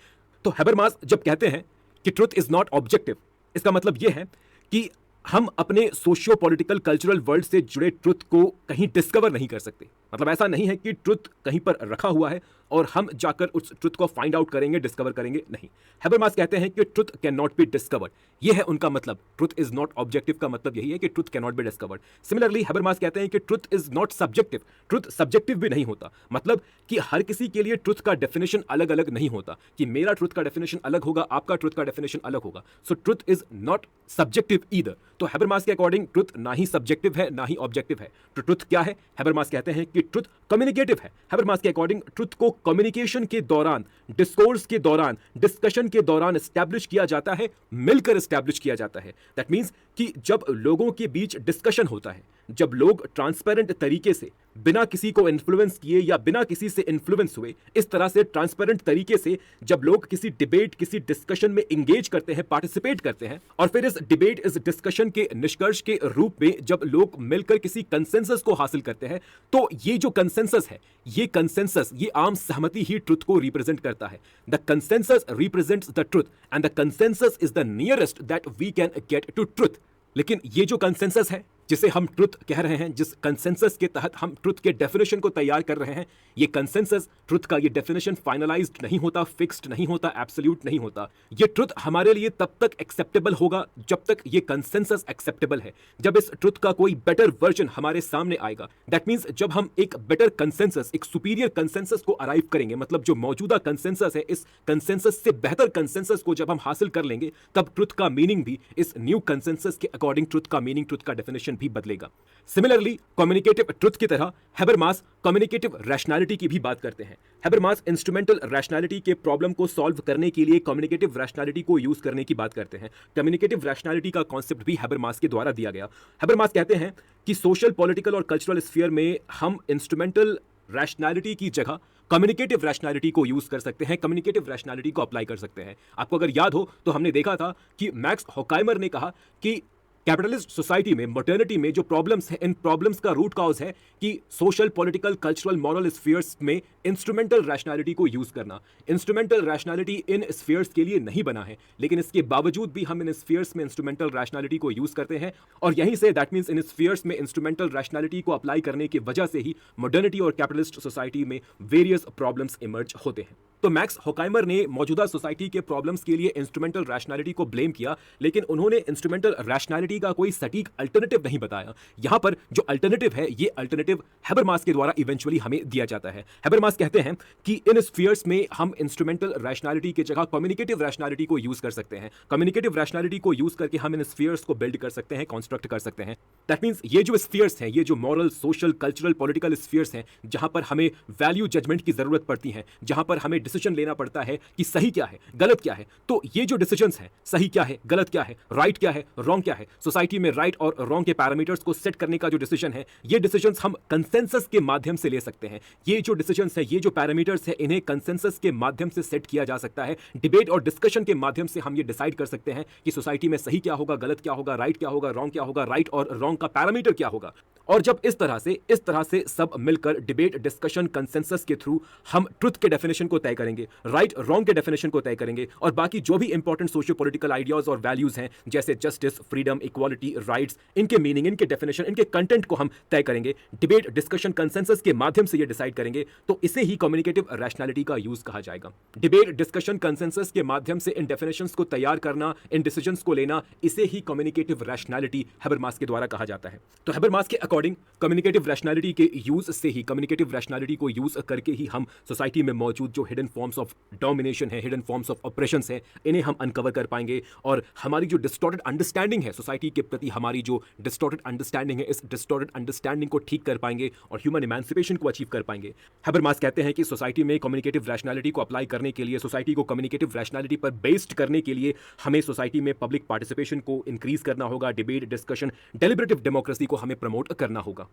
तो हैबरमास जब कहते हैं कि ट्रुथ इज नॉट ऑब्जेक्टिव, इसका मतलब यह है कि हम अपने सोशियो पॉलिटिकल कल्चरल वर्ल्ड से जुड़े ट्रुथ को कहीं डिस्कवर नहीं कर सकते। मतलब ऐसा नहीं है कि ट्रुथ कहीं पर रखा हुआ है और हम जाकर उस ट्रुथ को फाइंड आउट करेंगे, डिस्कवर करेंगे, नहीं। हैबरमास कहते हैं कि truth can not be discovered, यह है उनका मतलब। ट्रुथ इज नॉट ऑब्जेक्टिव का मतलब यही है कि truth can not be discovered. Similarly Habermas कहते हैं कि truth is not subjective, truth subjective भी नहीं होता। मतलब कि हर किसी के लिए ट्रुथ का डेफिनेशन अलग अलग नहीं होता, कि मेरा ट्रुथ का डेफिनेशन अलग होगा, आपका ट्रुथ का डेफिनेशन अलग होगा। So truth is not subjective either. तो हैबरमास के अकॉर्डिंग ट्रुथ ना ही सब्जेक्टिव है, ना ही ऑब्जेक्टिव है। तो ट्रुथ क्या है? हैबरमास कहते हैं कि ट्रुथ कम्युनिकेटिव है। हैबरमास के अकॉर्डिंग ट्रुथ को कम्युनिकेशन के दौरान, डिस्कोर्स के दौरान, डिस्कशन के दौरान एस्टैब्लिश किया जाता है, मिलकर एस्टैब्लिश किया जाता है। दैट मींस कि जब लोगों के बीच डिस्कशन होता है, जब लोग ट्रांसपेरेंट तरीके से, बिना किसी को इन्फ्लुएंस किए या बिना किसी से इन्फ्लुएंस हुए, इस तरह से ट्रांसपेरेंट तरीके से जब लोग किसी डिबेट, किसी डिस्कशन में इंगेज करते हैं, पार्टिसिपेट करते हैं, और फिर इस डिबेट, इस डिस्कशन के निष्कर्ष के रूप में जब लोग मिलकर किसी कंसेंसस को हासिल करते हैं, तो ये जो कंसेंसस है, ये कंसेंसस, ये आम सहमति ही ट्रुथ को रिप्रेजेंट करता है। The consensus represents the truth and the consensus is the nearest that we can get to truth. लेकिन ये जो कंसेंसस है जिसे हम ट्रुथ कह रहे हैं, जिस कंसेंसस के तहत हम ट्रुथ के डेफिनेशन को तैयार कर रहे हैं, ये कंसेंसस ट्रुथ का ये डेफिनेशन फाइनलाइज्ड नहीं होता, फिक्स्ड नहीं होता, एब्सोल्यूट नहीं होता। ये ट्रुथ हमारे लिए तब तक एक्सेप्टेबल होगा जब तक ये कंसेंसस एक्सेप्टेबल है। जब इस ट्रुथ का कोई बेटर वर्जन हमारे सामने आएगा, दैट मींस जब हम एक बेटर कंसेंसस, एक सुपीरियर कंसेंसस को अराइव करेंगे, मतलब जो मौजूदा कंसेंसस है, इस कंसेंसस से बेहतर कंसेंसस को जब हम हासिल कर लेंगे, तब ट्रुथ का मीनिंग भी इस न्यू कंसेंसस के अकॉर्डिंग ट्रुथ का मीनिंग, ट्रुथ का डेफिनेशन भी बदलेगा। सिमिलरली कम्युनिकेटिव ट्रुथ की तरह हैबरमास कम्युनिकेटिव रैशनैलिटी की भी बात करते हैं। हैबरमास इंस्ट्रूमेंटल रैशनैलिटी के प्रॉब्लम को सॉल्व करने के लिए कम्युनिकेटिव रैशनैलिटी को यूज करने की बात करते हैं। कम्युनिकेटिव रैशनैलिटी का कॉन्सेप्ट भी हैबरमास के द्वारा दिया गया। हैबरमास कहते हैं कि सोशल, पॉलिटिकल और कल्चरल स्फीयर में हम इंस्ट्रूमेंटल रैशनैलिटी की जगह कम्युनिकेटिव रैशनैलिटी को यूज कर सकते हैं, कम्युनिकेटिव रैशनैलिटी को अप्लाई कर सकते हैं। आपको अगर याद हो तो हमने देखा था कि मैक्स हॉकाइमर ने कहा कि कैपिटलिस्ट सोसाइटी में, मॉडर्निटी में जो प्रॉब्लम्स है, इन प्रॉब्लम्स का रूट कॉज है कि social, political, cultural, moral spheres में इंस्ट्रूमेंटल रैशनैलिटी को यूज करना। इंस्ट्रूमेंटल रैशनैलिटी इन स्फीयर्स के लिए नहीं बना है, लेकिन इसके बावजूद भी हम इन स्फीयर्स में इंस्ट्रूमेंटल रैशनैलिटी को यूज करते हैं, और यहीं say that means in spheres में इंस्ट्रूमेंटल रैशनैलिटी को अप्लाई करने की वजह से ही मॉडर्निटी और कैपिटलिस्ट सोसाइटी में वेरियस प्रॉब्लम्स इमर्ज होते हैं। तो मैक्स हॉकाइमर ने मौजूदा सोसाइटी के प्रॉब्लम्स के लिए इंस्ट्रूमेंटल रैशनैलिटी को ब्लेम किया, लेकिन उन्होंने इंस्ट्रूमेंटल रैशनैलिटी का कोई सटीक अल्टरनेटिव नहीं बताया। यहां पर जो अल्टरनेटिव है, ये अल्टरनेटिव हैबरमास के द्वारा इवेंचुअली हमें दिया जाता है। हैबरमास कहते हैं कि इन स्फीयर्स में हम इंस्ट्रूमेंटल रैशनैलिटी की जगह कम्युनिकेटिव रैशनैलिटी को यूज कर सकते हैं। कम्युनिकेटिव रैशनैलिटी को यूज करके हम इन स्फीयर्स को बिल्ड कर सकते हैं, कंस्ट्रक्ट कर सकते हैं। दैट मींस ये जो स्फीयर्स हैं, ये जो moral, social, cultural, political spheres हैं, जहां पर हमें वैल्यू जजमेंट की जरूरत पड़ती है, जहां पर हमें डिसीजन लेना पड़ता है कि सही क्या है, गलत क्या है, तो ये जो डिसीजंस हैं, सही क्या है, गलत क्या है, राइट क्या है, रॉन्ग क्या है, सोसाइटी में राइट और रॉन्ग के पैरामीटर्स को सेट करने का जो डिसीजन है, ये डिसीजंस हम कंसेंसस के माध्यम से ले सकते हैं। ये जो डिसीजंस है, ये जो पैरामीटर्स है, इन्हें कंसेंसस के माध्यम से सेट किया जा सकता है। डिबेट और डिस्कशन के माध्यम से हम ये डिसाइड कर सकते हैं कि सोसाइटी में सही क्या होगा, गलत क्या होगा, राइट क्या होगा, रॉन्ग क्या होगा, राइट और रॉन्ग का पैरामीटर क्या होगा। और जब इस तरह से सब मिलकर डिबेट, डिस्कशन, कंसेंसस के थ्रू हम ट्रुथ के डेफिनेशन को तय करेंगे, राइट रॉन्ग के डेफिनेशन को तय करेंगे, और बाकी जो भी इंपॉर्टेंट सोशियो पॉलिटिकल आइडियाज और वैल्यूज हैं, जैसे जस्टिस, फ्रीडम, इक्वालिटी, राइट्स, इनके मीनिंग, इनके डेफिनेशन, इनके कंटेंट को हम तय करेंगे। डिबेट, डिस्कशन, कंसेंसस के माध्यम से ये डिसाइड करेंगे, तो इसे ही कम्युनिकेटिव रैशनैलिटी का यूज कहा जाएगा। डिबेट, डिस्कशन, कंसेंसस के माध्यम से इन डेफिनेशंस को तैयार करना, इन डिसीजंस को लेना, इसे ही कम्युनिकेटिव रैशनैलिटी हैबरमास के द्वारा कहा जाता है। तो हैबरमास के अकॉर्डिंग कम्युनिकेटिव रैशनैलिटी के यूज से ही, कम्युनिकेटिव रैशनैलिटी को यूज करके ही हम सोसाइटी में मौजूद जो हिडन फॉर्म्स ऑफ डोमिनेशन है, हिडन फॉर्म्स ऑफ ऑपरेशंस है, इन्हें हम अनकवर कर पाएंगे, और हमारी जो डिस्टॉर्टेड अंडरस्टैंडिंग है सोसाइटी के प्रति, हमारी जो डिस्टॉर्टेड अंडरस्टैंडिंग है, इस डिस्टॉर्टेड अंडरस्टैंडिंग को ठीक कर पाएंगे और ह्यूमन इमेंसिपेशन को अचीव कर पाएंगे। हैबरमास कहते हैं कि सोसाइटी में कम्युनिकेटिव रैशनैलिटी को अप्लाई करने के लिए, सोसाइटी को कम्युनिकेटिव रैशनैलिटी पर बेस्ड करने के लिए हमें सोसाइटी में पब्लिक पार्टिसिपेशन को इंक्रीज करना होगा, डिबेट, डिस्कशन, डेलिब्रेटिव डेमोक्रेसी को हमें प्रमोट करना होगा।